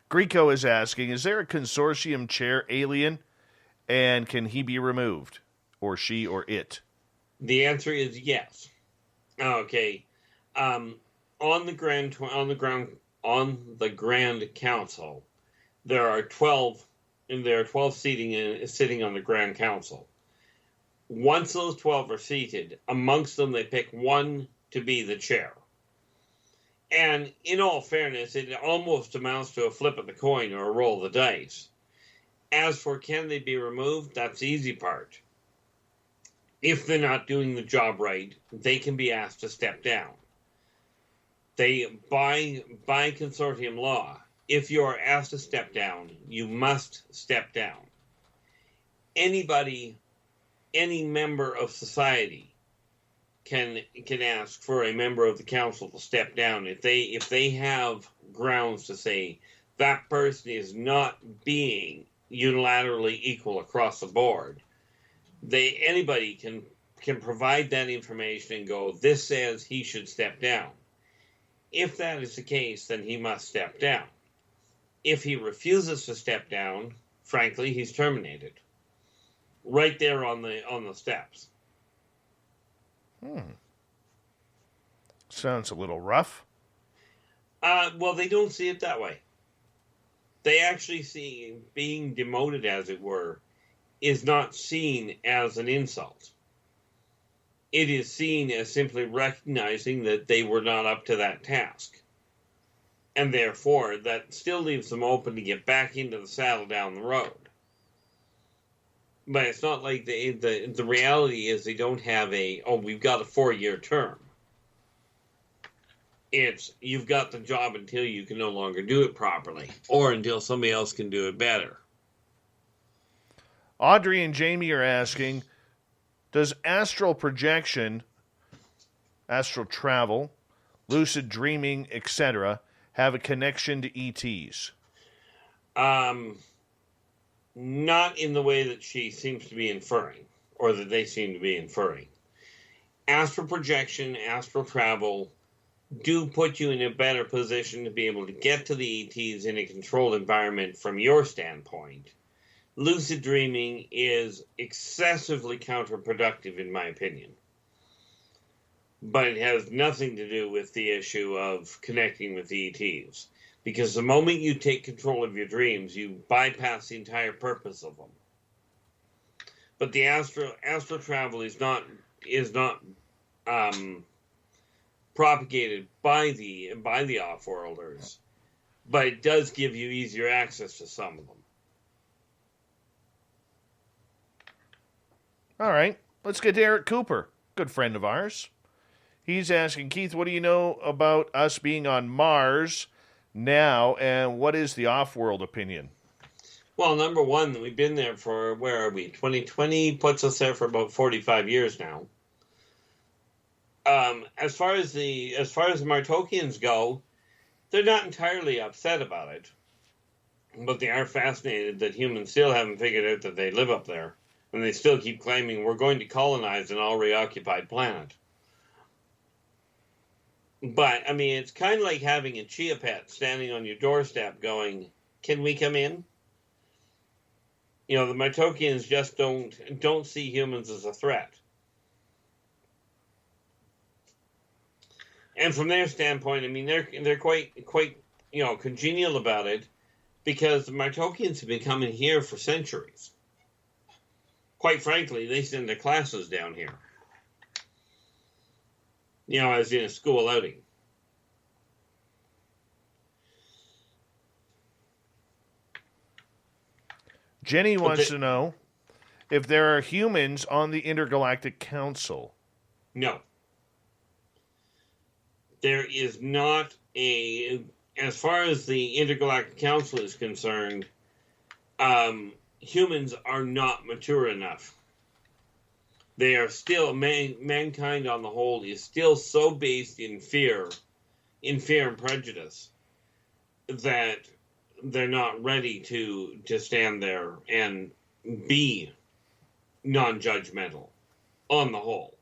Greco is asking, is there a consortium chair alien, and can he be removed? Or she or it? The answer is yes. Okay. On the Grand Council, there are 12, and there are 12 sitting on the Grand Council. Once those 12 are seated, amongst them they pick one to be the chair. And in all fairness, it almost amounts to a flip of the coin or a roll of the dice. As for can they be removed, that's the easy part. If they're not doing the job right, they can be asked to step down. By consortium law, if you are asked to step down, you must step down. Any member of society can ask for a member of the council to step down if they have grounds to say that person is not being unilaterally equal across the board. Anybody can provide that information and go, this says he should step down. If that is the case, then he must step down. If he refuses to step down, frankly, he's terminated. Right there on the steps. Sounds a little rough. Well, they don't see it that way. They actually see being demoted, as it were, is not seen as an insult. It is seen as simply recognizing that they were not up to that task. And therefore, that still leaves them open to get back into the saddle down the road. But it's not like the reality is they don't have we've got a 4-year term. It's, you've got the job until you can no longer do it properly, or until somebody else can do it better. Audrey and Jamie are asking, does astral projection, astral travel, lucid dreaming, etc., have a connection to ETs? Not in the way that she seems to be inferring, or that they seem to be inferring. Astral projection, astral travel do put you in a better position to be able to get to the ETs in a controlled environment from your standpoint. lucid dreaming is excessively counterproductive, in my opinion. But it has nothing to do with the issue of connecting with ETs. Because the moment you take control of your dreams, you bypass the entire purpose of them. But the astral travel is not propagated by the off-worlders, but it does give you easier access to some of them. All right, let's get to Eric Cooper, good friend of ours. He's asking, Keith, what do you know about us being on Mars now, and what is the off-world opinion? Well, number one, we've been there for, where are we? 2020 puts us there for about 45 years now. As far as the Martokians go, they're not entirely upset about it, but they are fascinated that humans still haven't figured out that they live up there, and they still keep claiming we're going to colonize an already occupied planet. But, I mean, it's kind of like having a chia pet standing on your doorstep going, can we come in? You know, the Martokians just don't see humans as a threat. And from their standpoint, I mean, they're quite congenial about it, because the Martokians have been coming here for centuries. Quite frankly, they send their classes down here. You know, as in a school outing. Jenny wants to know if there are humans on the Intergalactic Council. No. There is not as far as the Intergalactic Council is concerned, humans are not mature enough. They are still, mankind on the whole is still so based in fear and prejudice, that they're not ready to stand there and be non-judgmental on the whole.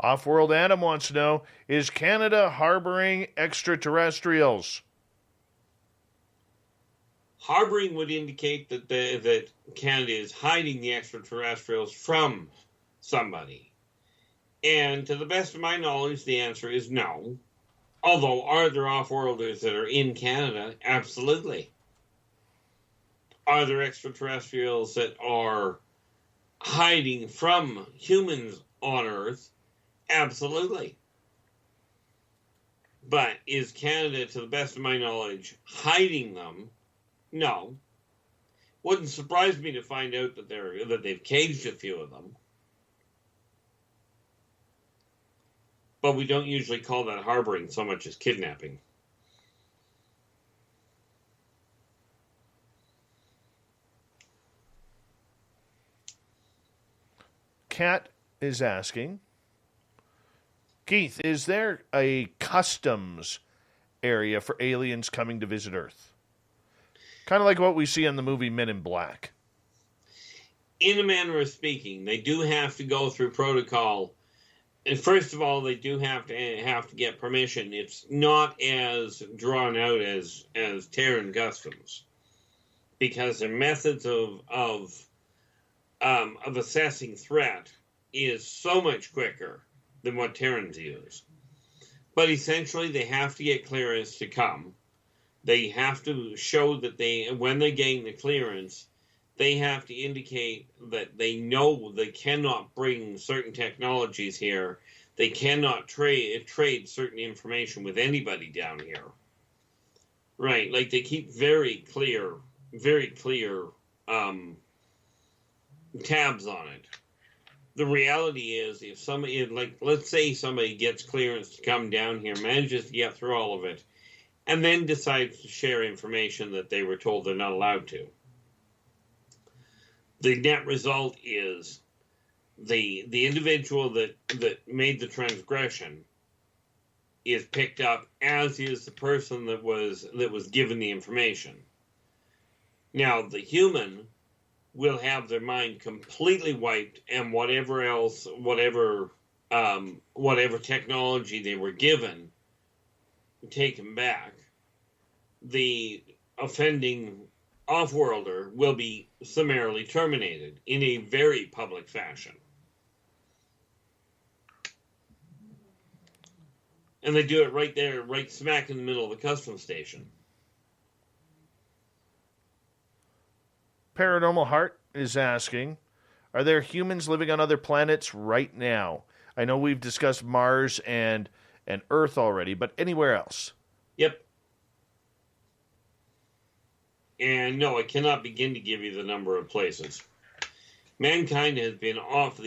Off-World Adam wants to know, is Canada harboring extraterrestrials? Harboring would indicate that Canada is hiding the extraterrestrials from somebody. And to the best of my knowledge, the answer is no. Although, are there off-worlders that are in Canada? Absolutely. Are there extraterrestrials that are hiding from humans on Earth? Absolutely. But is Canada, to the best of my knowledge, hiding them? No. Wouldn't surprise me to find out that they've caged a few of them. But we don't usually call that harboring so much as kidnapping. Kat is asking, Keith, is there a customs area for aliens coming to visit Earth? Kind of like what we see in the movie Men in Black. In a manner of speaking, they do have to go through protocol. And first of all, they do have to get permission. It's not as drawn out as Terran customs, because their methods of assessing threat is so much quicker than what Terrans use. But essentially, they have to get clearance to come. They have to show that when they gain the clearance, they have to indicate that they know they cannot bring certain technologies here. They cannot trade certain information with anybody down here. Right, like they keep very clear tabs on it. The reality is, if somebody, let's say somebody gets clearance to come down here, manages to get through all of it, and then decides to share information that they were told they're not allowed to, the net result is the individual that made the transgression is picked up, as is the person that was given the information. Now, the human will have their mind completely wiped, and whatever technology they were given, taken back. The offending off-worlder will be summarily terminated in a very public fashion. And they do it right there, right smack in the middle of the customs station. Paranormal Heart is asking, are there humans living on other planets right now? I know we've discussed Mars and Earth already, but anywhere else? Yep. And no, I cannot begin to give you the number of places. Mankind has been off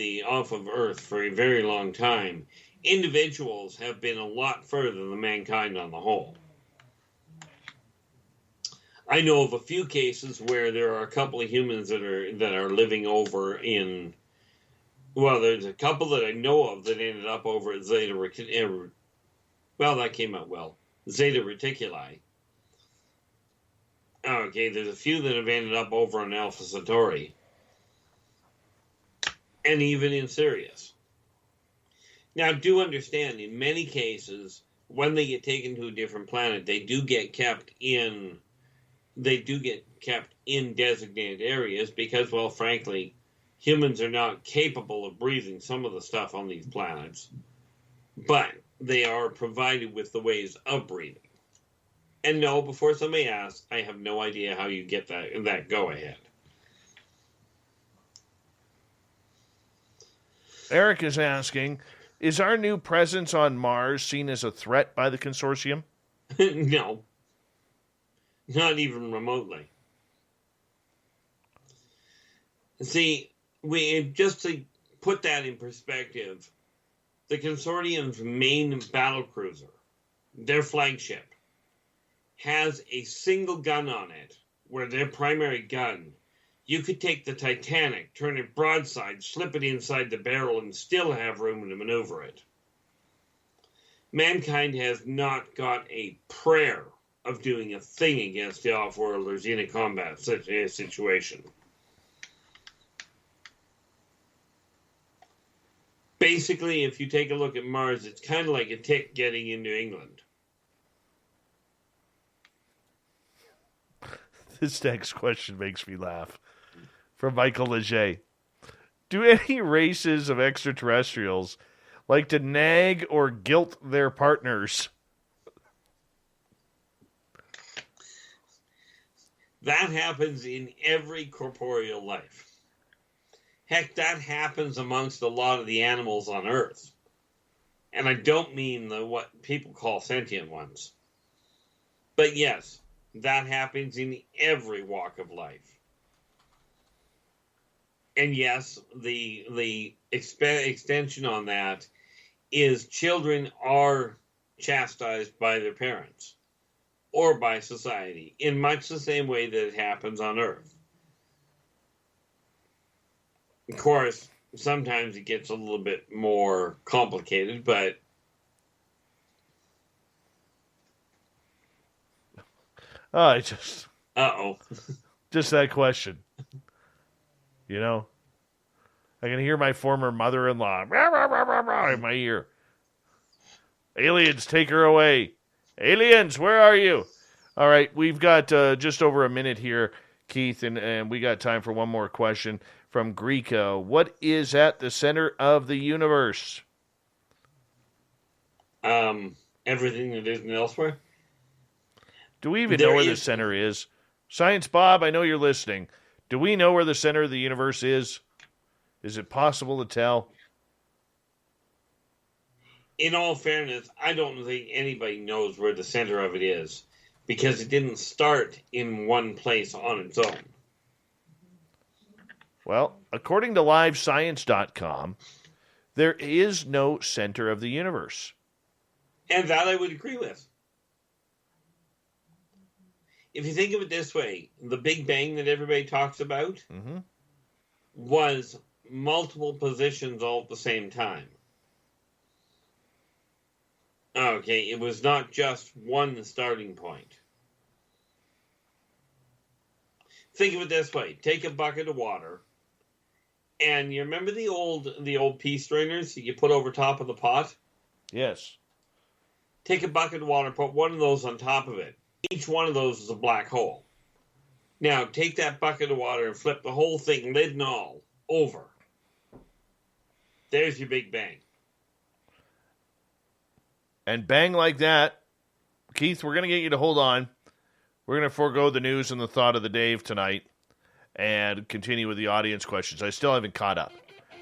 of Earth for a very long time. Individuals have been a lot further than mankind on the whole. I know of a few cases where there are a couple of humans that are living over in. Well, there's a couple that I know of that ended up over at Zeta Reticuli. Well, that came out well. Zeta Reticuli. Okay, there's a few that have ended up over on Alpha Centauri. And even in Sirius. Now, do understand, in many cases, when they get taken to a different planet, they do get kept in designated areas because, well, frankly, humans are not capable of breathing some of the stuff on these planets. But they are provided with the ways of breathing. And no, before somebody asks, I have no idea how you get that go-ahead. Eric is asking, is our new presence on Mars seen as a threat by the Consortium? No. Not even remotely. See, just to put that in perspective, the Consortium's main battlecruiser, their flagship, has a single gun on it, where their primary gun, you could take the Titanic, turn it broadside, slip it inside the barrel, and still have room to maneuver it. Mankind has not got a prayer of doing a thing against the off-worlders in a combat situation. Basically, if you take a look at Mars, it's kind of like a tick getting into England. This next question makes me laugh. From Michael Leger. Do any races of extraterrestrials like to nag or guilt their partners? That happens in every corporeal life. Heck, that happens amongst a lot of the animals on Earth. And I don't mean what people call sentient ones. But yes, that happens in every walk of life. And yes, the extension on that is children are chastised by their parents or by society in much the same way that it happens on Earth. Of course, sometimes it gets a little bit more complicated, but just that question. You know, I can hear my former mother-in-law in my ear. Aliens, take her away. Aliens, where are you? All right, we've got just over a minute here, Keith, and we got time for one more question from Greco. What is at the center of the universe? Everything that isn't elsewhere. Do we even know where the center is? Science Bob, I know you're listening. Do we know where the center of the universe is? Is it possible to tell? In all fairness, I don't think anybody knows where the center of it is because it didn't start in one place on its own. Well, according to LiveScience.com, there is no center of the universe. And that I would agree with. If you think of it this way, the Big Bang that everybody talks about was multiple positions all at the same time. Okay, it was not just one starting point. Think of it this way. Take a bucket of water, and you remember the old pea strainers that you put over top of the pot? Yes. Take a bucket of water, put one of those on top of it. each one of those is a black hole. Now, take that bucket of water and flip the whole thing, lid and all, over. There's your Big Bang. And bang like that. Keith, we're going to get you to hold on. We're going to forego the news and the thought of the day tonight and continue with the audience questions. I still haven't caught up.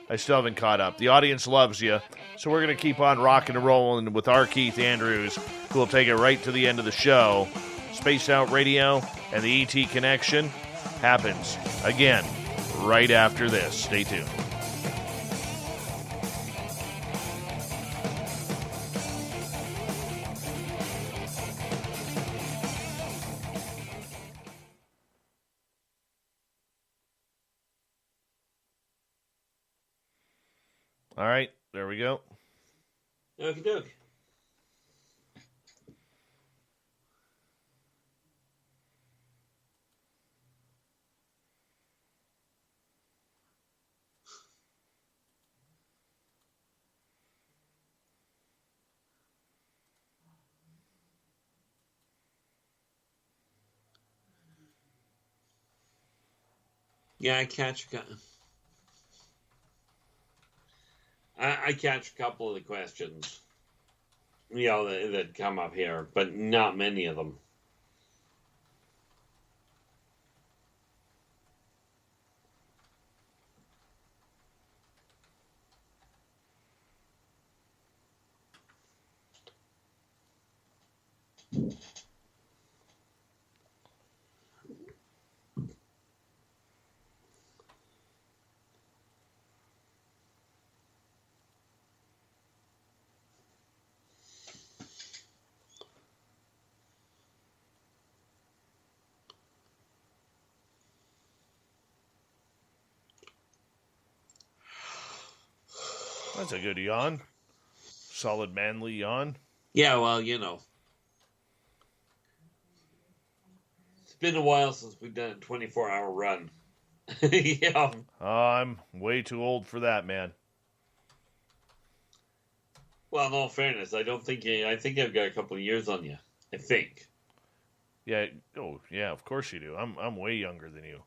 The audience loves you, so we're going to keep on rocking and rolling with R Keith Andrews, who will take it right to the end of the show. Spaced Out Radio and the ET Connection happens again right after this. Stay tuned. All right, there we go. Okie doke. Yeah, I catch a couple of the questions, that come up here, but not many of them. That's a good yawn. Solid manly yawn. Yeah, well, it's been a while since we've done a 24-hour run. Yeah. I'm way too old for that, man. Well, in all fairness, I think I've got a couple of years on you. I think. Yeah. Oh, yeah. Of course you do. I'm way younger than you.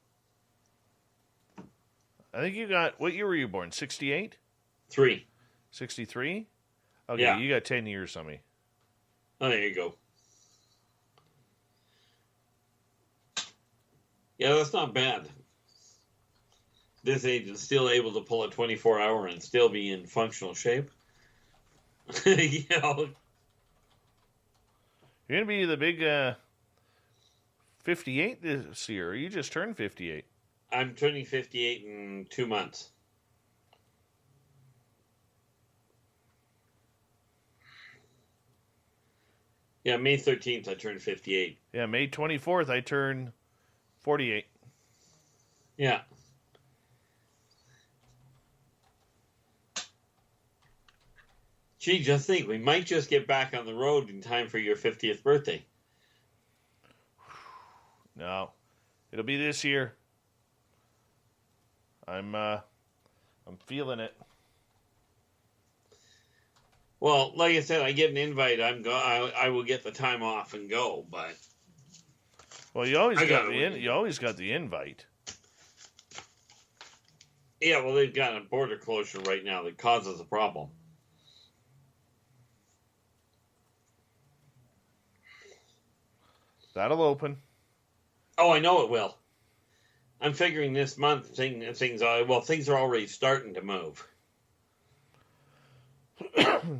I think you got. What year were you born? 68. 3. 63. Okay, yeah. You got 10 years on me. Oh, there you go. Yeah, that's not bad. This age is still able to pull a 24-hour and still be in functional shape. You're gonna be the big 58 this year. Or you just turned 58. I'm turning 58 in 2 months. Yeah, May 13th I turned 58. Yeah, May 24th I turn 48. Yeah. Gee, just think, we might just get back on the road in time for your 50th birthday. No, it'll be this year. I'm feeling it. Well, like I said, I get an invite. I will get the time off and go. But well, you always got the invite. Yeah, well, they've got a border closure right now that causes a problem. That'll open. Oh, I know it will. I'm figuring this month things are already starting to move.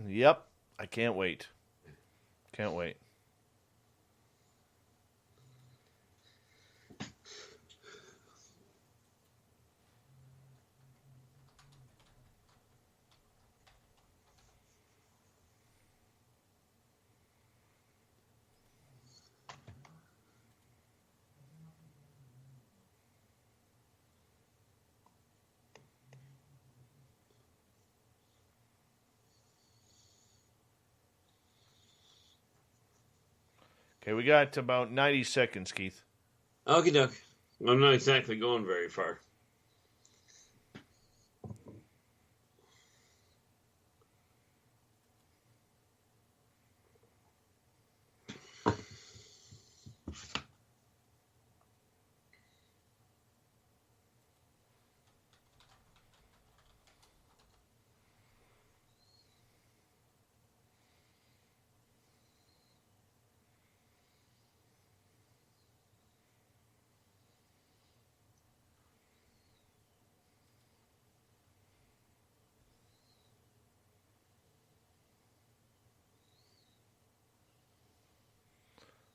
Yep. I can't wait. Can't wait. Okay, we got about 90 seconds, Keith. Okie doke. I'm not exactly going very far.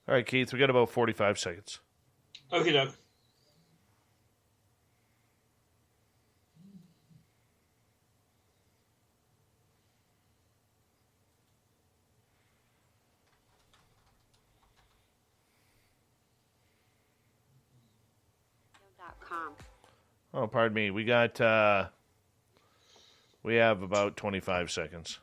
All right, Keith, we got about 45 seconds. Okay, Doug. Oh, pardon me. We got, we have about 25 seconds.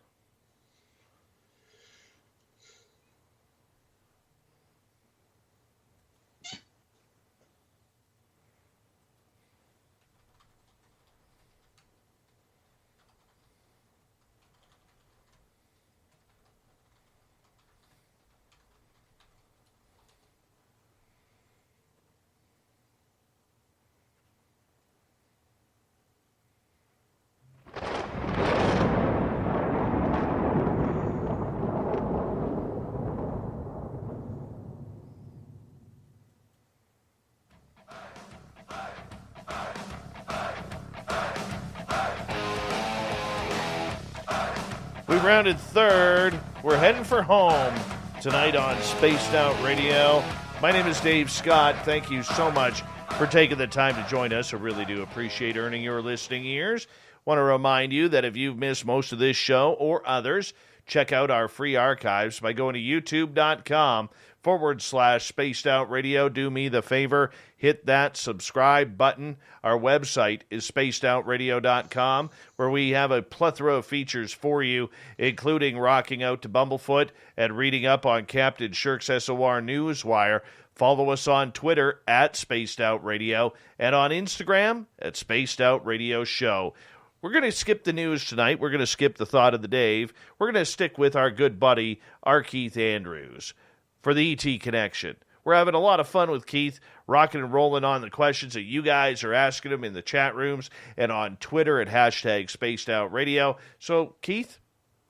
We rounded third. We're heading for home tonight on Spaced Out Radio. My name is Dave Scott. Thank you so much for taking the time to join us. I really do appreciate earning your listening ears. Want to remind you that if you've missed most of this show or others, check out our free archives by going to youtube.com/Spaced Out Radio. Do me the favor, hit that subscribe button. Our website is spacedoutradio.com, where we have a plethora of features for you, including rocking out to Bumblefoot and reading up on Captain Shirk's SOR Newswire. Follow us on Twitter at Spaced Out Radio and on Instagram at Spaced Out Radio Show. We're going to skip the news tonight. We're going to skip the thought of the Dave. We're going to stick with our good buddy, R Keith Andrews, for the ET Connection. We're having a lot of fun with Keith, rocking and rolling on the questions that you guys are asking him in the chat rooms and on Twitter at #SpacedOutRadio. So, Keith,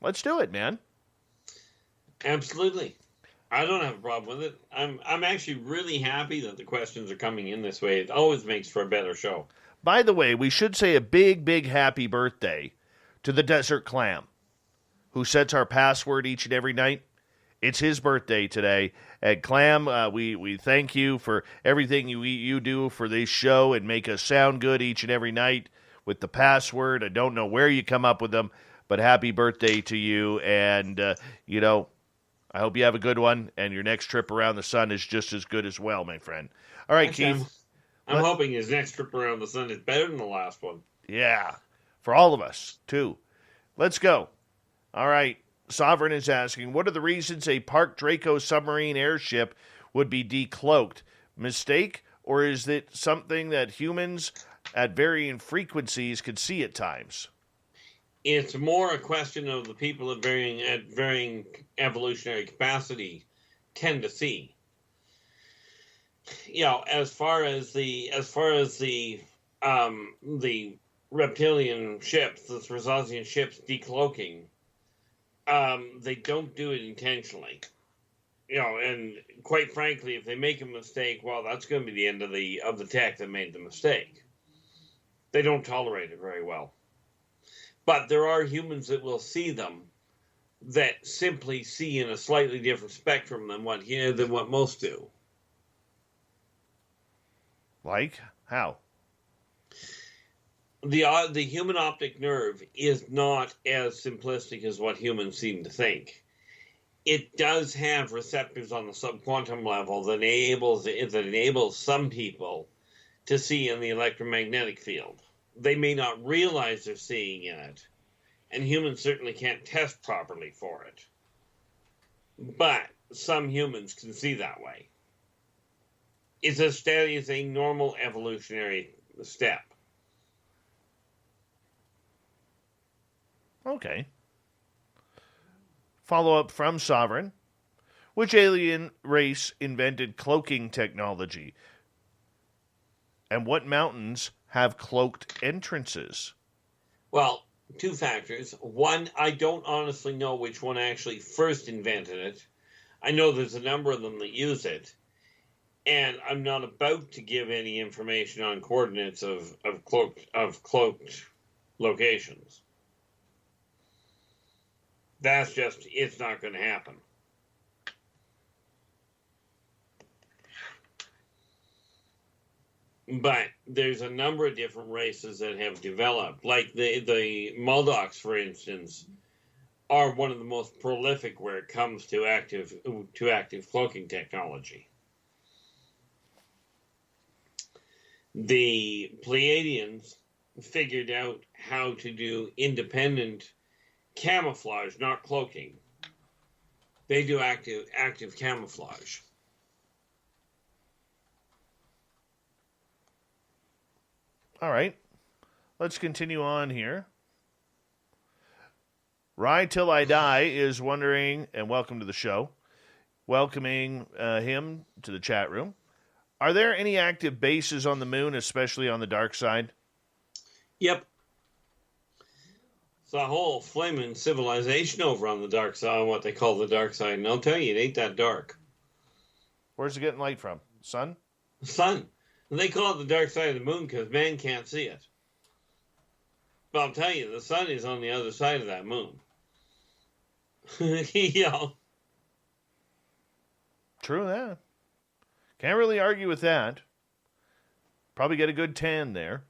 let's do it, man. Absolutely. I don't have a problem with it. I'm actually really happy that the questions are coming in this way. It always makes for a better show. By the way, we should say a big, big happy birthday to the Desert Clam, who sets our password each and every night. It's his birthday today. And Clam, we thank you for everything you do for this show and make us sound good each and every night with the password. I don't know where you come up with them, but happy birthday to you. And, I hope you have a good one, and your next trip around the sun is just as good as well, my friend. All right, Actually, Keith. I'm hoping his next trip around the sun is better than the last one. Yeah, for all of us, too. Let's go. All right, Sovereign is asking, what are the reasons a Park Draco submarine airship would be decloaked? Mistake, or is it something that humans at varying frequencies could see at times? It's more a question of the people at varying evolutionary capacity tend to see. As far as the reptilian ships, the Thrasosian ships decloaking, they don't do it intentionally. And quite frankly, if they make a mistake, well, that's going to be the end of the tech that made the mistake. They don't tolerate it very well. But there are humans that will see them that simply see in a slightly different spectrum than what most do. Like how? The human optic nerve is not as simplistic as what humans seem to think. It does have receptors on the subquantum level that enables some people to see in the electromagnetic field. They may not realize they're seeing in it, and humans certainly can't test properly for it. But some humans can see that way. It's a normal evolutionary step. Okay. Follow-up from Sovereign. Which alien race invented cloaking technology? And what mountains have cloaked entrances? Well, two factors. One, I don't honestly know which one actually first invented it. I know there's a number of them that use it. And I'm not about to give any information on coordinates of cloaked locations. It's not going to happen. But there's a number of different races that have developed. Like the Muldocs, for instance, are one of the most prolific where it comes to active cloaking technology. The Pleiadians figured out how to do independent camouflage, not cloaking. They do active camouflage. All right. Let's continue on here. Ride Till I Die is wondering, and welcome to the show, welcoming him to the chat room. Are there any active bases on the moon, especially on the dark side? Yep. It's a whole flaming civilization over on the dark side, what they call the dark side. And I'll tell you, it ain't that dark. Where's it getting light from? Sun? Sun. And they call it the dark side of the moon because man can't see it. But I'll tell you, the sun is on the other side of that moon. Yeah. True that. Can't really argue with that. Probably get a good tan there.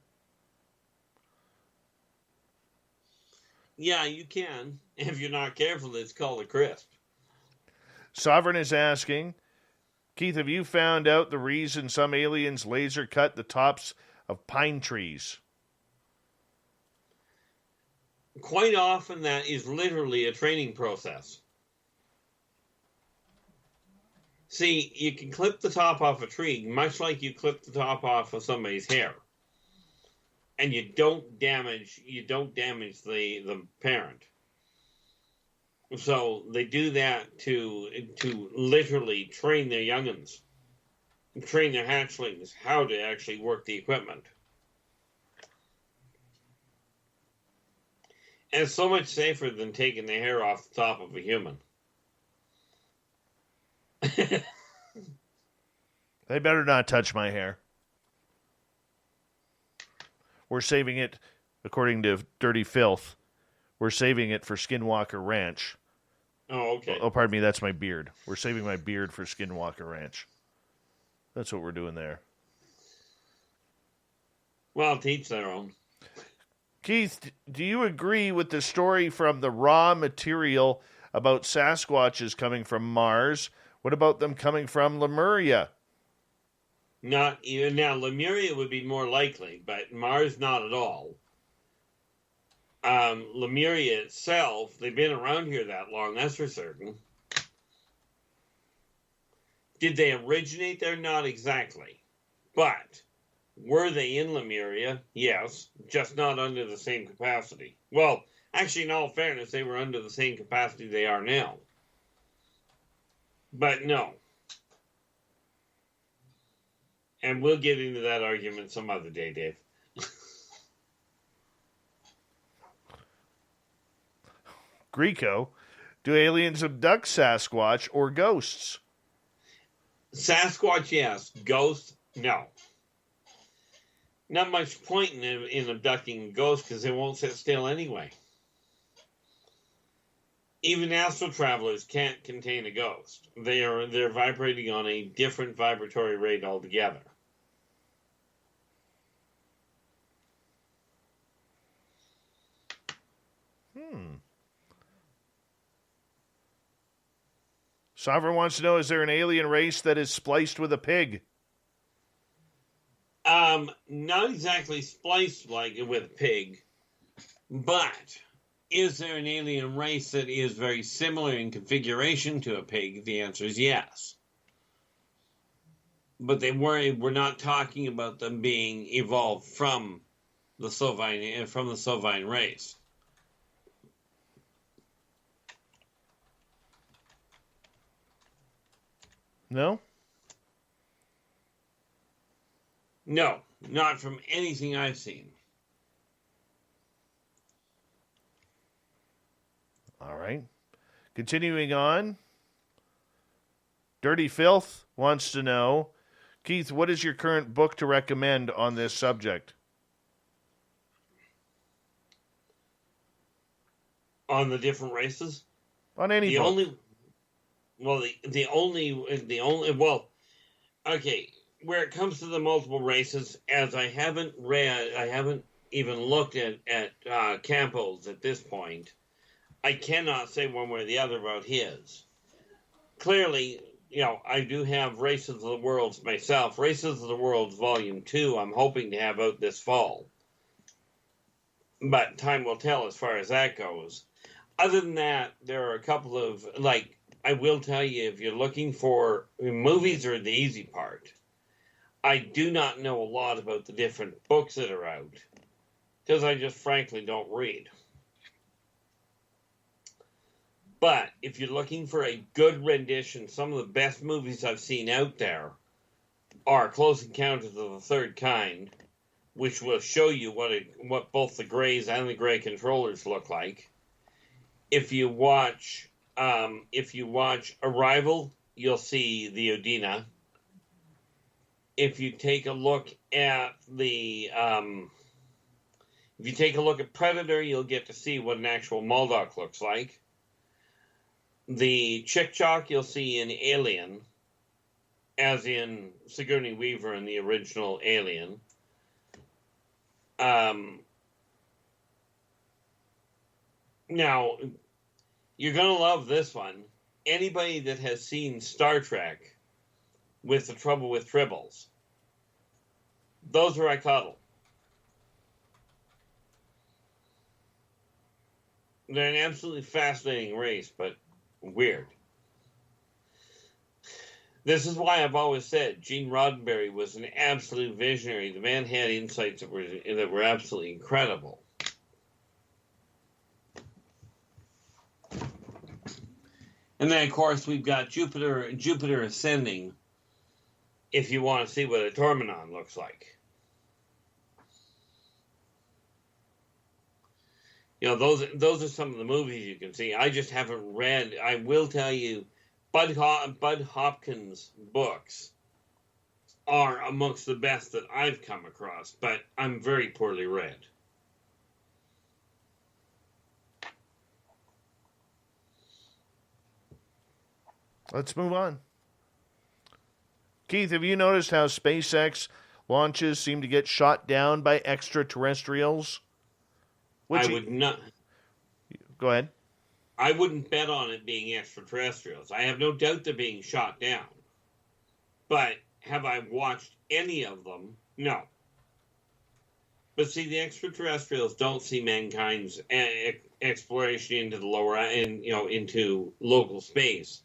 Yeah, you can. If you're not careful, it's called a crisp. Sovereign is asking, Keith, have you found out the reason some aliens laser cut the tops of pine trees? Quite often that is literally a training process. See, you can clip the top off a tree, much like you clip the top off of somebody's hair. And you don't damage the parent. So they do that to literally train their youngins, train their hatchlings how to actually work the equipment. And it's so much safer than taking the hair off the top of a human. They better not touch my hair. We're saving it, according to Dirty Filth, we're saving it for Skinwalker Ranch. Oh, okay. Oh, pardon me, that's my beard. We're saving my beard for Skinwalker Ranch. That's what we're doing there. Well, teach their own. Keith, do you agree with the story from the raw material about Sasquatches coming from Mars? What about them coming from Lemuria? Not even now. Lemuria would be more likely, but Mars not at all. Lemuria itself, they've been around here that long, that's for certain. Did they originate there? Not exactly. But were they in Lemuria? Yes, just not under the same capacity. Well, actually, in all fairness, they were under the same capacity they are now. But no. And we'll get into that argument some other day, Dave. Greco, do aliens abduct Sasquatch or ghosts? Sasquatch, yes. Ghosts, no. Not much point in abducting ghosts because they won't sit still anyway. Even astral travelers can't contain a ghost. They're vibrating on a different vibratory rate altogether. Sovereign wants to know, is there an alien race that is spliced with a pig? Not exactly spliced like with a pig, but is there an alien race that is very similar in configuration to a pig? The answer is yes. But we're not talking about them being evolved from the Sovine race. No? No, not from anything I've seen. All right. Continuing on. Dirty Filth wants to know, Keith, what is your current book to recommend on this subject? On the different races? On any book. Okay. where it comes to the multiple races, as I haven't even looked at Campbell's at this point, I cannot say one way or the other about his. Clearly, I do have Races of the Worlds myself. Races of the Worlds Volume 2, I'm hoping to have out this fall. But time will tell as far as that goes. Other than that, there are a couple of, I will tell you, if you're looking for, movies are the easy part. I do not know a lot about the different books that are out, because I just frankly don't read. But if you're looking for a good rendition, some of the best movies I've seen out there are Close Encounters of the Third Kind, which will show you what both the Greys and the Grey Controllers look like. If you watch Arrival, you'll see the Udina. If you take a look at Predator, you'll get to see what an actual Muldock looks like. The Chick-Chock you'll see in Alien, as in Sigourney Weaver in the original Alien. Now, you're going to love this one. Anybody that has seen Star Trek with The Trouble with Tribbles, those are I cuddle. They're an absolutely fascinating race, but weird. This is why I've always said Gene Roddenberry was an absolute visionary. The man had insights that were absolutely incredible. And then, of course, we've got Jupiter Ascending, if you want to see what a Tormenon looks like. Those are some of the movies you can see. I just haven't read. I will tell you, Bud Hopkins' books are amongst the best that I've come across, but I'm very poorly read. Let's move on. Keith, have you noticed how SpaceX launches seem to get shot down by extraterrestrials? I would not. Go ahead. I wouldn't bet on it being extraterrestrials. I have no doubt they're being shot down. But have I watched any of them? No. But see, the extraterrestrials don't see mankind's exploration into the lower, into local space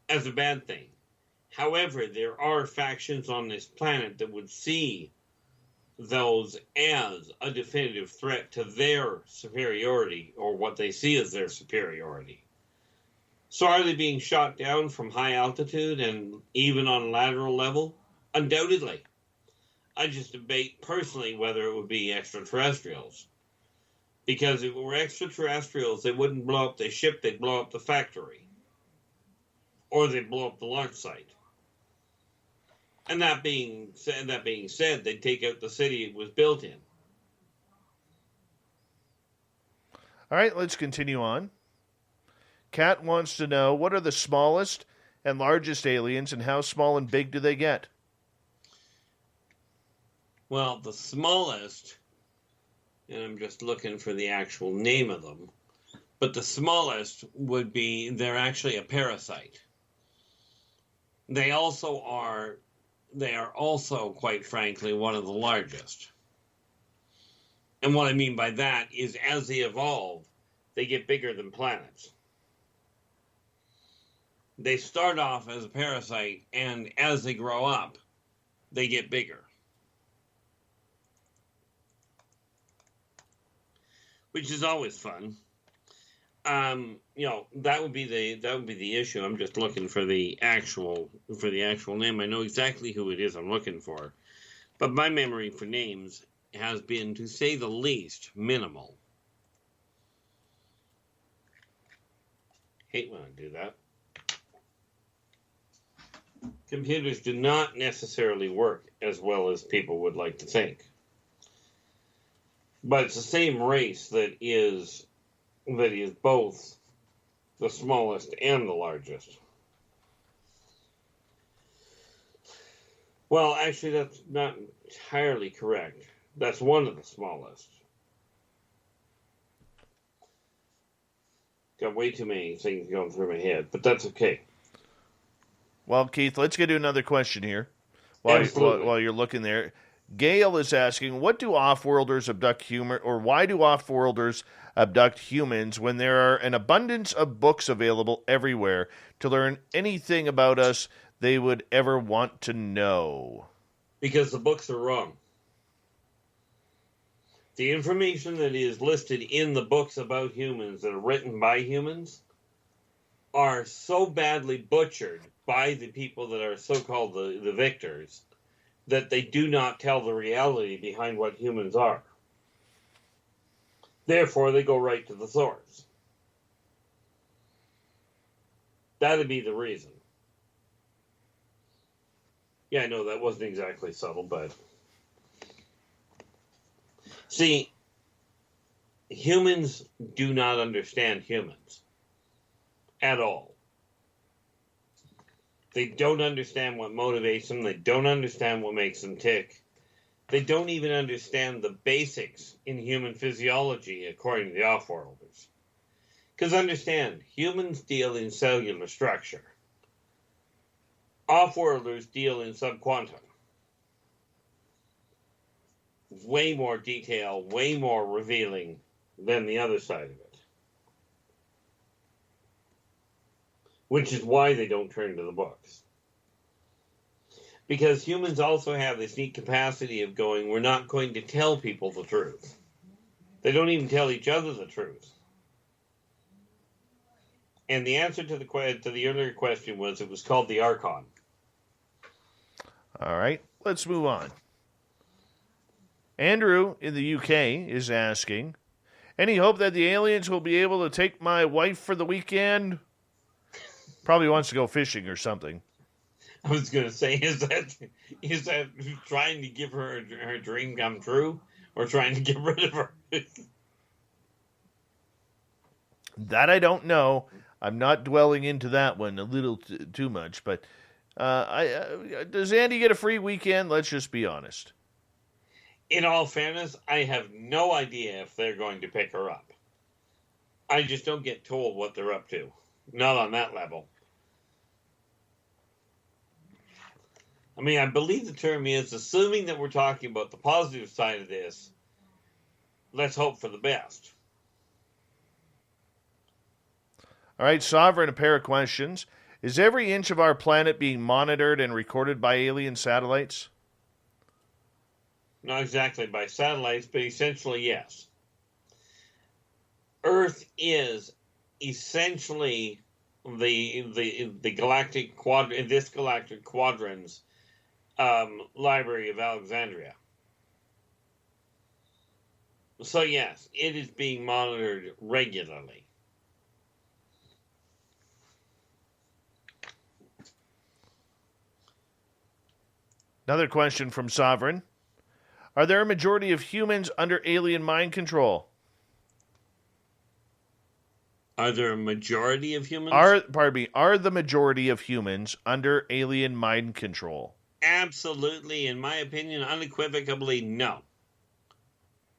as a bad thing. However, there are factions on this planet that would see those as a definitive threat to their superiority, or what they see as their superiority. So are they being shot down from high altitude and even on lateral level? Undoubtedly. I just debate personally whether it would be extraterrestrials. Because if it were extraterrestrials, they wouldn't blow up the ship, they'd blow up the factory. Or they'd blow up the launch site. And that being said, they'd take out the city it was built in. All right, let's continue on. Kat wants to know, what are the smallest and largest aliens, and how small and big do they get? Well, the smallest, and I'm just looking for the actual name of them, but the smallest would be, they're actually a parasite. They are also, quite frankly, one of the largest. And what I mean by that is, as they evolve, they get bigger than planets. They start off as a parasite, and as they grow up, they get bigger. Which is always fun. That would be the issue. I'm just looking for the actual name. I know exactly who it is I'm looking for, but my memory for names has been, to say the least, minimal. Hate when I do that. Computers do not necessarily work as well as people would like to think, but it's the same race that is both the smallest and the largest. Well, actually, that's not entirely correct. That's one of the smallest. Got way too many things going through my head, but that's okay. Well, Keith, let's get to another question here while you're looking there. Gail is asking, what do off-worlders abduct human, or why do off-worlders abduct humans when there are an abundance of books available everywhere to learn anything about us they would ever want to know? Because the books are wrong. The information that is listed in the books about humans that are written by humans are so badly butchered by the people that are so-called the victors that they do not tell the reality behind what humans are. Therefore, they go right to the source. That'd be the reason. Yeah, I know that wasn't exactly subtle, but... See, humans do not understand humans at all. They don't understand what motivates them. They don't understand what makes them tick. They don't even understand the basics in human physiology, according to the off-worlders. Because understand, humans deal in cellular structure. Off-worlders deal in subquantum. Way more detail, way more revealing than the other side of it. Which is why they don't turn to the books. Because humans also have this neat capacity of going, we're not going to tell people the truth. They don't even tell each other the truth. And the answer to the earlier question was, it was called the Archon. All right, let's move on. Andrew in the UK is asking, any hope that the aliens will be able to take my wife for the weekend? Probably wants to go fishing or something. I was going to say, is that trying to give her dream come true, or trying to get rid of her? That I don't know. I'm not dwelling into that one a little too much, but does Andy get a free weekend? Let's just be honest. In all fairness, I have no idea if they're going to pick her up. I just don't get told what they're up to. Not on that level. I mean, I believe the term is, assuming that we're talking about the positive side of this, let's hope for the best. All right, Sovereign, a pair of questions. Is every inch of our planet being monitored and recorded by alien satellites? Not exactly by satellites, but essentially yes. Earth is essentially the galactic quadrant's Library of Alexandria. So yes, it is being monitored regularly. Another question from Sovereign. Are there a majority of humans under alien mind control? Are there a majority of humans? Are the majority of humans under alien mind control? Absolutely, in my opinion, unequivocally, no.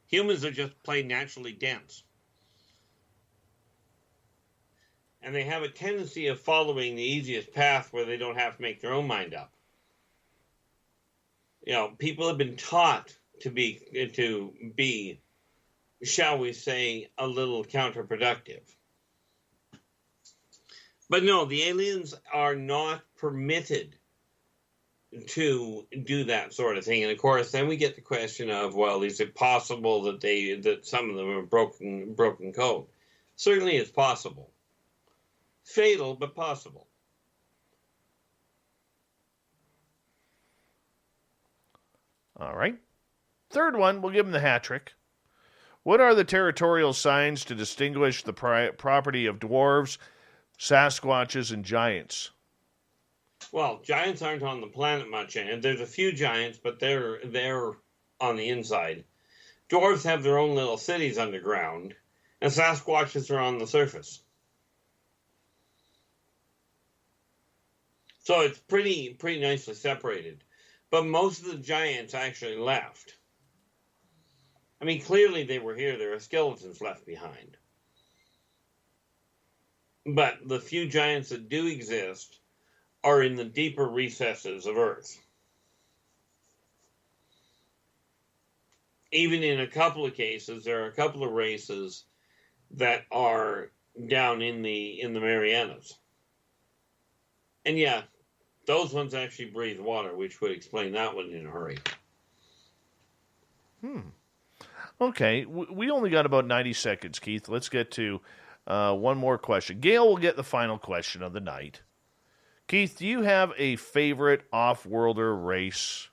Humans are just plain naturally dense. And they have a tendency of following the easiest path where they don't have to make their own mind up. You know, people have been taught to be, shall we say, a little counterproductive. But no, the aliens are not permitted to do that sort of thing. And of course, then we get the question of, well, is it possible that some of them are broken code? Certainly it's possible. Fatal, but possible. All right. Third one, we'll give them the hat trick. What are the territorial signs to distinguish the property of dwarves, Sasquatches, and giants? Well, giants aren't on the planet much, and there's a few giants, but they're on the inside. Dwarves have their own little cities underground, and Sasquatches are on the surface. So it's pretty nicely separated. But most of the giants actually left. I mean, clearly they were here. There are skeletons left behind. But the few giants that do exist are in the deeper recesses of Earth. Even in a couple of cases, there are a couple of races that are down in the Marianas. And yeah, those ones actually breathe water, which would explain that one in a hurry. Okay, we only got about 90 seconds, Keith. Let's get to one more question. Gail will get the final question of the night. Keith, do you have a favorite off-worlder race?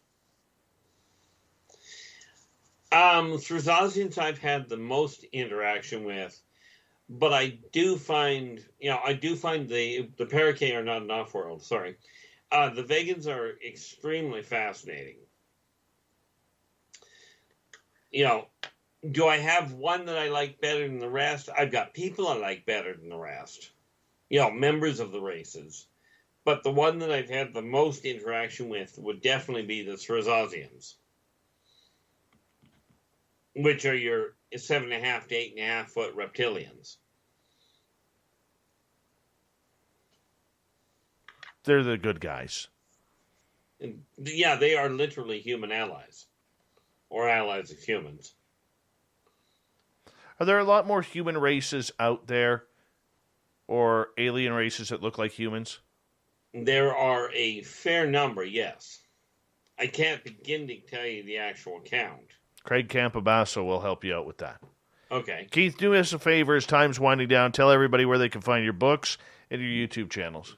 Thrusazians I've had the most interaction with, but I do find the Parakeet are not an off-world, sorry. The Vegans are extremely fascinating. Do I have one that I like better than the rest? I've got people I like better than the rest. Members of the races. But the one that I've had the most interaction with would definitely be the Thrusazians, which are your 7.5 to 8.5 foot reptilians. They're the good guys. And, yeah, they are literally human allies, or allies of humans. Are there a lot more human races out there, or alien races that look like humans? There are a fair number, yes. I can't begin to tell you the actual count. Craig Campobasso will help you out with that. Okay. Keith, do us a favor as time's winding down. Tell everybody where they can find your books and your YouTube channels.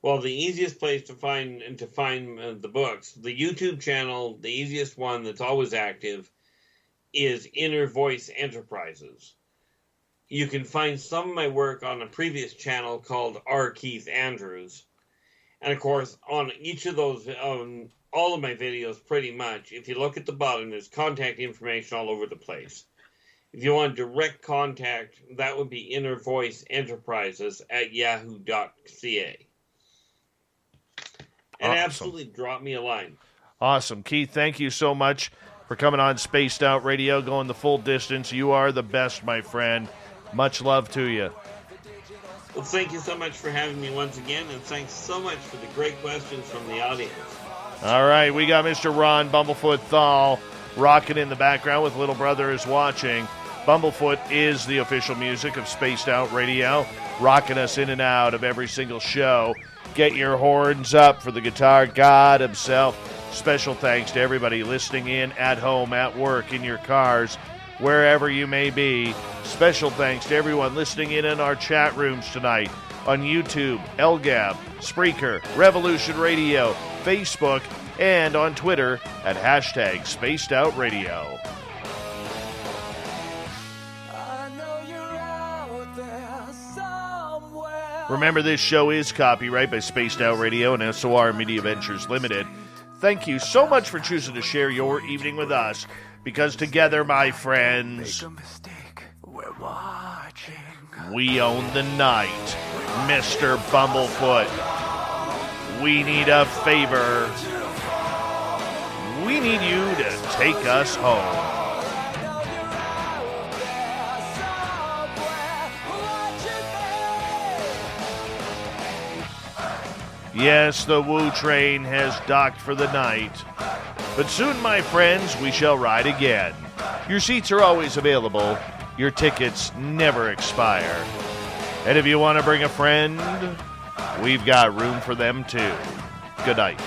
Well, the easiest place to find the books, the YouTube channel, the easiest one that's always active, is Inner Voice Enterprises. You can find some of my work on a previous channel called R Keith Andrews. And of course, on each of those, all of my videos pretty much, if you look at the bottom, there's contact information all over the place. If you want direct contact, that would be Inner Voice Enterprises at yahoo.ca. And awesome. Absolutely drop me a line. Awesome. Keith, thank you so much for coming on Spaced Out Radio, going the full distance. You are the best, my friend. Much love to you. Well, thank you so much for having me once again, and thanks so much for the great questions from the audience. All right, we got Mr. Ron Bumblefoot Thal rocking in the background with Little Brother is Watching. Bumblefoot is the official music of Spaced Out Radio, rocking us in and out of every single show. Get your horns up for the guitar god himself. Special thanks to everybody listening in at home, at work, in your cars, wherever you may be. Special thanks to everyone listening in our chat rooms tonight on YouTube, LGAB, Spreaker, Revolution Radio, Facebook, and on Twitter at #SpacedOutRadio. Remember, this show is copyright by Spaced Out Radio and SOR Media Ventures Limited. Thank you so much for choosing to share your evening with us, because together, my friends, we own the night. Mr. Bumblefoot, we need a favor. We need you to take us home. Yes, the Woo train has docked for the night. But soon, my friends, we shall ride again. Your seats are always available. Your tickets never expire. And if you want to bring a friend, we've got room for them too. Good night.